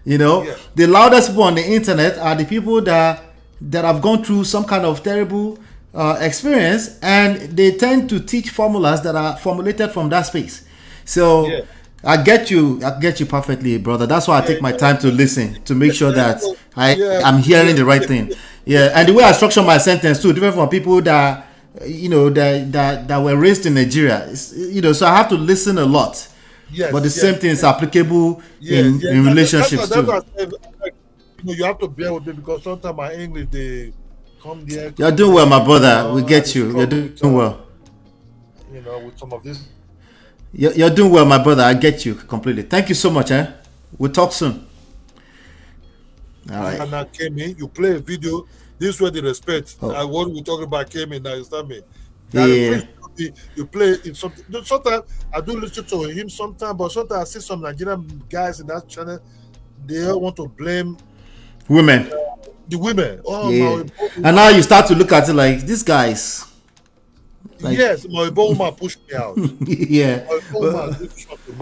The loudest people on the internet are the people that have gone through some kind of terrible experience, and they tend to teach formulas that are formulated from that space. So I get you perfectly, brother. That's why I take my time to listen to make sure that I'm hearing the right thing. Yeah, and the way I structure my sentence too, different from people that that were raised in Nigeria. So I have to listen a lot. But the same thing is applicable in relationships too. You have to bear with me because sometimes my English they come there. You're doing well, my brother. We get you. You're doing well. With some of this. You're doing well, my brother. I get you completely. Thank you so much. We'll talk soon. All right. And now came in. You play a video. This is where the respect. What we talking about came in. Now you understand me? You play in something. Sometimes I do listen to him. Sometimes, but sometimes I see some Nigerian guys in that channel. They all want to blame women. The women. And now you start to look at it like these guys. Yes, my woman pushed me out. My woman did something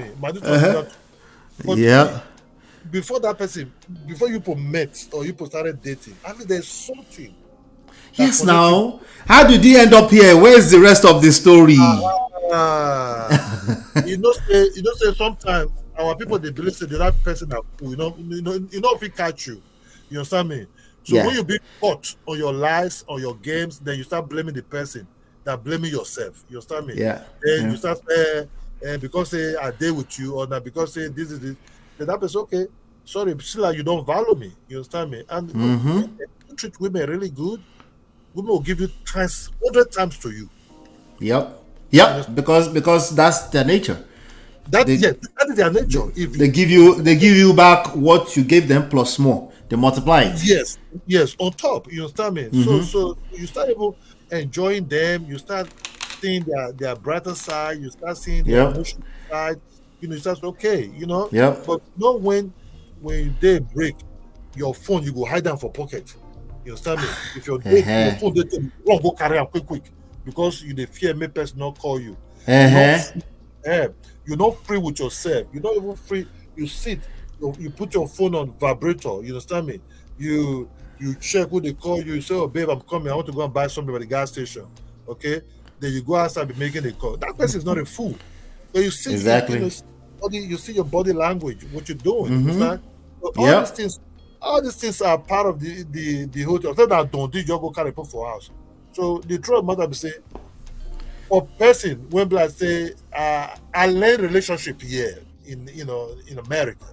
to me. Before that person, before you met or you started dating, I mean, there's something. Yes, now. How did he end up here? Where's the rest of the story? Say sometimes our people they believe that that person are cool. If he catch you, you understand me? So when you be caught on your lies or your games, then you start blaming the person, that blaming yourself. You understand me? Then you start because I deal with you, or not because this is this. Then that person, okay, sorry, still like you don't value me. You understand me? And you treat women really good, women will give you 100 times to you. Yep. Because that's their nature. That is their nature. They give you back what you gave them plus more. they multiply it. Yes, on top. You understand me? So you start able enjoying them. You start seeing their brighter side. You start seeing their emotional side. You start okay. Yep. But not when they break your phone, you go hide them for pocket. You understand me? If your phone they take, run go carry them quick because you dey fear make person not call you. You're not free with yourself. You're not even free. You sit. You put your phone on vibrator. You understand me? You check who they call you. You say, "Oh, babe, I'm coming. I want to go and buy something at the gas station." Okay. Then you go outside, be making a call. That person is not a fool. But you see, you see your body language, what you're doing. You understand? So all these things are part of the whole thing. That don't do you go carry put for house. So the truth matter be say, for person when I say I learned relationship here in America.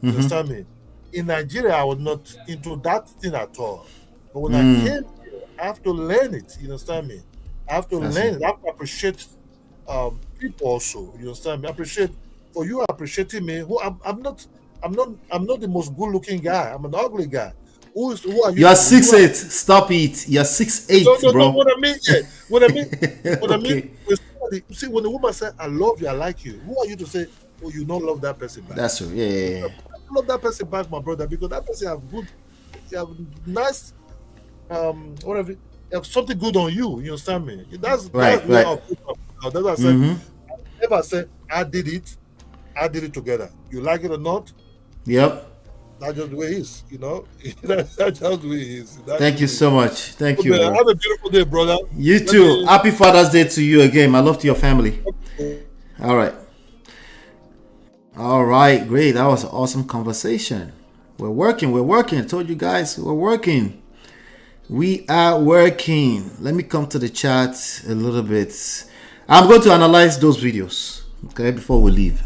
You understand me? In Nigeria, I was not into that thing at all. But when I came here, I have to learn it. You understand me? I have to learn it. I have to appreciate people also. You understand me? Appreciate for you appreciating me. Who I'm not the most good looking guy. I'm an ugly guy. Who are you? You're 6'8". Stop it. You're 6'8", bro. What I mean, what I mean. You see, when the woman says, "I love you, I like you," who are you to say, "Oh, you don't love that person back"? That's true. Yeah. I love that person back, my brother, because that person have nice, whatever, have something good on you. You understand me? That's right. That's what I said. I never said I did it together. You like it or not? Yep. That's just the way it is, That's just the way it is. Thank you so much. Thank you. Bro. Have a beautiful day, brother. You too. Happy Father's Day to you again. My love to your family. All right. Great. That was an awesome conversation. We're working. I told you guys we're working. We are working. Let me come to the chat a little bit. I'm going to analyze those videos, okay, before we leave.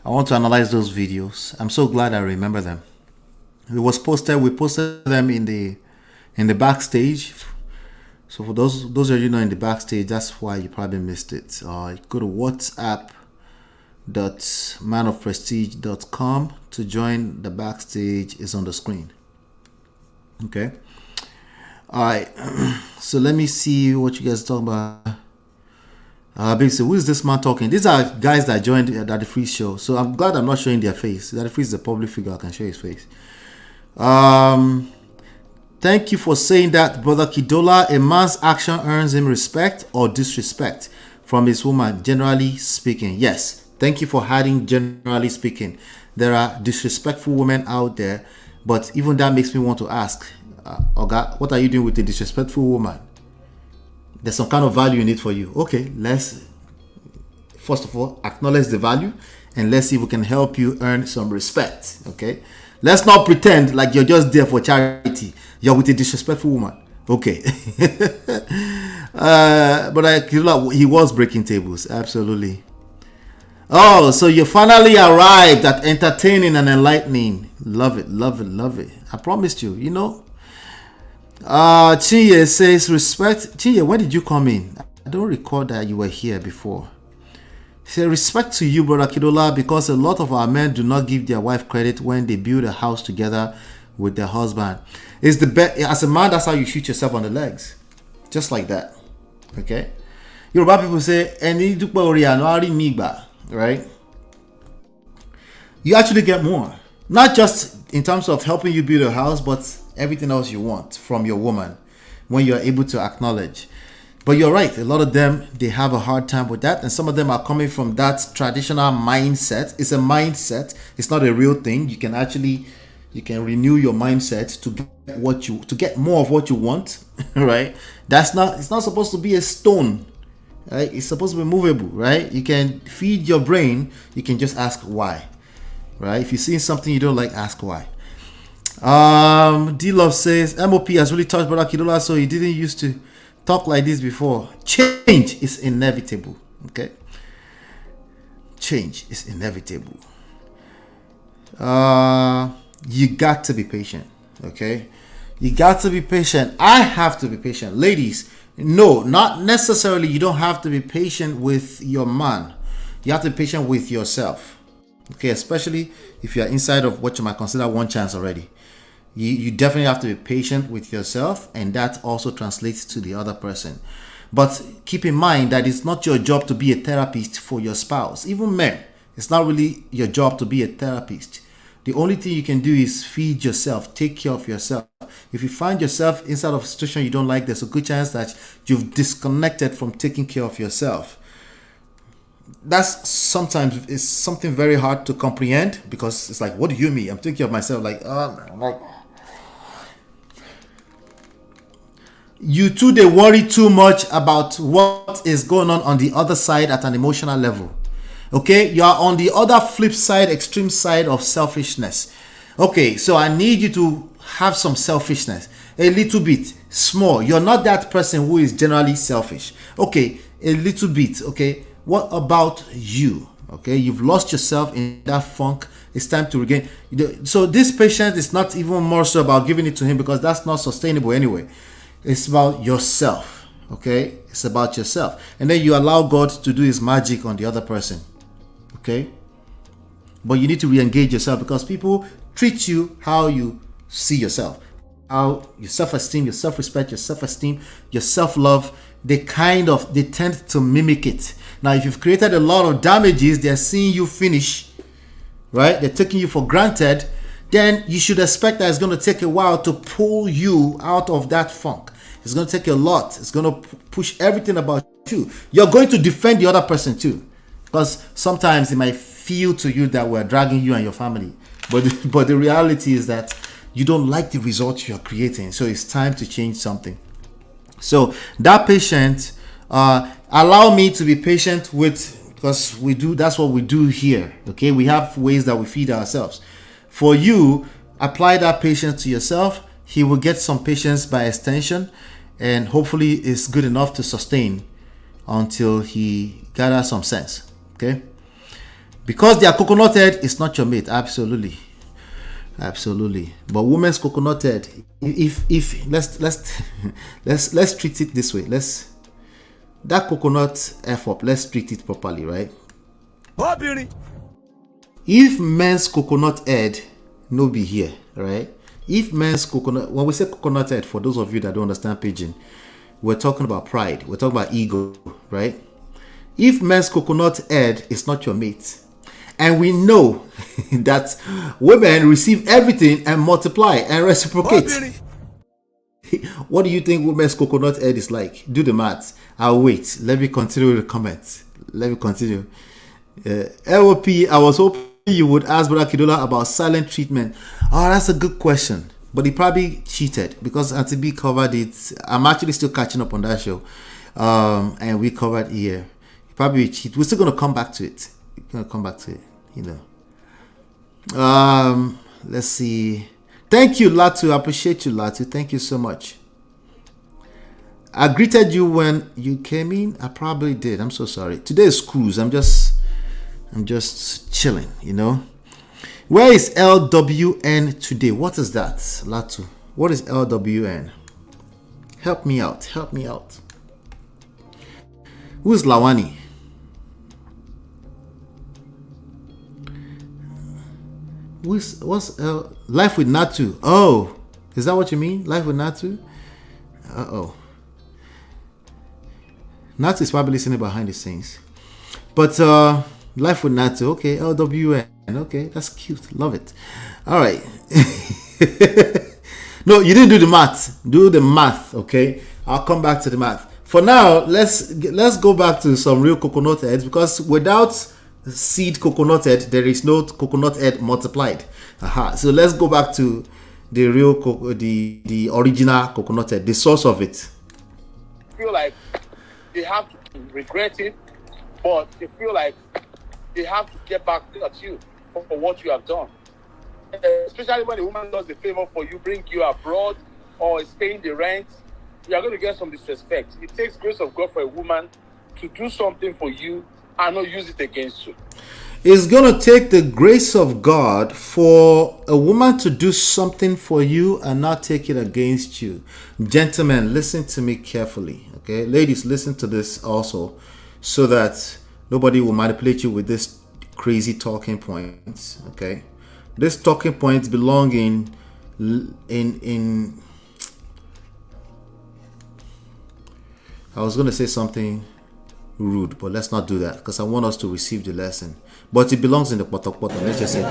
I want to analyze those videos. I'm so glad I remember them. We posted them in the backstage. So for those of you know in the backstage, that's why you probably missed it. Go to whatsapp.manofprestige.com to join the backstage. Is on the screen. Okay. All right. So let me see what you guys are talking about. Basically, who is this man talking? These are guys that joined the free show. So I'm glad I'm not showing their face. That free is a public figure. I can show his face. Thank you for saying that, Brother Kidola. A man's action earns him respect or disrespect from his woman, generally speaking. Yes. Thank you for adding generally speaking. There are disrespectful women out there, but even that makes me want to ask, Oga, what are you doing with a disrespectful woman? There's some kind of value in it for you. Okay, let's first of all acknowledge the value and let's see if we can help you earn some respect. Okay, let's not pretend like you're just there for charity. You're with a disrespectful woman. Okay. But he was breaking tables. Absolutely. Oh, so you finally arrived at entertaining and enlightening. Love it. I promised you, Chinye says respect. Chinye, when did you come in? I don't recall that you were here before. He said respect to you, Brother Kidola, because a lot of our men do not give their wife credit when they build a house together with their husband. It's the best. As a man, that's how you shoot yourself on the legs, just like that. Okay. Yoruba people say, right? You actually get more, not just in terms of helping you build a house, but everything else you want from your woman when you're able to acknowledge. But you're right, a lot of them, they have a hard time with that, and some of them are coming from that traditional mindset. It's a mindset, it's not a real thing. You can renew your mindset to get more of what you want. Right? It's not supposed to be a stone, right? It's supposed to be movable, right? You can feed your brain, you can just ask why, right? If you're seeing something you don't like, ask why. D-Love says MOP has really touched Brother Kidola, so he didn't used to talk like this before. Change is inevitable. Okay, change is inevitable. You got to be patient. Okay, you got to be patient. I have to be patient, ladies. No, not necessarily. You don't have to be patient with your man. You have to be patient with yourself. Okay, especially if you're inside of what you might consider one chance already. You definitely have to be patient with yourself, and that also translates to the other person. But keep in mind that it's not your job to be a therapist for your spouse. Even men, it's not really your job to be a therapist. The only thing you can do is feed yourself, take care of yourself. If you find yourself inside of a situation you don't like, there's a good chance that you've disconnected from taking care of yourself. That's sometimes is something very hard to comprehend, because it's like, what do you mean? I'm taking care of myself. You too, they worry too much about what is going on the other side at an emotional level. Okay, you are on the other flip side, extreme side of selfishness. Okay, so I need you to have some selfishness, a little bit, small. You're not that person who is generally selfish. Okay, a little bit. Okay, what about you? Okay, you've lost yourself in that funk. It's time to regain. So this patient is not even more so about giving it to him, because that's not sustainable anyway. It's about yourself. Okay, it's about yourself, and then you allow God to do his magic on the other person. Okay, but you need to re-engage yourself, because people treat you how you see yourself, how your self-esteem, your self-respect, your self-esteem, your self-love, they tend to mimic it. Now, if you've created a lot of damages, they're seeing you finish, right? They're taking you for granted. Then you should expect that it's going to take a while to pull you out of that funk. It's going to take a lot. It's going to push everything about you. You're going to defend the other person too, because sometimes it might feel to you that we're dragging you and your family. But the reality is that you don't like the results you're creating. So it's time to change something. So that patient, allow me to be patient with, because that's what we do here. Okay, we have ways that we feed ourselves. For you, apply that patience to yourself. He will get some patience by extension, and hopefully it's good enough to sustain until he gathers some sense. Okay, because they are coconut head, it's not your mate. Absolutely. But women's coconut head, if let's treat it this way. That coconut F up, let's treat it properly, right? If men's coconut head no be here, right? If men's coconut, when we say coconut head, for those of you that don't understand pidgin, we're talking about pride, we're talking about ego, right? If men's coconut head is not your mate, and we know that women receive everything and multiply and reciprocate, what do you think women's coconut head is like? Do the math. I'll wait. Let me continue with the comments. Let me continue. LOP, I was hoping you would ask Brother Kidola about silent treatment. Oh, that's a good question. But he probably cheated, because Auntie B covered it. I'm actually still catching up on that show. And we covered here. He probably cheated. We're still going to come back to it. Let's see. Thank you, Latu. I appreciate you, Latu. Thank you so much. I greeted you when you came in. I probably did. I'm so sorry. Today is cruise. I'm just chilling, Where is LWN today? What is that, Latu? What is LWN? Help me out. Who's Lawani? What's Life with Natu? Oh, is that what you mean? Life with Natu? Natu is probably listening behind the scenes. But Life with Natu, okay, LWN, okay, that's cute, love it. All right. No, you didn't do the math. Do the math, okay? I'll come back to the math. For now, let's go back to some real coconut heads, because without seed coconut head, there is no coconut head multiplied. So let's go back to the real the original coconut head, the source of it. Feel like they have to regret it, but they feel like they have to get back at you for what you have done. Especially when a woman does the favor for you, bring you abroad, or is paying the rent, you are going to get some disrespect. It takes grace of God for a woman to do something for you and not use it against you. It's going to take the grace of God for a woman to do something for you and not take it against you. Gentlemen, listen to me carefully. Okay, ladies, listen to this also, so that nobody will manipulate you with this crazy talking points. Okay, this talking points belong in in I was going to say something rude, but let's not do that because I want us to receive the lesson. But it belongs in the potok. Let's just say.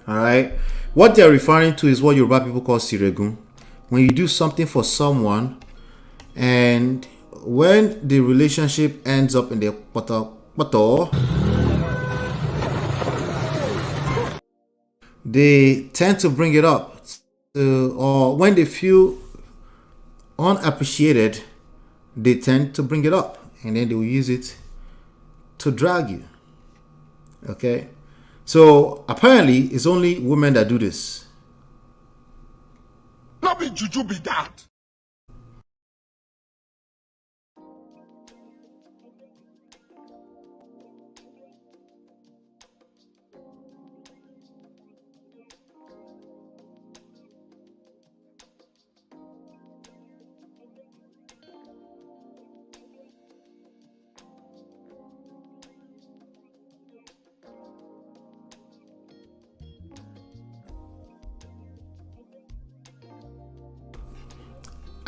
All right. What they're referring to is what Yoruba people call siregun. When you do something for someone, and when the relationship ends up in the potok, they tend to bring it up, or when they feel unappreciated, they tend to bring it up, and then they will use it to drag you. Okay, so apparently it's only women that do this. Not be juju be that.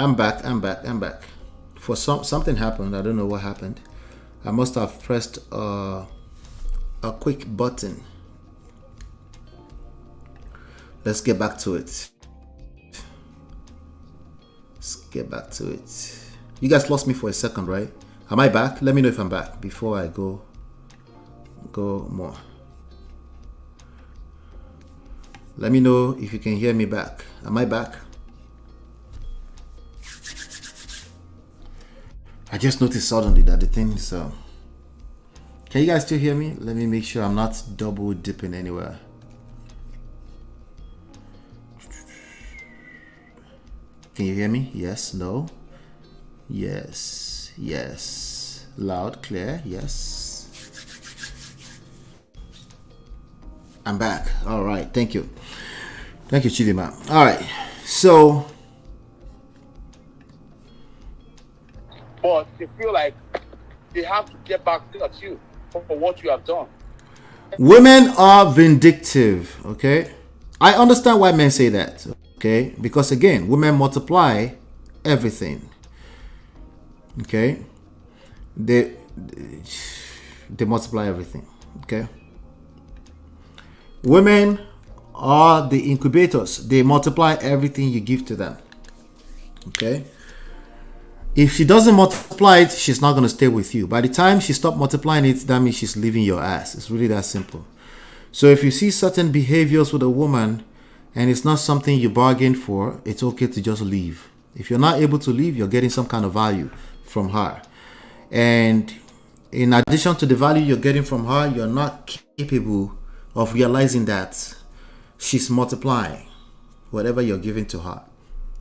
I'm back. For something happened. I don't know what happened. I must have pressed a quick button. Let's get back to it. You guys lost me for a second, right? Am I back? Let me know if I'm back before I go more. Let me know if you can hear me back. Am I back? I just noticed suddenly that the thing is... Can you guys still hear me? Let me make sure I'm not double dipping anywhere. Can you hear me? Yes, no? Yes. Loud, clear, yes. I'm back. All right, thank you. Thank you, Chidima. All right, so... But they feel like they have to get back at you for what you have done. Women are vindictive, okay? I understand why men say that, okay? Because again, women multiply everything, okay? They multiply everything, okay? Women are the incubators. They multiply everything you give to them, okay? If she doesn't multiply it, she's not going to stay with you. By the time she stops multiplying it, that means she's leaving your ass. It's really that simple. So if you see certain behaviors with a woman and it's not something you bargained for, it's okay to just leave. If you're not able to leave, you're getting some kind of value from her. And in addition to the value you're getting from her, you're not capable of realizing that she's multiplying whatever you're giving to her.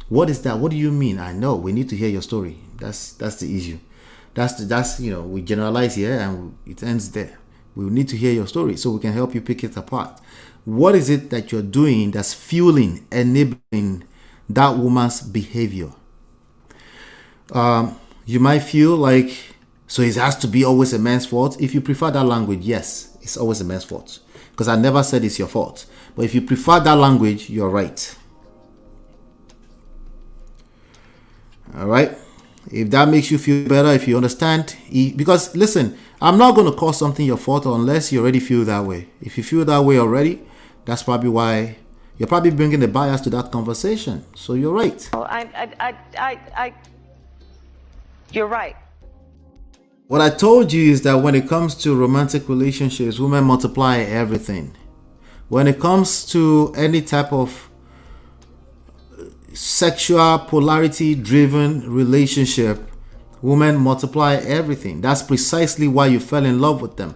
What is that? What do you mean? I know. We need to hear your story. That's the issue. That's we generalize here and it ends there. We need to hear your story so we can help you pick it apart. What is it that you're doing that's fueling, enabling that woman's behavior? You might feel like, so it has to be always a man's fault. If you prefer that language, yes, it's always a man's fault. Because I never said it's your fault. But if you prefer that language, you're right. All right. If that makes you feel better, if you understand, because listen, I'm not going to call something your fault unless you already feel that way. If you feel that way already, that's probably why you're probably bringing the bias to that conversation. So you're right. You're right. What I told you is that when it comes to romantic relationships, women multiply everything. When it comes to any type of sexual polarity driven relationship, women multiply everything. That's precisely why you fell in love with them.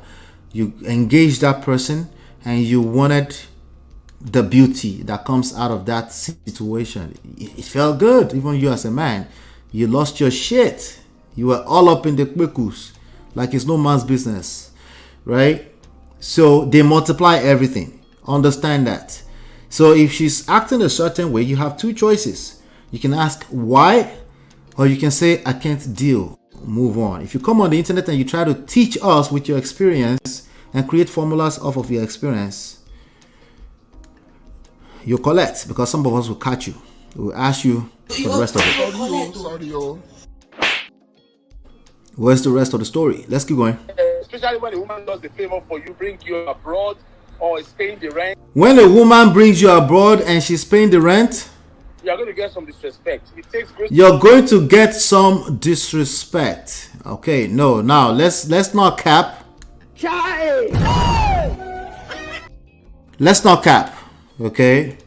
You engaged that person and you wanted the beauty that comes out of that situation. It felt good. Even you as a man, you lost your shit. You were all up in the quikus like it's no man's business, right? So they multiply everything. Understand that. So if she's acting a certain way, you have two choices. You can ask why, or you can say, I can't deal move on. If you come on the internet and you try to teach us with your experience and create formulas off of your experience, you'll collect, because some of us will catch you. We'll ask you for the rest of it. Where's the rest of the story? Let's keep going. Especially when a woman does the favor for you, bring you abroad, or is paying the rent. When a woman brings you abroad and she's paying the rent, you're going to get some disrespect. It takes great. You're going to get some disrespect. Okay, no. Now let's not cap. Let's not cap. Okay.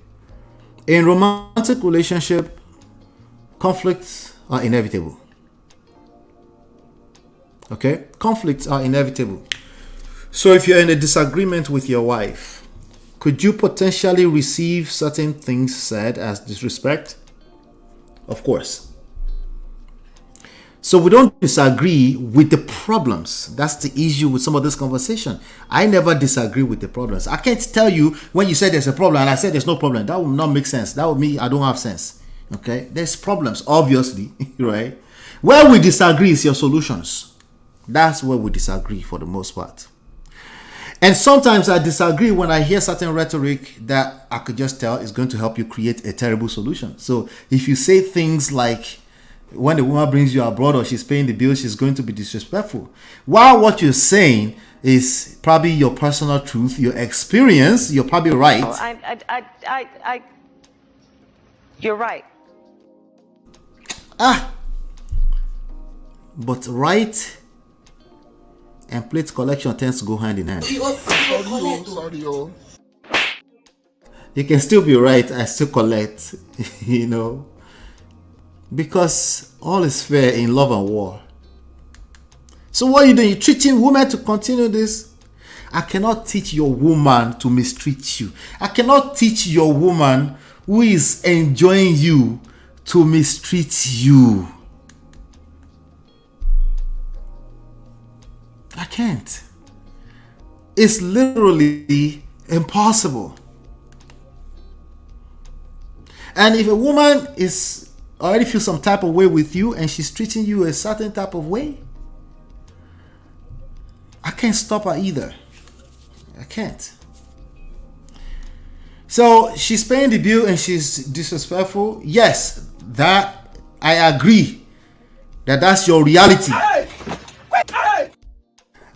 In romantic relationship, conflicts are inevitable. Okay, conflicts are inevitable. So if you're in a disagreement with your wife, could you potentially receive certain things said as disrespect? Of course. So we don't disagree with the problems. That's the issue with some of this conversation. I never disagree with the problems. I can't tell you when you say there's a problem and I say there's no problem. That would not make sense. That would mean I don't have sense. Okay? There's problems, obviously, right? Where we disagree is your solutions. That's where we disagree for the most part. And sometimes I disagree when I hear certain rhetoric that I could just tell is going to help you create a terrible solution. So if you say things like, when the woman brings you abroad or she's paying the bill, she's going to be disrespectful, while what you're saying is probably your personal truth, your experience, you're probably right. You're right. But right and plate collection tends to go hand in hand. You can still be right and still collect, you know, because all is fair in love and war. So what are you doing? You're teaching women to continue this? I cannot teach your woman to mistreat you. I cannot teach your woman who is enjoying you to mistreat you. I can't. It's literally impossible. And if a woman is already feels some type of way with you and she's treating you a certain type of way, I can't stop her either. I can't. So she's paying the bill and she's disrespectful. Yes, that I agree that that's your reality.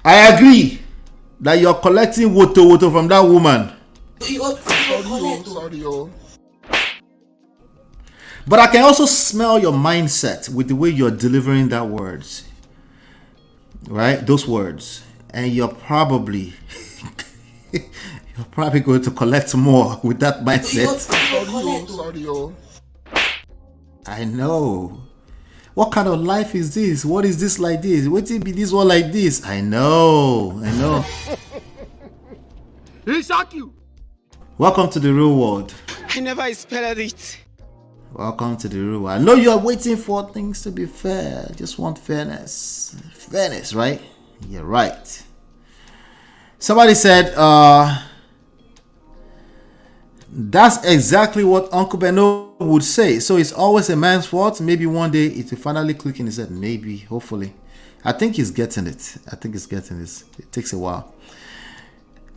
I agree that you're collecting woto from that woman. But I can also smell your mindset with the way you're delivering that words. Right? Those words. And you're probably going to collect more with that mindset. I know. What kind of life is this? What is this like this? What it be this one like this? I know. He shock you. Welcome to the real world. I never expected it. Welcome to the real world. I know you are waiting for things to be fair. I just want fairness. Fairness, right? You're right. Somebody said, that's exactly what Uncle Beno would say. So it's always a man's fault. Maybe one day it will finally click in his head. Maybe, hopefully. I think he's getting it. It takes a while.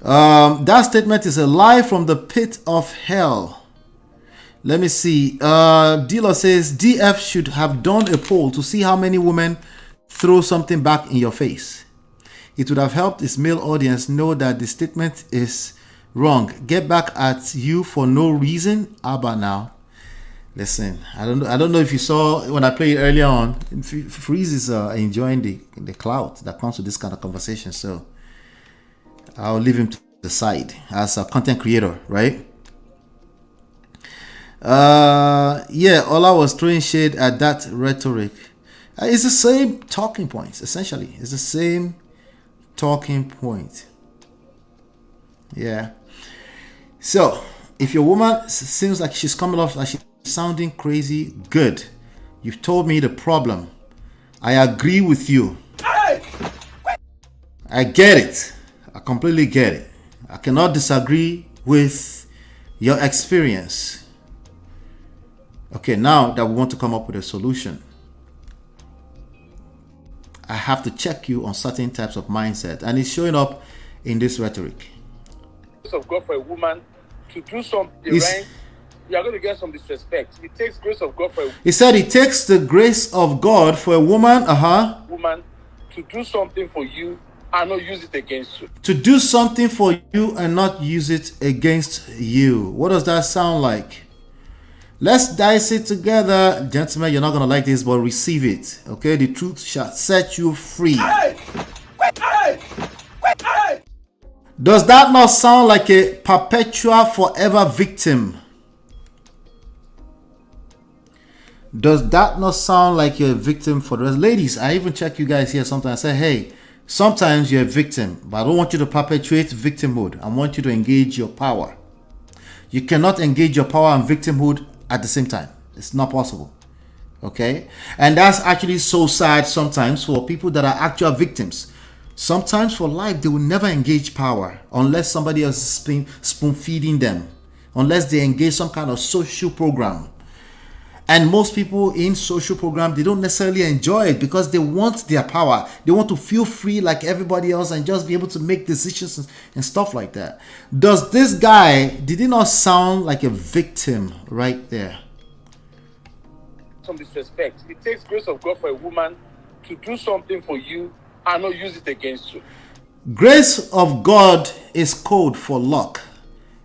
That statement is a lie from the pit of hell. Let me see. Dealer says DF should have done a poll to see how many women throw something back in your face. It would have helped his male audience know that the statement is wrong. Get back at you for no reason. Abba now. Listen, I don't know if you saw when I played earlier on. Freeze is enjoying the clout that comes with this kind of conversation. So I'll leave him to the side as a content creator, right? Ola was throwing shade at that rhetoric. It's the same talking points, essentially. It's the same talking point. Yeah. So, if your woman seems like she's coming off like she's sounding crazy, good. You've told me the problem. I agree with you. I get it. I completely get it. I cannot disagree with your experience. Okay, now that we want to come up with a solution. I have to check you on certain types of mindset. And it's showing up in this rhetoric. Of God for a woman to do something right, you are going to get some disrespect. It takes grace of God for a He said it takes the grace of God for a woman, woman to do something for you and not use it against you. To do something for you and not use it against you. What does that sound like? Let's dice it together. Gentlemen, you're not going to like this, but receive it. Okay? The truth shall set you free. Does that not sound like a perpetual forever victim? Does that not sound like you're a victim for the rest? Ladies, I even check you guys here sometimes. I say, hey, sometimes you're a victim, but I don't want you to perpetuate victimhood. I want you to engage your power. You cannot engage your power and victimhood at the same time. It's not possible. Okay? And that's actually so sad sometimes for people that are actual victims. Sometimes for life, they will never engage power unless somebody else is spoon feeding them, unless they engage some kind of social program. And most people in social program, they don't necessarily enjoy it because they want their power. They want to feel free like everybody else and just be able to make decisions and stuff like that. Does this guy, did he not sound like a victim right there? Some disrespect. It takes grace of God for a woman to do something for you and not use it against you. Grace of God is code for luck.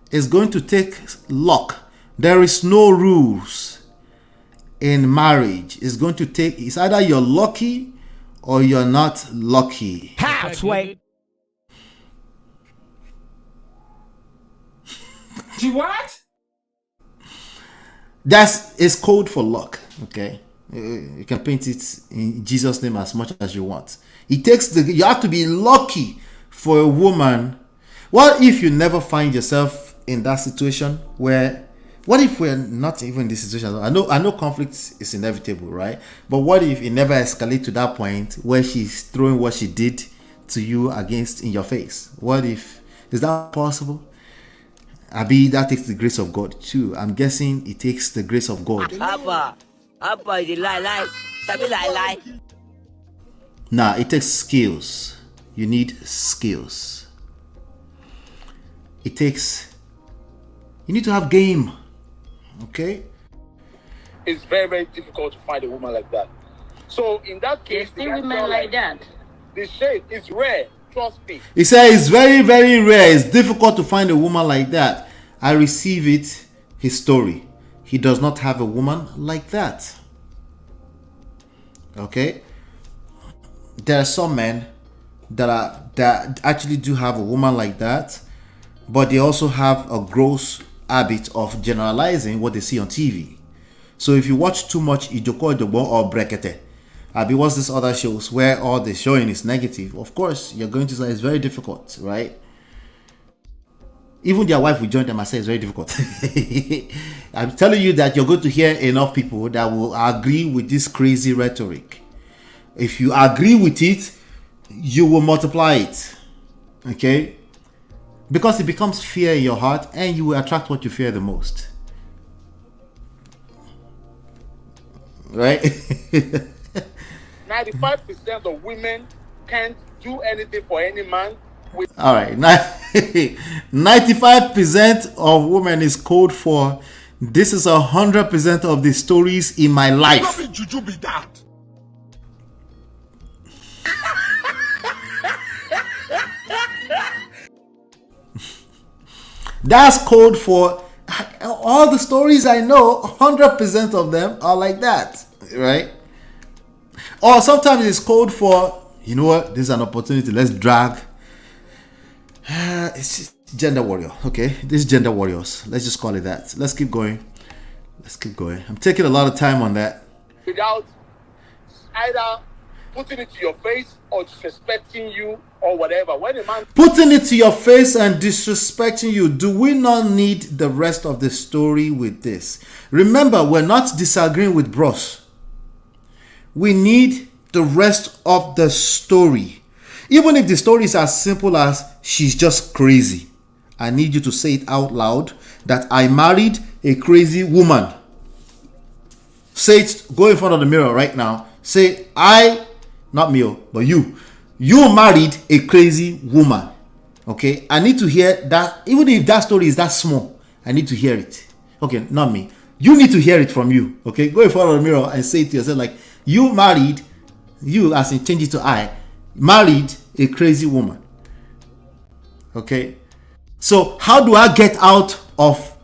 It's going to take luck. There is no rules in marriage. It's going to take, it's either you're lucky or you're not lucky. Halfway. What? It's code for luck. Okay, you can paint it in Jesus' name as much as you want. It takes you have to be lucky for a woman. What if you never find yourself in that situation where, what if we're not even in this situation? I know conflict is inevitable, right? But what if it never escalates to that point where she's throwing what she did to you against in your face? What if, is that possible? Abi, that takes the grace of God too. I'm guessing it takes the grace of God. Abba, you lie. Sabi lie. Nah, it takes skills. You need skills. You need to have game. Okay? It's very, very difficult to find a woman like that. So in that case, There's still women like that. The shade is rare. Trust me. He said it's very, very rare. It's difficult to find a woman like that. I receive it. His story. He does not have a woman like that. Okay? There are some men that actually do have a woman like that, but they also have a gross habit of generalizing what they see on TV. So if you watch too much Ijoko Ijogbo or Brekete, Abi, what's this other shows where all the showing is negative, of course you're going to say it's very difficult, right? Even their wife will join them and say it's very difficult. I'm telling you that you're going to hear enough people that will agree with this crazy rhetoric. If you agree with it, you will multiply it. Okay? Because it becomes fear in your heart and you will attract what you fear the most. Right? 95% of women can't do anything for any man. All right. 95% of women is code for this is 100% of the stories in my life. How did Juju be that? That's code for all the stories I know. 100% of them are like that, right? Or sometimes it's code for, you know what, this is an opportunity, let's drag. It's just gender warrior. Okay, this is gender warriors, let's just call it that. Let's keep going. I'm taking a lot of time on that. Without either putting it to your face or disrespecting you or whatever. When a man putting it to your face and disrespecting you, do we not need the rest of the story with this? Remember, we're not disagreeing with bros. We need the rest of the story. Even if the story is as simple as she's just crazy, I need you to say it out loud that I married a crazy woman. Say it, go in front of the mirror right now. Say, I not me, but you married a crazy woman. Okay, I need to hear that. Even if that story is that small, I need to hear it. Okay, not me. You need to hear it from you. Okay, go in front of the mirror and say it to yourself like, you married, you as in change it to I, married a crazy woman. Okay, so how do I get out of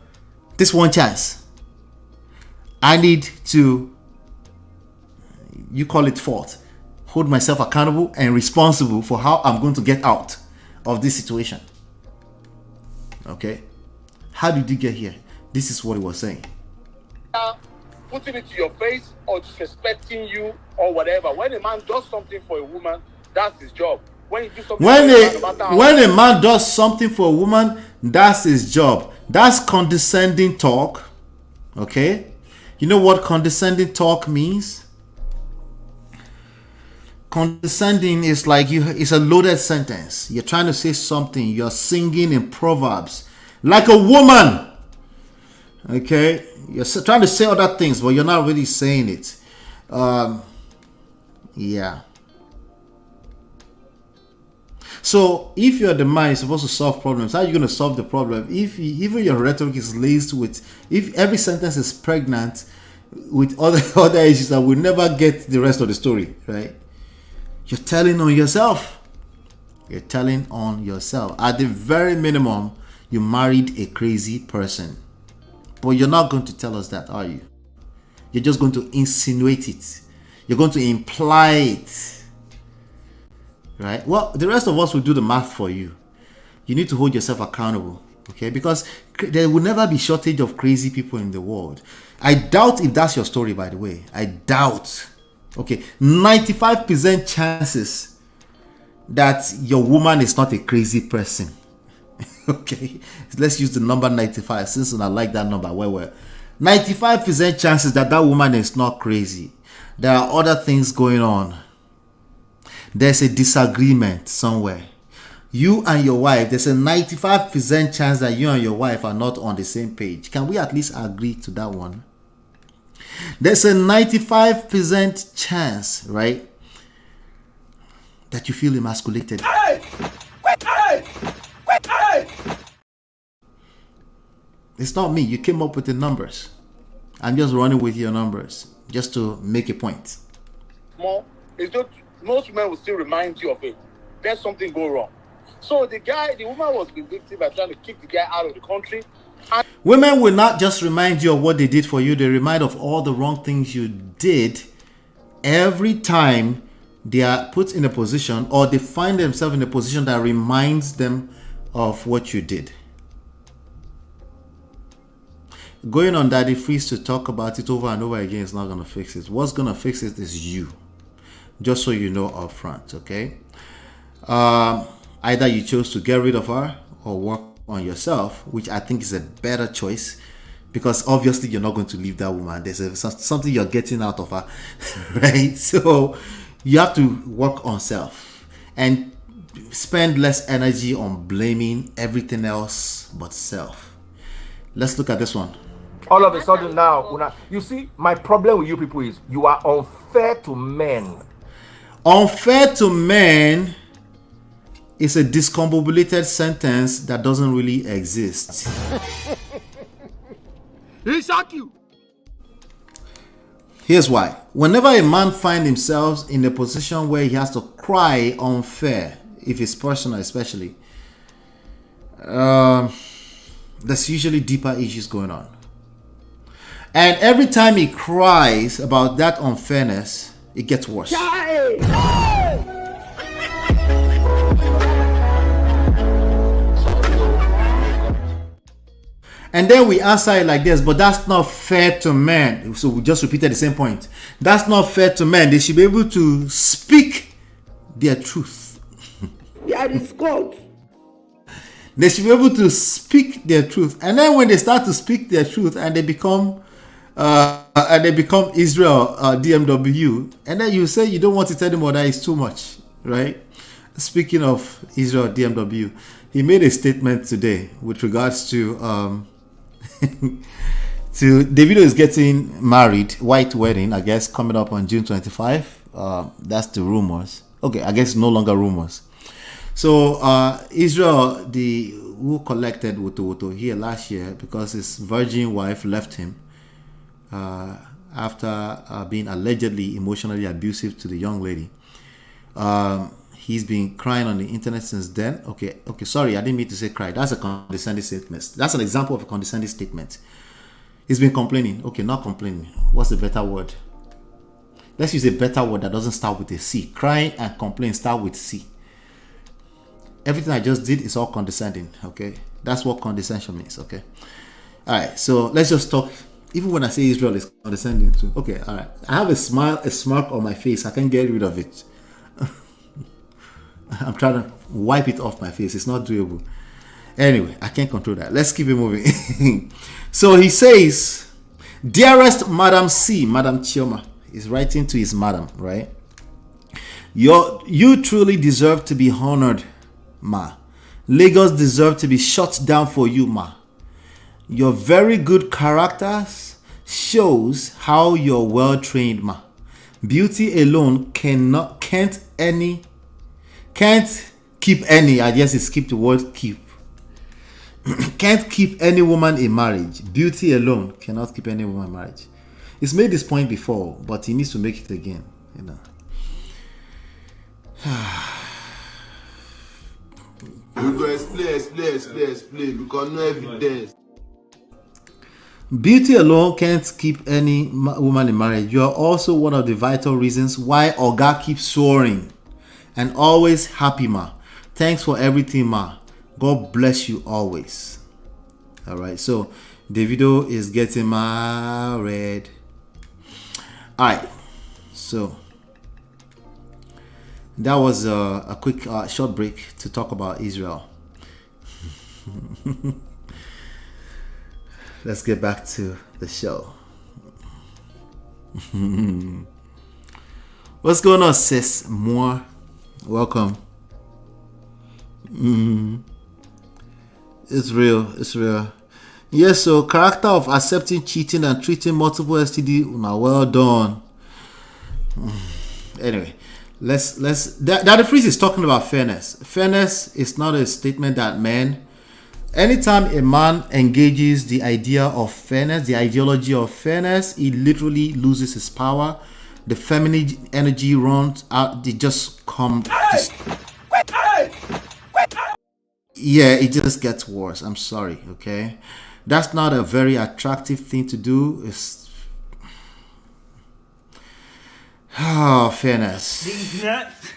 this one chance? I need to, you call it fault, hold myself accountable and responsible for how I'm going to get out of this situation. Okay, how did you get here? This is what he was saying. Putting it to your face or disrespecting you or whatever. When a man does something for a woman, that's his job. When you do something when a man does something for a woman, that's his job. That's condescending talk. Okay, you know what condescending talk means? Condescending is like it's a loaded sentence. You're trying to say something, you're singing in proverbs like a woman. Okay, you're trying to say other things, but you're not really saying it. Yeah. So if you're the man, you're supposed to solve problems. How are you going to solve the problem if even your rhetoric is laced with, if every sentence is pregnant with other issues that will never get the rest of the story, right? You're telling on yourself. You're telling on yourself. At the very minimum, you married a crazy person. But you're not going to tell us that, are you? You're just going to insinuate it. You're going to imply it. Right? Well, the rest of us will do the math for you. You need to hold yourself accountable. Okay? Because there will never be shortage of crazy people in the world. I doubt if that's your story, by the way. I doubt. Okay? 95% chances that your woman is not a crazy person. Okay, let's use the number 95 since I like that number. Well, 95% chances that woman is not crazy. There are other things going on. There's a disagreement somewhere. You and your wife, there's a 95% chance that you and your wife are not on the same page. Can we at least agree to that one? There's a 95% chance, right, that you feel emasculated. Hey! It's not me. You came up with the numbers. I'm just running with your numbers just to make a point. More, it's just most men will still remind you of it. There's something go wrong. So the woman was vindictive by trying to kick the guy out of the country. Women will not just remind you of what they did for you. They remind of all the wrong things you did every time they are put in a position or they find themselves in a position that reminds them of what you did. Going on Daddy Freeze to talk about it over and over again is not going to fix it. What's going to fix it is you. Just so you know up front, okay? Either you chose to get rid of her or work on yourself, which I think is a better choice, because obviously you're not going to leave that woman. There's something you're getting out of her, right? So you have to work on self and spend less energy on blaming everything else but self. Let's look at this one. All of a sudden now, you see, my problem with you people is you are unfair to men. Unfair to men is a discombobulated sentence that doesn't really exist. He shock you. Here's why. Whenever a man finds himself in a position where he has to cry unfair, if it's personal especially, there's usually deeper issues going on. And every time he cries about that unfairness, it gets worse. And then we answer it like this, but that's not fair to men. So we just repeated the same point. That's not fair to men. They should be able to speak their truth. That is God. They should be able to speak their truth. And then when they start to speak their truth and they become Israel DMW, and then you say you don't want it anymore, that is too much, right? Speaking of Israel DMW, he made a statement today with regards to Davido is getting married, white wedding, I guess, coming up on June 25 That's the rumors. Okay, I guess no longer rumors. So Israel, who collected Woto here last year because his virgin wife left him after being allegedly emotionally abusive to the young lady. He's been crying on the internet since then. Okay, sorry, I didn't mean to say cry. That's a condescending statement. That's an example of a condescending statement. He's been complaining. Okay, not complaining. What's the better word? Let's use a better word that doesn't start with a C. Crying and complain start with C. Everything I just did is all condescending, okay? That's what condescension means, okay? All right, so let's just talk. Even when I say Israel is condescending too. Okay, all right. I have a smirk on my face. I can't get rid of it. I'm trying to wipe it off my face. It's not doable. Anyway, I can't control that. Let's keep it moving. So he says, dearest Madam C, Madam Chioma, he's writing to his madam, right? You truly deserve to be honored, ma. Lagos deserve to be shut down for you, ma. Your very good characters shows how you're well trained, ma. Beauty alone can't keep any. I guess it's keep the word keep. Can't keep any woman in marriage. Beauty alone cannot keep any woman in marriage. He's made this point before, but he needs to make it again. You know. We go explain because no evidence. Beauty alone can't keep any woman in marriage. You are also one of the vital reasons why Oga keeps soaring and always happy, ma. Thanks for everything, ma. God bless you always. All right, so Davido is getting married. All right, so that was a quick short break to talk about Israel. Let's get back to the show. What's going on, sis? More. Welcome. It's real. Yes, so character of accepting cheating and treating multiple STD. Now, well done. Anyway, let's the freeze is talking about fairness. Fairness is not a statement that men. Anytime a man engages the idea of fairness, the ideology of fairness, he literally loses his power. The feminine energy runs out. They just come. Yeah, it just gets worse. I'm sorry, okay? That's not a very attractive thing to do. It's fairness. These nuts.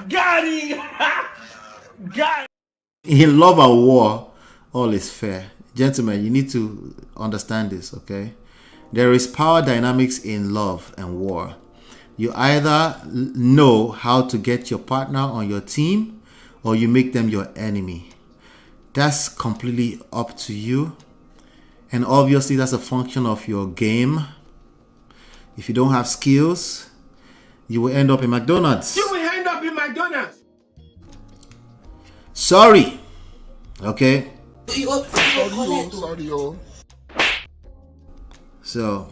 Got him. Got him. In love and war, all is fair. Gentlemen, you need to understand this, okay? There is power dynamics in love and war. You either know how to get your partner on your team or you make them your enemy. That's completely up to you. And obviously that's a function of your game. If you don't have skills, you will end up in McDonald's. You will end up in McDonald's. Sorry. Okay? Sorry. So,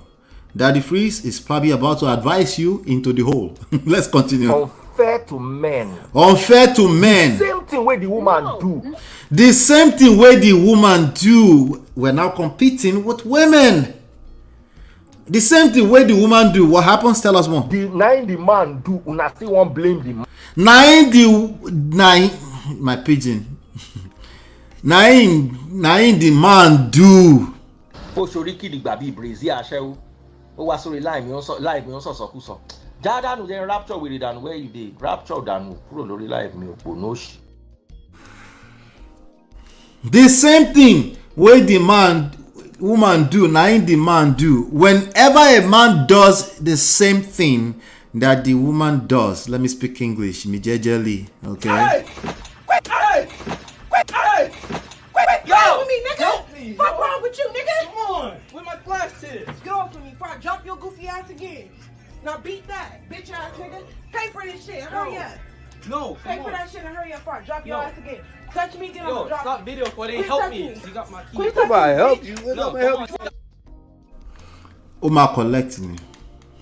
Daddy Freeze is probably about to advise you into the hole. Let's continue. Unfair to men. Unfair to men. Same thing where the woman do. The same thing where the woman do. We're now competing with women. The same thing where the woman do. What happens? Tell us more. The man do. Una still won't blame the man. My pigeon. Nine the man do. Ó sori kìdì gbà bíi Brazil aṣẹ́wó. Ó wá sórí láì mi ó sọ sọkúsọ. Já dànù jẹ́ rapture wèrè dànù where you dey. Rapture dànù kúrò lórí live mi òpó nóòṣì. The same thing where the woman do, nine the man do. Whenever a man does the same thing that the woman does, let me speak English, mijejeli, okay? Hey! Yo! Help me, nigga! What's wrong with you, nigga? Come on! Where my glasses? Get off of me before I drop your goofy ass again. Now beat that, bitch ass nigga. Pay for this shit, hurry up. No, Pay for that shit and hurry up before I drop your ass again. Touch me, then I'm gonna drop stop video for they help me. You got my key. Quit touching me. help you. Oma collect me.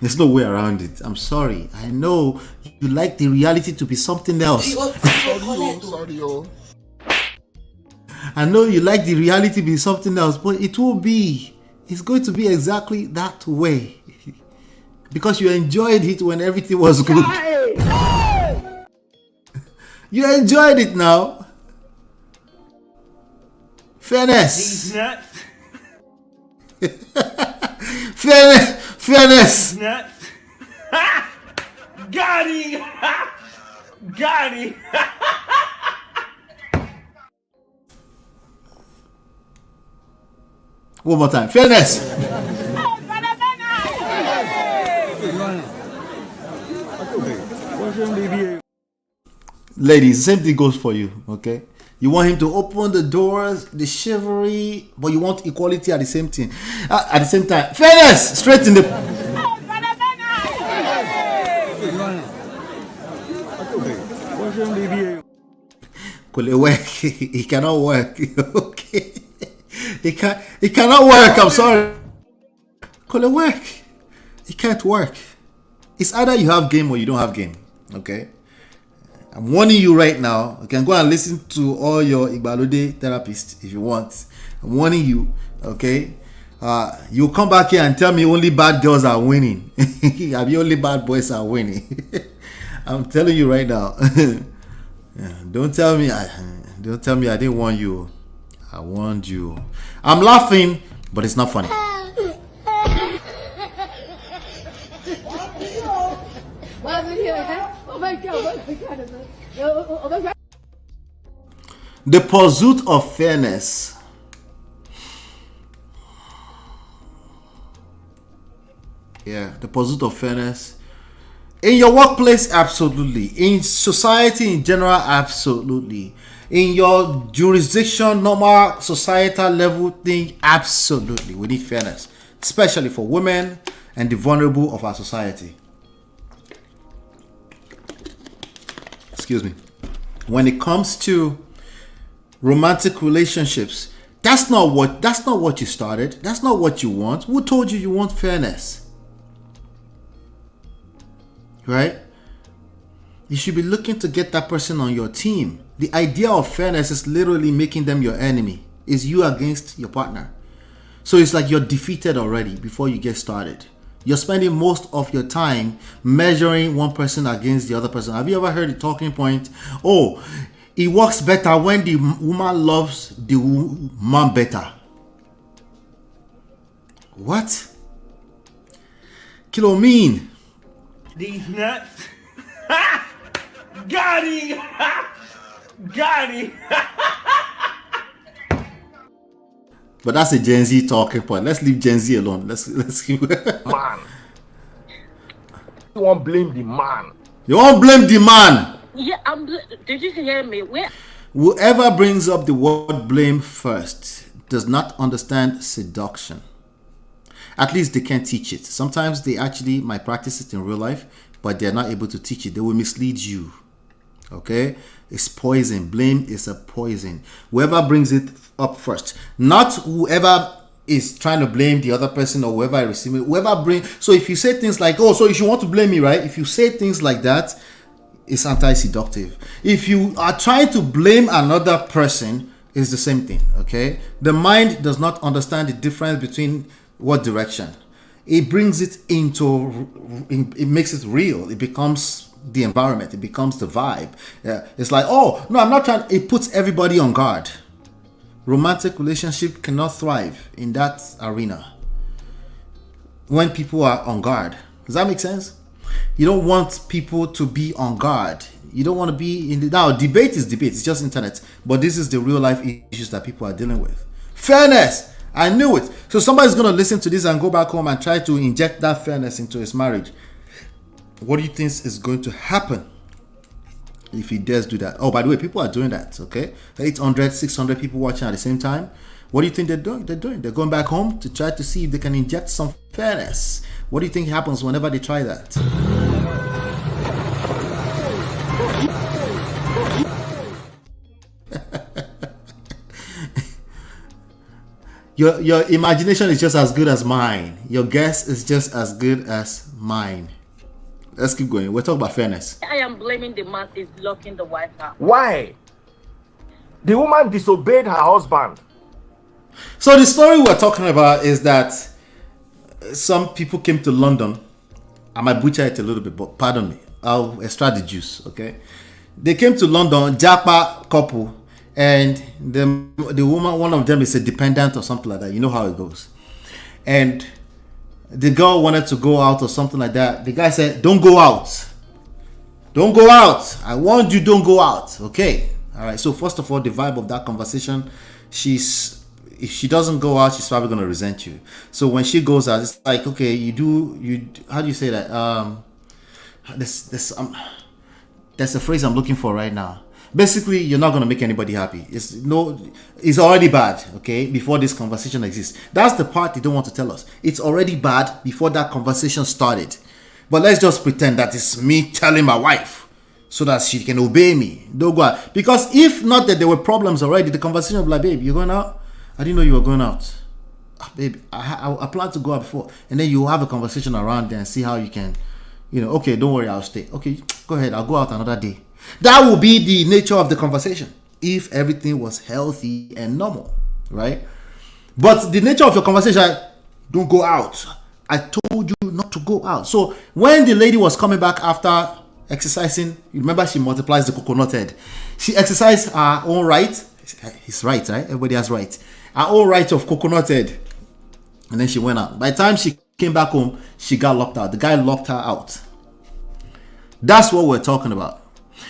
There's no way around it. I'm sorry. I know you like the reality to be something else. I know you like the reality to be something else, but it will be. It's going to be exactly that way. Because you enjoyed it when everything was good. You enjoyed it now. Fairness. Fairness. Got him. Got him. One more time. Fairness. Ladies, same thing goes for you, okay? You want him to open the doors, the chivalry, but you want equality at the same time. At the same time, fairness, straight in the. Could it work? He cannot work. Okay, it cannot work. I'm sorry. Could it work? It can't work. It's either you have game or you don't have game. Okay. I'm warning you right now. You can go and listen to all your Igbalode therapists if you want. I'm warning you, okay? You'll come back here and tell me only bad girls are winning. The only bad boys are winning. I'm telling you right now. Don't tell me I didn't warn you. I warned you. I'm laughing, but it's not funny. The pursuit of fairness. Yeah, the pursuit of fairness. In your workplace, absolutely. In society in general, absolutely. In your jurisdiction, normal societal level thing, absolutely. We need fairness, especially for women and the vulnerable of our society. Excuse me. When it comes to romantic relationships, that's not what you started. That's not what you want. Who told you want fairness? Right? You should be looking to get that person on your team. The idea of fairness is literally making them your enemy. It's you against your partner. So it's like you're defeated already before you get started. You're spending most of your time measuring one person against the other person. Have you ever heard the talking point? Oh, it works better when the woman loves the man better. What? Kilo mean? These nuts. Got him. Got him. But that's a Gen Z talking point. Let's leave Gen Z alone. Let's keep. Man. You won't blame the man. You won't blame the man. Yeah, did you hear me? Whoever brings up the word blame first does not understand seduction. At least they can't teach it. Sometimes they actually might practice it in real life, but they're not able to teach it. They will mislead you. Okay? It's poison. Blame is a poison. Whoever brings it up first, not whoever is trying to blame the other person or whoever is receiving it. Whoever so if you say things like, oh, so if you want to blame me, right? If you say things like that, it's anti-seductive. If you are trying to blame another person, it's the same thing. Okay? The mind does not understand the difference between what direction. It brings it it makes it real. It becomes the environment. It becomes the vibe. Yeah. It's like, oh, no, I'm not trying. It puts everybody on guard. Romantic relationship cannot thrive in that arena when people are on guard. Does that make sense? You don't want people to be on guard. You don't want to be in now, debate is debate. It's just internet. But this is the real life issues that people are dealing with. Fairness. I knew it. So somebody's going to listen to this and go back home and try to inject that fairness into his marriage. What do you think is going to happen if he dares do that? Oh, by the way, people are doing that, okay? 800, 600 people watching at the same time. What do you think they're doing? They're going back home to try to see if they can inject some fairness. What do you think happens whenever they try that? Your imagination is just as good as mine. Your guess is just as good as mine. Let's keep going. We're talking about fairness. I am blaming the man is locking the wife out. Why? The woman disobeyed her husband. So the story we're talking about is that some people came to London. I might butcher it a little bit, but pardon me. I'll extract the juice, okay? They came to London, Japa couple, and the woman, one of them is a dependent or something like that. You know how it goes. And the girl wanted to go out or something like that. The guy said, don't go out. Don't go out. I warned you, don't go out. Okay. All right. So first of all, the vibe of that conversation, if she doesn't go out, she's probably going to resent you. So when she goes out, it's like, okay, how do you say that? There's a phrase I'm looking for right now. Basically, you're not going to make anybody happy. It's already bad, okay, before this conversation exists. That's the part they don't want to tell us. It's already bad before that conversation started. But let's just pretend that it's me telling my wife so that she can obey me. Don't go out. Because if not that there were problems already, the conversation will be like, babe, you're going out? I didn't know you were going out. Babe, I planned to go out before. And then you have a conversation around there and see how you can, okay, don't worry, I'll stay. Okay, go ahead, I'll go out another day. That will be the nature of the conversation if everything was healthy and normal, right? But the nature of your conversation, don't go out. I told you not to go out. So when the lady was coming back after exercising, you remember she multiplies the coconut head. She exercised her own right. It's right, right? Everybody has right. Her own right of coconut head. And then she went out. By the time she came back home, she got locked out. The guy locked her out. That's what we're talking about.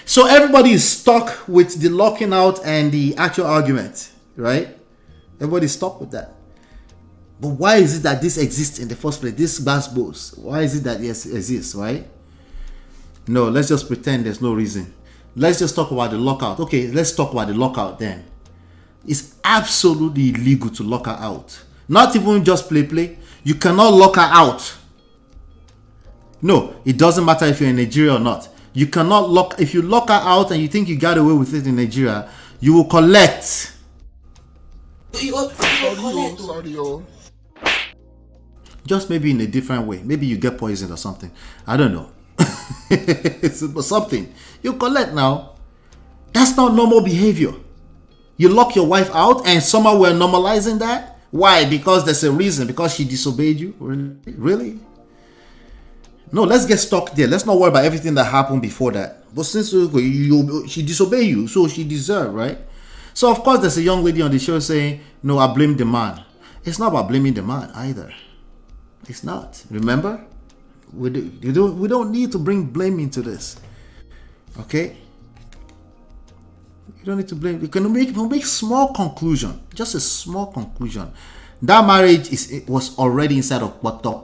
So everybody is stuck with the locking out and the actual argument, right? Everybody's stuck with that. But why is it that this exists in the first place? This bass boss. Why is it that it exists, right? No, let's just pretend there's no reason. Let's just talk about the lockout. Okay, let's talk about the lockout then. It's absolutely illegal to lock her out. Not even just play. You cannot lock her out. No, it doesn't matter if you're in Nigeria or not. You cannot if you lock her out and you think you got away with it in Nigeria, you will collect. Just maybe in a different way. Maybe you get poisoned or something. I don't know. It's something. You collect now. That's not normal behavior. You lock your wife out and somehow we're normalizing that? Why? Because there's a reason. Because she disobeyed you? Really? No, let's get stuck there. Let's not worry about everything that happened before that. But since she disobeyed you, so she deserved, right? So of course there's a young lady on the show saying, no, I blame the man. It's not about blaming the man either. It's not. Remember? We don't need to bring blame into this. Okay? You don't need to blame. You can make small conclusion. Just a small conclusion. That marriage was already inside of Poto.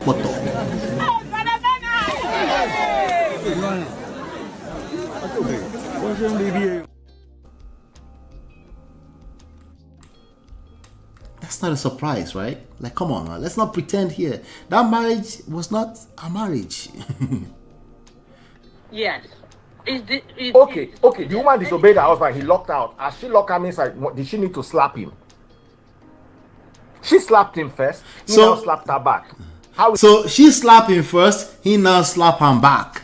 That's not a surprise, right? Like, come on, let's not pretend here. That marriage was not a marriage. Yes. Okay. The woman disobeyed her husband. He locked out. As she locked him inside, did she need to slap him? She slapped him first. He now slapped her back. So she slapped him first. He now slapped him back.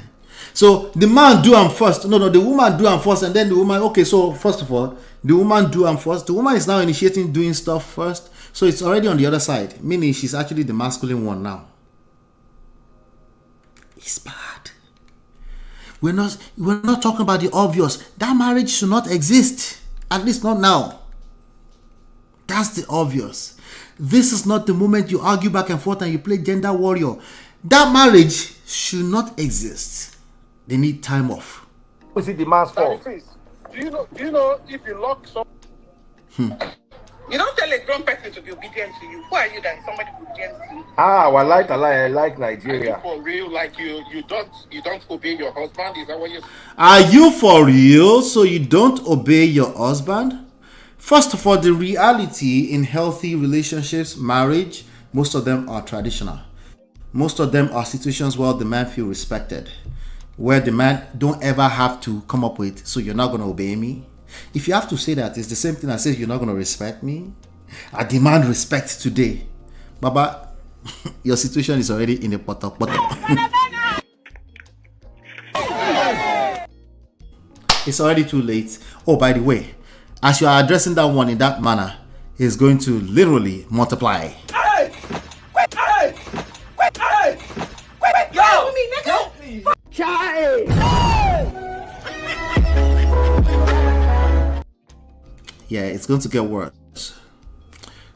So the man do him first. No, the woman do him first, and then the woman. Okay, so first of all, the woman do him first. The woman is now initiating doing stuff first. So it's already on the other side, meaning she's actually the masculine one now. It's bad. We're not talking about the obvious. That marriage should not exist. At least not now. That's the obvious. This is not the moment you argue back and forth and you play gender warrior. That marriage should not exist. They need time off. Is it the man's fault? Do you know if you lock some... You don't tell a grown person to be obedient to you. Who are you that somebody will be obedient to you? I like Nigeria. Are you for real? Like you don't obey your husband? Is that what you're saying? Are you for real? So you don't obey your husband? First of all, the reality in healthy relationships, marriage, most of them are traditional. Most of them are situations where the man feel respected, where the man don't ever have to come up with, so you're not going to obey me. If you have to say that, it's the same thing as saying you're not going to respect me. I demand respect today. Baba, your situation is already in the potok. It's already too late. Oh, by the way, as you are addressing that one in that manner, it's going to literally multiply. Yo! Help me! Yeah, it's going to get worse.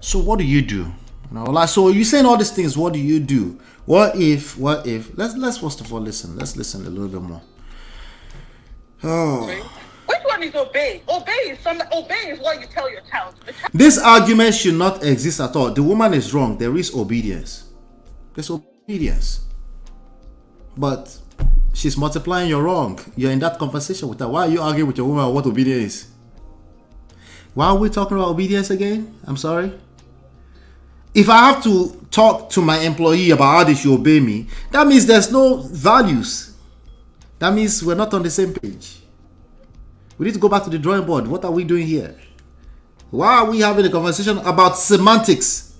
So what do you do? You know, like, so you're saying all these things, what do you do? What if let's first of all listen. Let's listen a little bit more. Oh. Which one is obey? Obey is what you tell your child. This argument should not exist at all. The woman is wrong. There is obedience. There's obedience. But she's multiplying your wrong. You're in that conversation with her. Why are you arguing with your woman about what obedience is? Why are we talking about obedience again? I'm sorry. If I have to talk to my employee about how they should obey me, that means there's no values. That means we're not on the same page. We need to go back to the drawing board. What are we doing here? Why are we having a conversation about semantics?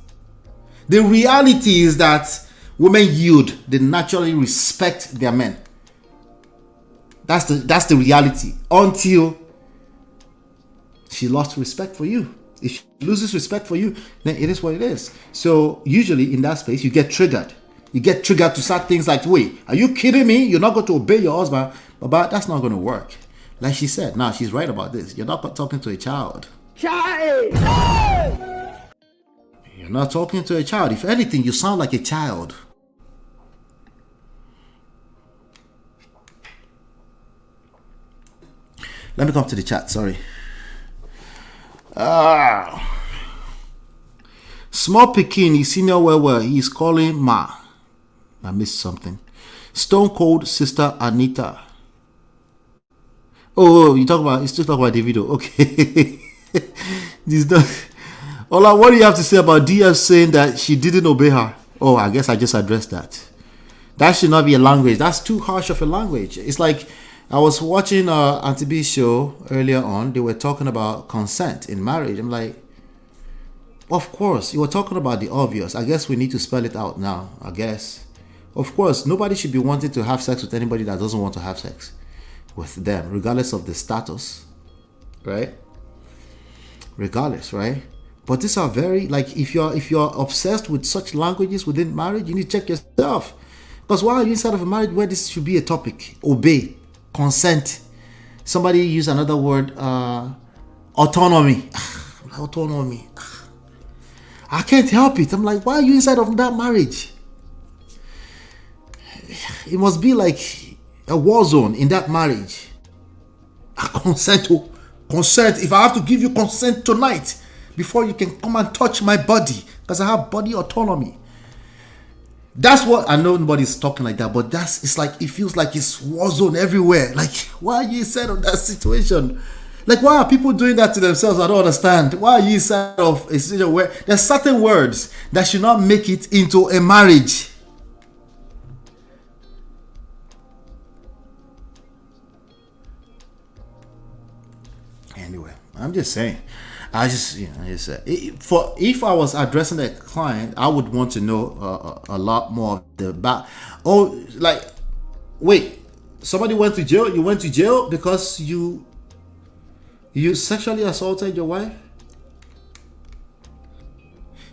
The reality is that women yield. They naturally respect their men. That's the reality. Until she lost respect for you. If she loses respect for you, then it is what it is. So usually in that space, you get triggered. You get triggered to start things like, wait, are you kidding me? You're not going to obey your husband. But that's not going to work. Like she said, now she's right about this. You're not talking to a child. You're not talking to a child. If anything, you sound like a child. Let me come to the chat, sorry. Small Pekin, you see now where he's calling Ma. I missed something. Stone Cold Sister Anita. Oh, you still talk about Davido. Okay. This does. Ola, what do you have to say about DF saying that she didn't obey her? Oh, I guess I just addressed that. That should not be a language. That's too harsh of a language. It's like I was watching Auntie B's show earlier on. They were talking about consent in marriage. I'm like, of course, you were talking about the obvious. I guess we need to spell it out now, I guess. Of course, nobody should be wanting to have sex with anybody that doesn't want to have sex with them, regardless of the status, right? Regardless, right? But these are very, like, if you're obsessed with such languages within marriage, you need to check yourself. Because why are you inside of a marriage where this should be a topic? Obey, consent. Somebody use another word, autonomy. Autonomy. I can't help it. I'm like, why are you inside of that marriage? It must be like a war zone in that marriage. Consent. If I have to give you consent tonight before you can come and touch my body, because I have body autonomy. That's what I know. Nobody's talking like that, but it's like it feels like it's war zone everywhere. Like, why are you inside of that situation? Like, why are people doing that to themselves? I don't understand. Why are you inside of a situation where there's certain words that should not make it into a marriage? Anyway, I'm just saying. If I was addressing a client, I would want to know a lot more of the back. Oh, like, wait, somebody went to jail. You went to jail because you sexually assaulted your wife?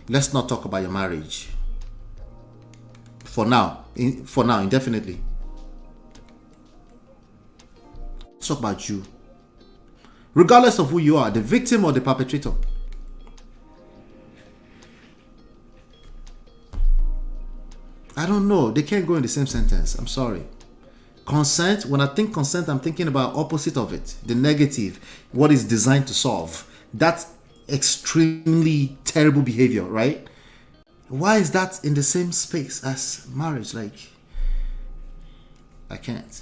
Let's not talk about your marriage. For now, indefinitely. Let's talk about you. Regardless of who you are, the victim or the perpetrator. I don't know. They can't go in the same sentence. I'm sorry. Consent, when I think consent, I'm thinking about opposite of it. The negative. What is designed to solve. That's extremely terrible behavior, right? Why is that in the same space as marriage? Like, I can't.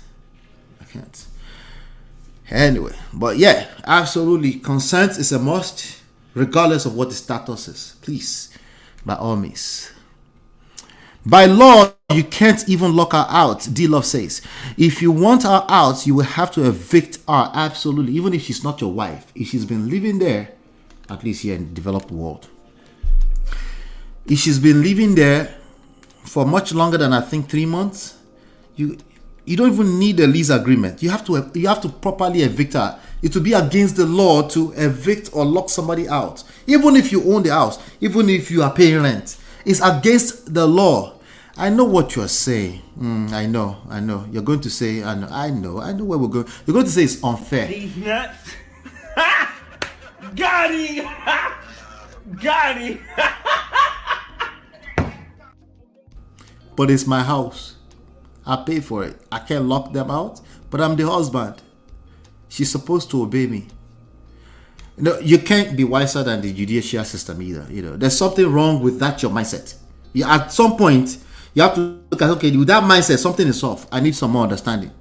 Anyway, but yeah, absolutely. Consent is a must, regardless of what the status is. Please, by all means. By law, you can't even lock her out, D-Love says. If you want her out, you will have to evict her, absolutely. Even if she's not your wife. If she's been living there, at least here in the developed world. if she's been living there for much longer than I think 3 months, you don't even need a lease agreement. You have to properly evict her. It will be against the law to evict or lock somebody out, even if you own the house, even if you are paying rent. It's against the law. I know what you're saying. I know. You're going to say, I know where we're going. You're going to say it's unfair. These nuts. Got him. Got him. But it's my house. I pay for it. I can't lock them out, but I'm the husband. She's supposed to obey me. You can't be wiser than the judicial system either. There's something wrong with that, your mindset. At some point, you have to look at, okay, with that mindset, something is off. I need some more understanding.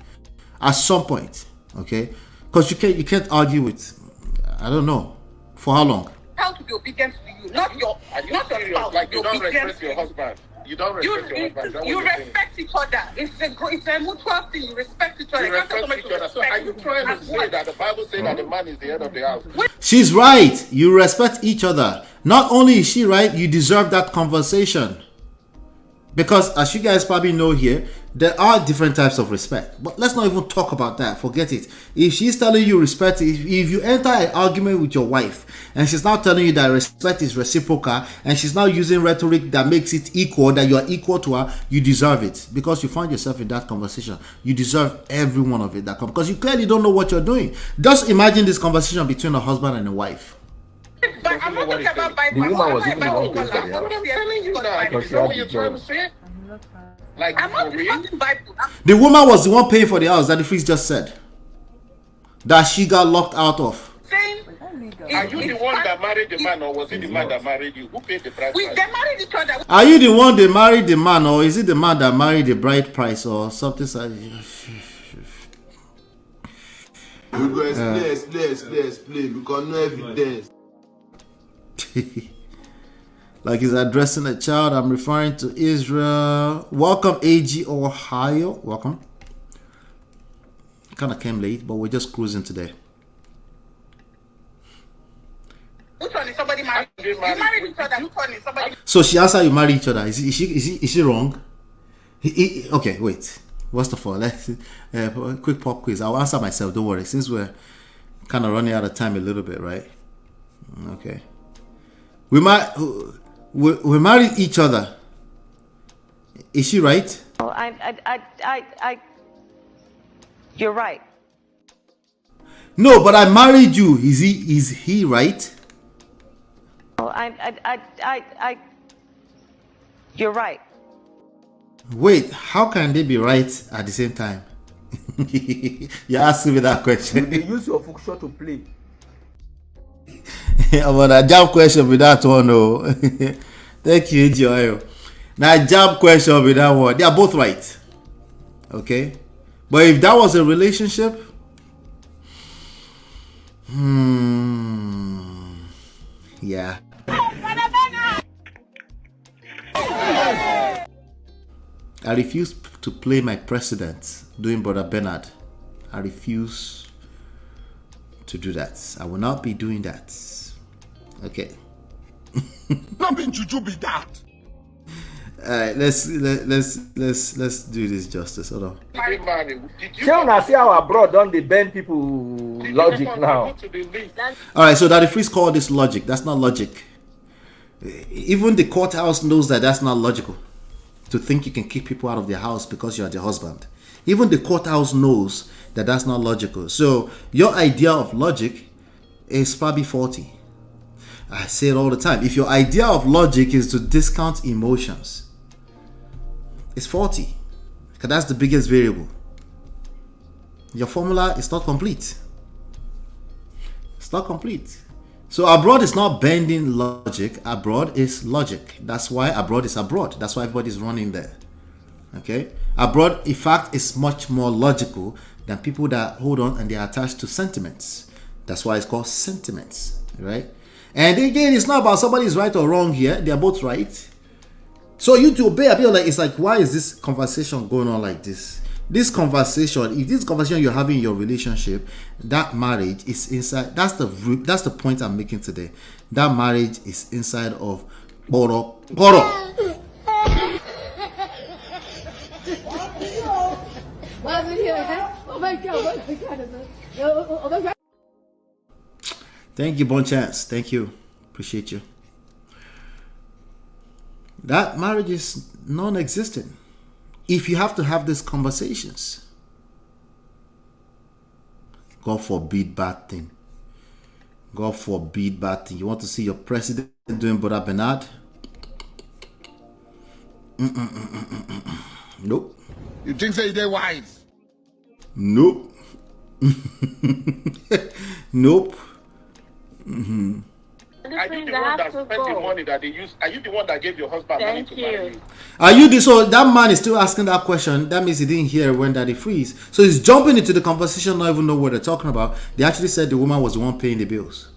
At some point, okay? Because you can't argue with, I don't know, for how long? How to be obedient to you, not your spouse. Like you don't respect your husband. You don't respect your husband. You respect each other. It's a mutual thing. You respect each other. You respect each other. So are you trying to say that the Bible says that the man is the head of the house? She's right. You respect each other. Not only is she right, you deserve that conversation. Because as you guys probably know here, there are different types of respect. But let's not even talk about that. Forget it. If she's telling you respect, if you enter an argument with your wife and she's now telling you that respect is reciprocal and she's now using rhetoric that makes it equal, that you are equal to her, you deserve it. Because you find yourself in that conversation. You deserve every one of it that comes. Because you clearly don't know what you're doing. Just imagine this conversation between a husband and a wife. But I'm not talking about Bible. The woman was even the one I'm telling you that. Because she had the job. Like, I'm not discussing Bible. The woman was the one paying for the house that the priest just said that she got locked out of. Are you the one that married the man, or was it the man that married you? Who paid the price? They married each other. Are you the one that married the man, or is it the man that married the bride price, or something? We go explain because no evidence. Like he's addressing a child. I'm referring to Israel. Welcome, AG Ohio. Welcome. Kind of came late, but we're just cruising today. Which one is somebody married? You married each other. Which one is somebody? So she asked how you marry each other. Is she wrong? Okay, wait. First of all, let's quick pop quiz. I'll answer myself. Don't worry. Since we're kind of running out of time a little bit, right? Okay. We married each other. Is she right? Oh, you're right. No, but I married you. Is he right? Oh, you're right. Wait, how can they be right at the same time? You asking me that question. You use your function to play. I'm on a job question with that one. Oh. Thank you, Joyo. Now, job question with that one. They are both right. Okay? But if that was a relationship, yeah. I refuse to play my president doing Brother Bernard. I refuse to do that. I will not be doing that. Okay. Not being juju be that. Alright, let's do this justice. Hold on. Shall see how abroad don't they bend people logic now? Alright, so that the priest call this logic. That's not logic. Even the courthouse knows that that's not logical. To think you can kick people out of their house because you're their husband. Even the courthouse knows that that's not logical. So your idea of logic is probably faulty. I say it all the time. If your idea of logic is to discount emotions, it's faulty. Because that's the biggest variable. Your formula is not complete. It's not complete. So abroad is not bending logic. Abroad is logic. That's why abroad is abroad. That's why everybody's running there. Okay? Abroad, in fact, is much more logical than people that hold on and they are attached to sentiments. That's why it's called sentiments. Right? And again, it's not about somebody's right or wrong here. They're both right. So you to obey, I feel like it's like, why is this conversation going on like this? This conversation, if this conversation you're having in your relationship, that marriage is inside. That's the point I'm making today. That marriage is inside of Boro. Thank you, Bon Chance. Thank you. Appreciate you. That marriage is non-existent. If you have to have these conversations, God forbid bad thing. God forbid bad thing. You want to see your president doing Brother Bernard? Nope. You think say they wise? Nope. Nope. Are you the one that spent the money that they use? Are you the one that gave your husband money to marry you? Are you the so that man is still asking that question? That means he didn't hear when Daddy freeze. So he's jumping into the conversation, not even know what they're talking about. They actually said the woman was the one paying the bills.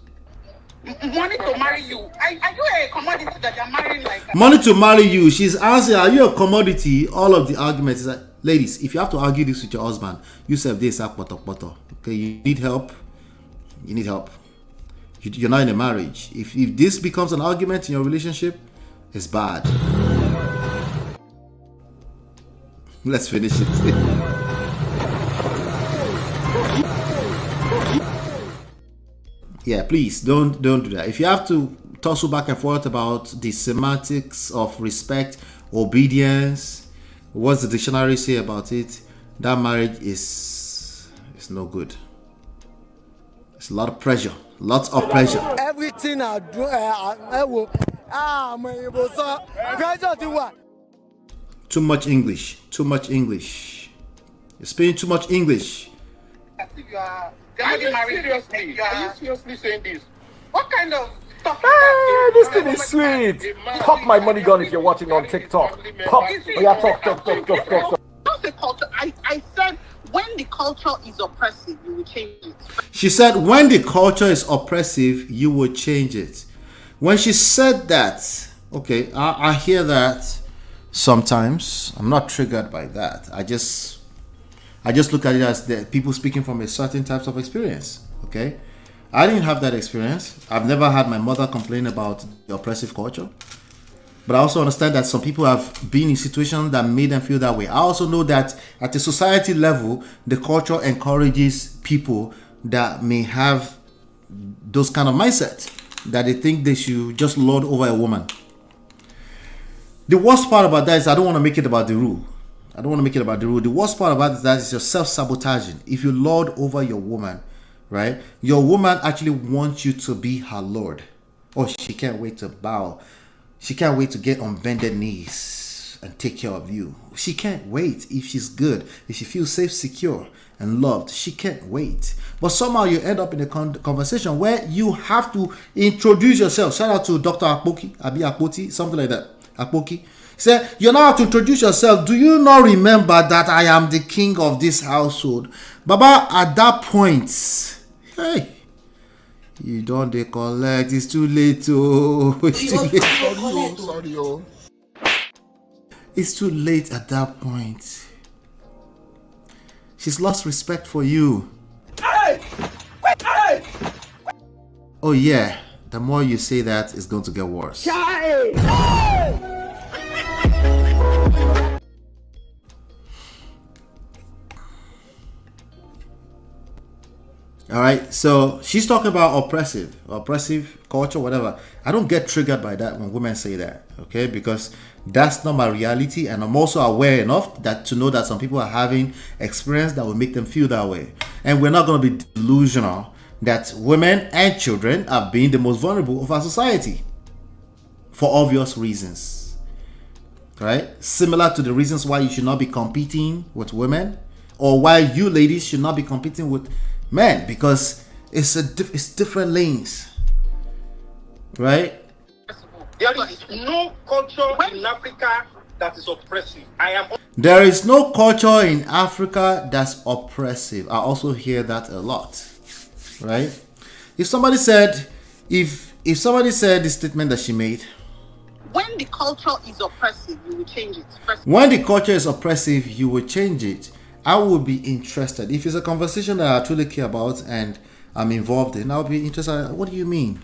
Money to marry you. Are you a commodity that you're marrying like? Money to marry you. She's asking, are you a commodity? All of the arguments is like, ladies, if you have to argue this with your husband, you say this okay, you need help. You need help. You're not in a marriage. If this becomes an argument in your relationship, it's bad. Let's finish it. Yeah, please don't do that. If you have to tussle back and forth about the semantics of respect, obedience, what's the dictionary say about it? That marriage is no good. It's a lot of pressure. Lots of pressure. Everything I do, I will. Pressure to what? Too much English. Too much English. You're speaking too much English. Are you seriously saying this? What kind of stuff is that? This thing is sweet. Pop my money gun if you're watching on TikTok. Pop. Oh yeah, talk. What's the culture? I said when the culture is oppressive, you will change it. She said when the culture is oppressive, you will change it. When she said that, okay, I hear that sometimes. I'm not triggered by that. I just look at it as the people speaking from a certain types of experience. Okay, I didn't have that experience. I've never had my mother complain about the oppressive culture. But I also understand that some people have been in situations that made them feel that way. I also know that at the society level, the culture encourages people that may have those kind of mindset, that they think they should just lord over a woman. The worst part about that is I don't want to make it about the rule. The worst part about that is you're self-sabotaging. If you lord over your woman, right? Your woman actually wants you to be her lord. Oh, she can't wait to bow. She can't wait to get on bended knees and take care of you. She can't wait if she's good, if she feels safe, secure, and loved. She can't wait. But somehow you end up in a conversation where you have to introduce yourself. Shout out to Dr. Akpoki, Abi Akpoti, something like that. Akpoki. Say, you now have to introduce yourself. Do you not remember that I am the king of this household? Baba, at that point, hey, you don't collect. It's too late. Oh, it's too late. Sorry, oh. It's too late at that point. She's lost respect for you. Oh yeah, the more you say that, it's going to get worse. All right, so she's talking about oppressive culture, whatever. I don't get triggered by that when women say that, okay? Because that's not my reality, and I'm also aware enough that to know that some people are having experience that will make them feel that way. And we're not going to be delusional that women and children are being the most vulnerable of our society for obvious reasons, right? Similar to the reasons why you should not be competing with women, or why you ladies should not be competing with men, because it's different lanes, right? There is no culture in Africa that is oppressive. There is no culture in Africa that's oppressive. I also hear that a lot, right? If somebody said the statement that she made, When the culture is oppressive, you will change it. when the culture is oppressive, you will change it. I would be interested. If it's a conversation that I truly care about and I'm involved in, I'll be interested. What do you mean?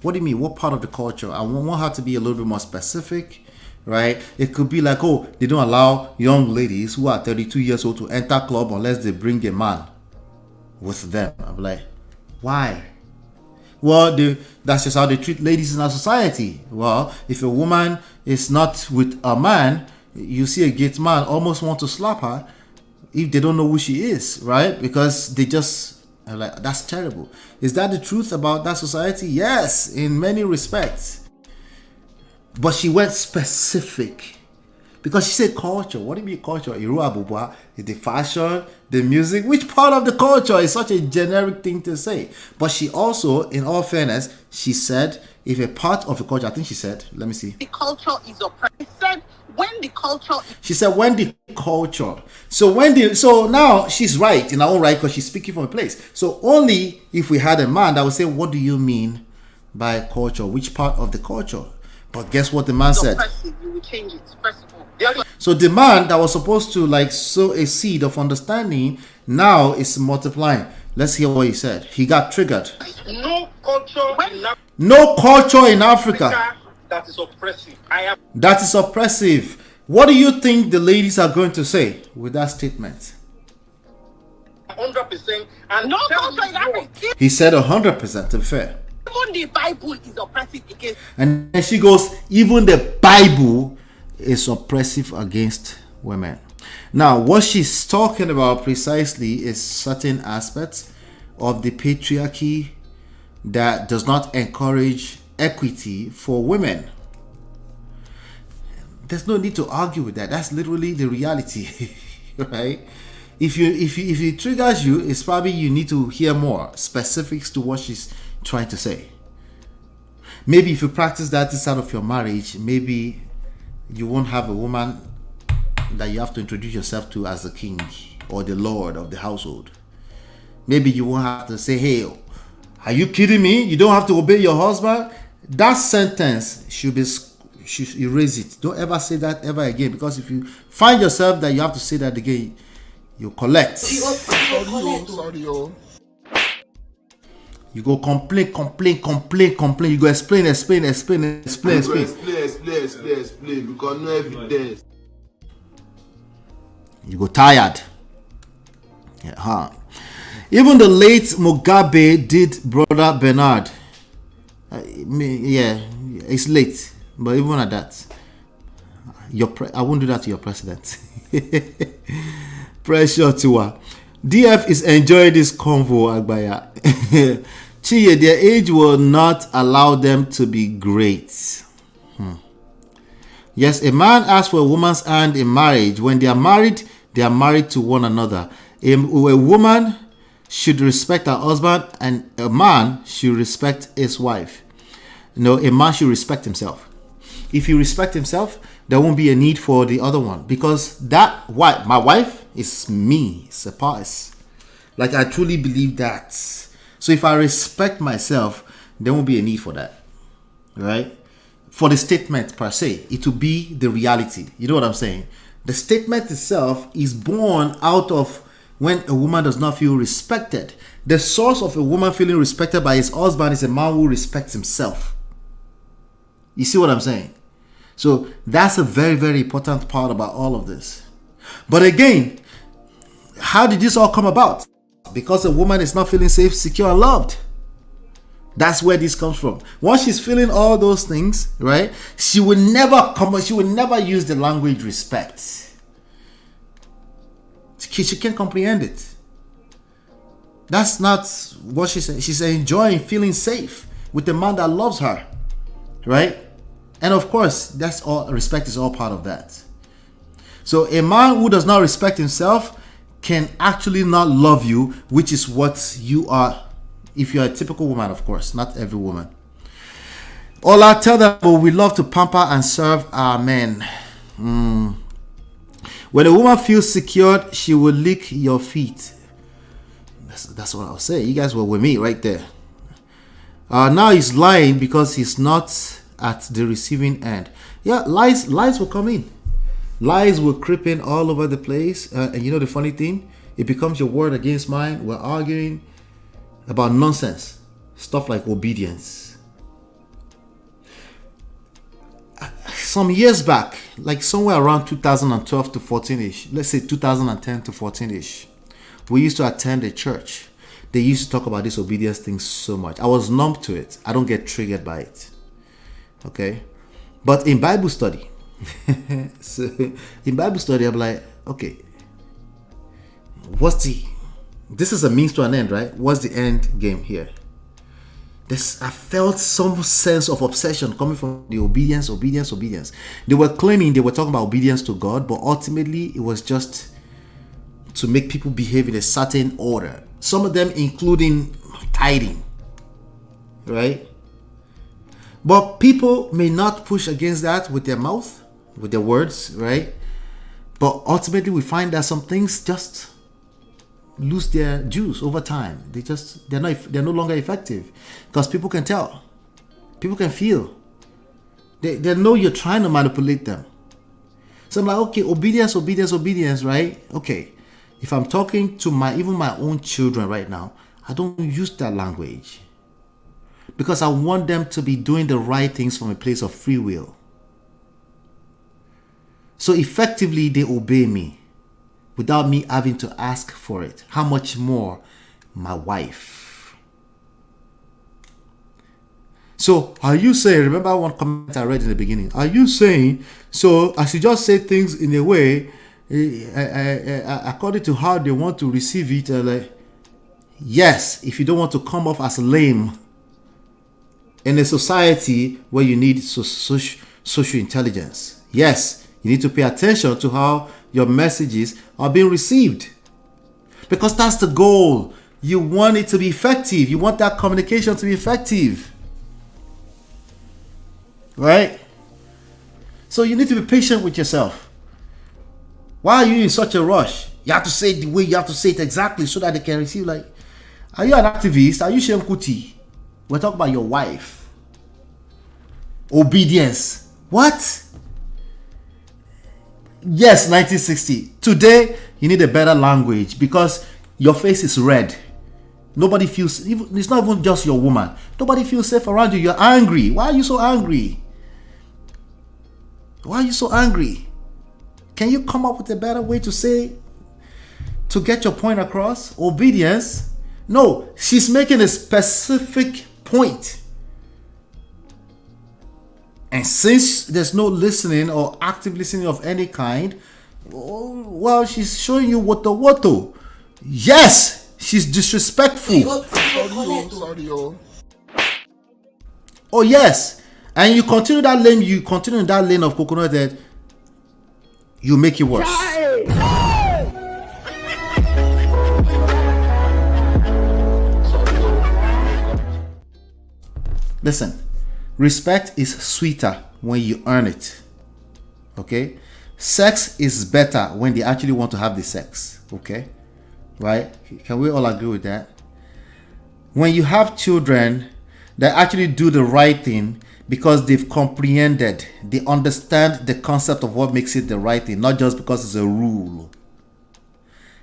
What do you mean? What part of the culture? I want her to be a little bit more specific, right? It could be like, oh, they don't allow young ladies who are 32 years old to enter club unless they bring a man with them. I'm like, why? Well, that's just how they treat ladies in our society. Well, if a woman is not with a man, you see a gay man almost want to slap her if they don't know who she is, right? Because they just are like, that's terrible. Is that the truth about that society? Yes, in many respects. But she went specific. Because she said culture. What do you mean culture? Is the fashion, the music? Which part of the culture is such a generic thing to say? But she also, in all fairness, she said, if a part of the culture, I think she said, let me see. The culture is oppressive. When the culture is... She said, when the culture. So now she's right in her own right because she's speaking from a place. So only if we had a man that would say, what do you mean by culture? Which part of the culture? But guess what the man said? You will change it, first of all. So the man that was supposed to like sow a seed of understanding now is multiplying. Let's hear what he said. He got triggered. No culture No culture in Africa. That is oppressive. That is oppressive. What do you think the ladies are going to say with that statement? 100%. And no culture in Africa. He said 100%, to be fair. Even the Bible is oppressive against. And then she goes, even the Bible is oppressive against women. Now, what she's talking about precisely is certain aspects of the patriarchy that does not encourage equity for women. There's no need to argue with that. That's literally the reality, right? If it triggers you, it's probably you need to hear more specifics to what she's trying to say. Maybe if you practice that inside of your marriage, maybe you won't have a woman that you have to introduce yourself to as the king or the lord of the household. Maybe you won't have to say, hey, are you kidding me? You don't have to obey your husband? That sentence should erase it. Don't ever say that ever again, because if you find yourself that you have to say that again, you collect. You go complain. You go explain. Because no evidence. You go tired. Yeah, Even the late Mugabe did Brother Bernard. It's late, but even at that, I won't do that to your president. Pressure to her. DF is enjoying this convo, Agbaya. Chiye, their age will not allow them to be great. Yes, a man asks for a woman's hand in marriage. When they are married to one another. A woman should respect her husband, and a man should respect his wife. No, a man should respect himself. If he respects himself, there won't be a need for the other one, because my wife is me. It's a part. Like, I truly believe that. So if I respect myself, there won't be a need for that, right? For the statement per se, it will be the reality. You know what I'm saying? The statement itself is born out of when a woman does not feel respected. The source of a woman feeling respected by his husband is a man who respects himself. You see what I'm saying? So that's a very, very important part about all of this. But again, how did this all come about? Because a woman is not feeling safe, secure, and loved. That's where this comes from. Once she's feeling all those things, right, she will never use the language respect. She can't comprehend it. That's not what she's saying. She's enjoying feeling safe with the man that loves her, right? And of course, that's all. Respect is all part of that. So a man who does not respect himself can actually not love you, which is what you are. If you're a typical woman, of course, not every woman. Ola, tell them, but we love to pamper and serve our men. When a woman feels secured, she will lick your feet. That's what I'll say. You guys were with me right there. Now he's lying because he's not at the receiving end. Yeah, lies will come in. Lies will creep in all over the place. And you know the funny thing? It becomes your word against mine. We're arguing about nonsense. Stuff like obedience. some years back, like somewhere around 2012 to 14ish, let's say 2010 to 14ish, we used to attend a church. They used to talk about this obedience thing so much. I was numb to it. I don't get triggered by it. Okay? But in Bible study, I'm like, okay, this is a means to an end, right? What's the end game here? I felt some sense of obsession coming from the obedience. They were claiming they were talking about obedience to God, but ultimately it was just to make people behave in a certain order. Some of them including tithing, right? But people may not push against that with their mouth, with their words, right? But ultimately we find that some things just lose their juice over time. They're no longer effective because people can tell, people can feel, they know you're trying to manipulate them. So I'm like, okay, obedience, right? Okay, if I'm talking to even my own children right now, I don't use that language because I want them to be doing the right things from a place of free will. So effectively they obey me without me having to ask for it. How much more my wife? So are you saying, remember one comment I read in the beginning, are you saying, so I should just say things in a way according to how they want to receive it? Like, yes, if you don't want to come off as lame in a society where you need social intelligence. Yes, you need to pay attention to how your messages are being received, because that's the goal. You want it to be effective. You want that communication to be effective, right? So you need to be patient with yourself. Why are you in such a rush? You have to say it the way you have to say it exactly so that they can receive. Like, are you an activist? Are you Shem Kuti? We're talking about your wife. Obedience. What? Yes, 1960. Today, you need a better language because your face is red. Nobody feels, it's not even just your woman. Nobody feels safe around you. You're angry. Why are you so angry? Why are you so angry? Can you come up with a better way to get your point across? Obedience? No, she's making a specific point. And since there's no listening or active listening of any kind, well, she's showing you woto. Yes, she's disrespectful. Sorry. Oh yes, and you continue in that lane of coconut head, you make it worse. Listen. Respect is sweeter when you earn it. Okay? Sex is better when they actually want to have the sex. Okay? Right? Can we all agree with that? When you have children that actually do the right thing because they've comprehended, they understand the concept of what makes it the right thing, not just because it's a rule.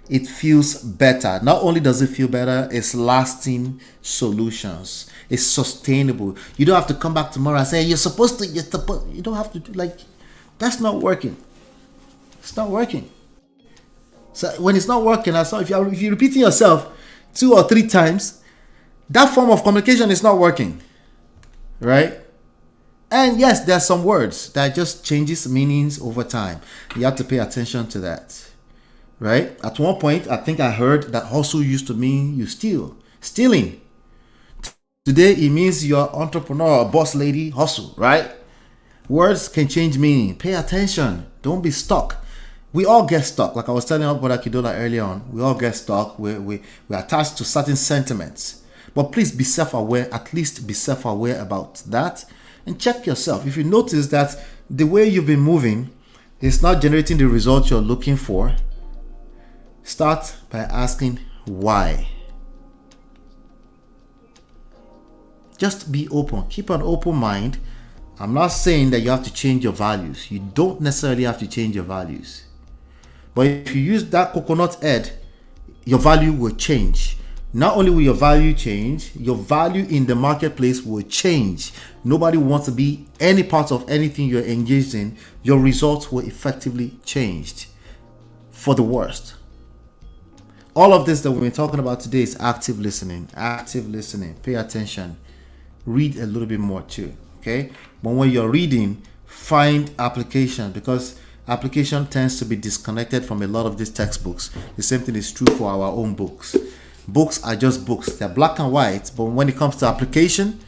It feels better. Not only does it feel better, it's lasting solutions. It's sustainable. You don't have to come back tomorrow and say, you don't have to do, like, that's not working. It's not working. So when it's not working, if you're repeating yourself 2 or 3 times, that form of communication is not working. Right? And yes, there are some words that just changes meanings over time. You have to pay attention to that. Right? At one point, I think I heard that hustle used to mean you stealing. Today, it means you're an entrepreneur, a boss lady, hustle, right? Words can change meaning. Pay attention. Don't be stuck. We all get stuck. Like I was telling Brother Kidola earlier on, we all get stuck. We're attached to certain sentiments. But please be self-aware, at least be self-aware about that. And check yourself. If you notice that the way you've been moving is not generating the results you're looking for, start by asking why. Just be open. Keep an open mind. I'm not saying that you have to change your values. You don't necessarily have to change your values. But if you use that coconut head, your value will change. not only will your value change, your value in the marketplace will change. Nobody wants to be any part of anything you're engaged in. Your results will effectively change for the worst. All of this that we've been talking about today is active listening. Active listening. Pay attention. Read a little bit more too. Okay? But when you're reading, find application, because application tends to be disconnected from a lot of these textbooks. The same thing is true for our own books. Books are just books. They're black and white, but when it comes to application,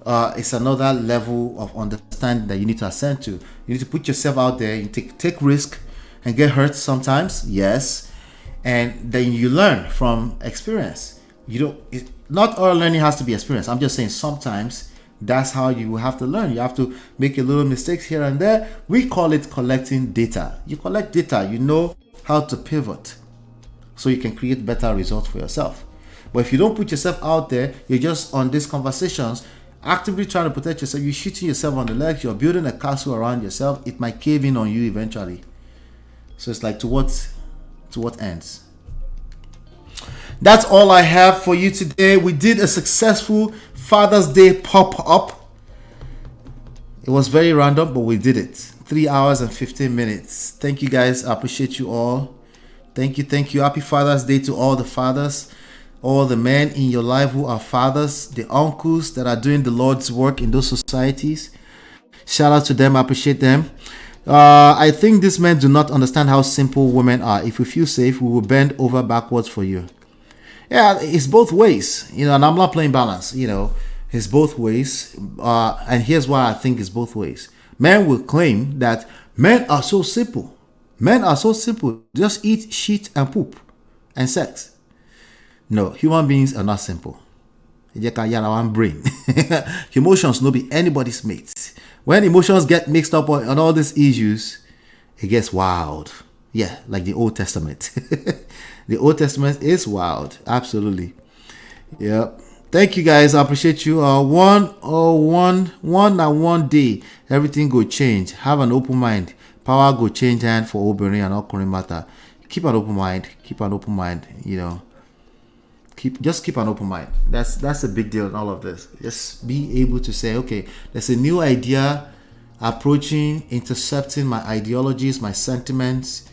it's another level of understanding that you need to ascend to. You need to put yourself out there. You take risk and get hurt sometimes, yes, and then you learn from experience. Not all learning has to be experience. I'm just saying sometimes that's how you have to learn. You have to make a little mistakes here and there. We call it collecting data. You collect data, you know how to pivot, so you can create better results for yourself. But if you don't put yourself out there, you're just on these conversations, actively trying to protect yourself, you're shooting yourself on the legs, you're building a castle around yourself, it might cave in on you eventually. So it's like, to what ends? That's all I have for you today. We did a successful Father's Day pop-up. It was very random, but we did it. 3 hours and 15 minutes. Thank you guys. I appreciate you all. Thank you. Happy Father's Day to all the fathers, all the men in your life who are fathers, the uncles that are doing the Lord's work in those societies. Shout out to them. I appreciate them. I think these men do not understand how simple women are. If we feel safe, we will bend over backwards for you. Yeah, it's both ways, and I'm not playing balance, it's both ways. And here's why I think it's both ways. Men will claim that men are so simple. Just eat, shit, and poop, and sex. No, human beings are not simple. One brain. Emotions no be anybody's mates. When emotions get mixed up on all these issues, it gets wild. Yeah, like the Old Testament. The Old Testament is wild. Absolutely. Yep. Thank you guys. I appreciate you. One day, everything go change. Have an open mind. Power go change hand for Obìnrin and all current matter. Keep an open mind. Keep an open mind. Keep an open mind. That's a big deal in all of this. Just be able to say, okay, there's a new idea approaching, intercepting my ideologies, my sentiments.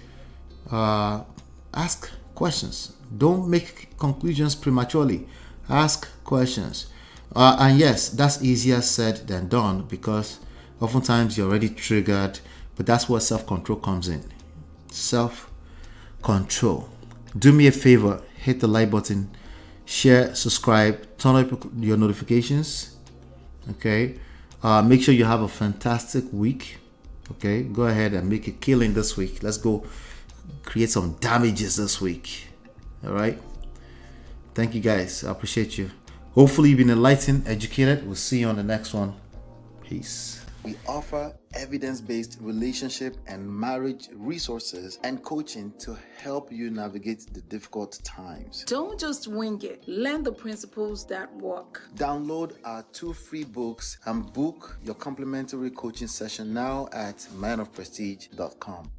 Ask questions. Don't make conclusions prematurely. Ask questions. And yes, that's easier said than done, because oftentimes you're already triggered, but that's where self-control comes in. Self-control. Do me a favor, hit the like button, share, subscribe, turn up your notifications. Okay. Make sure you have a fantastic week. Okay. Go ahead and make a killing this week. Let's go create some damages this week. All right. Thank you guys. I appreciate you. Hopefully you've been enlightened, educated. We'll see you on the next one. Peace. We offer evidence-based relationship and marriage resources and coaching to help you navigate the difficult times. Don't just wing it. Learn the principles that work. Download our 2 free books and book your complimentary coaching session now at manofprestige.com.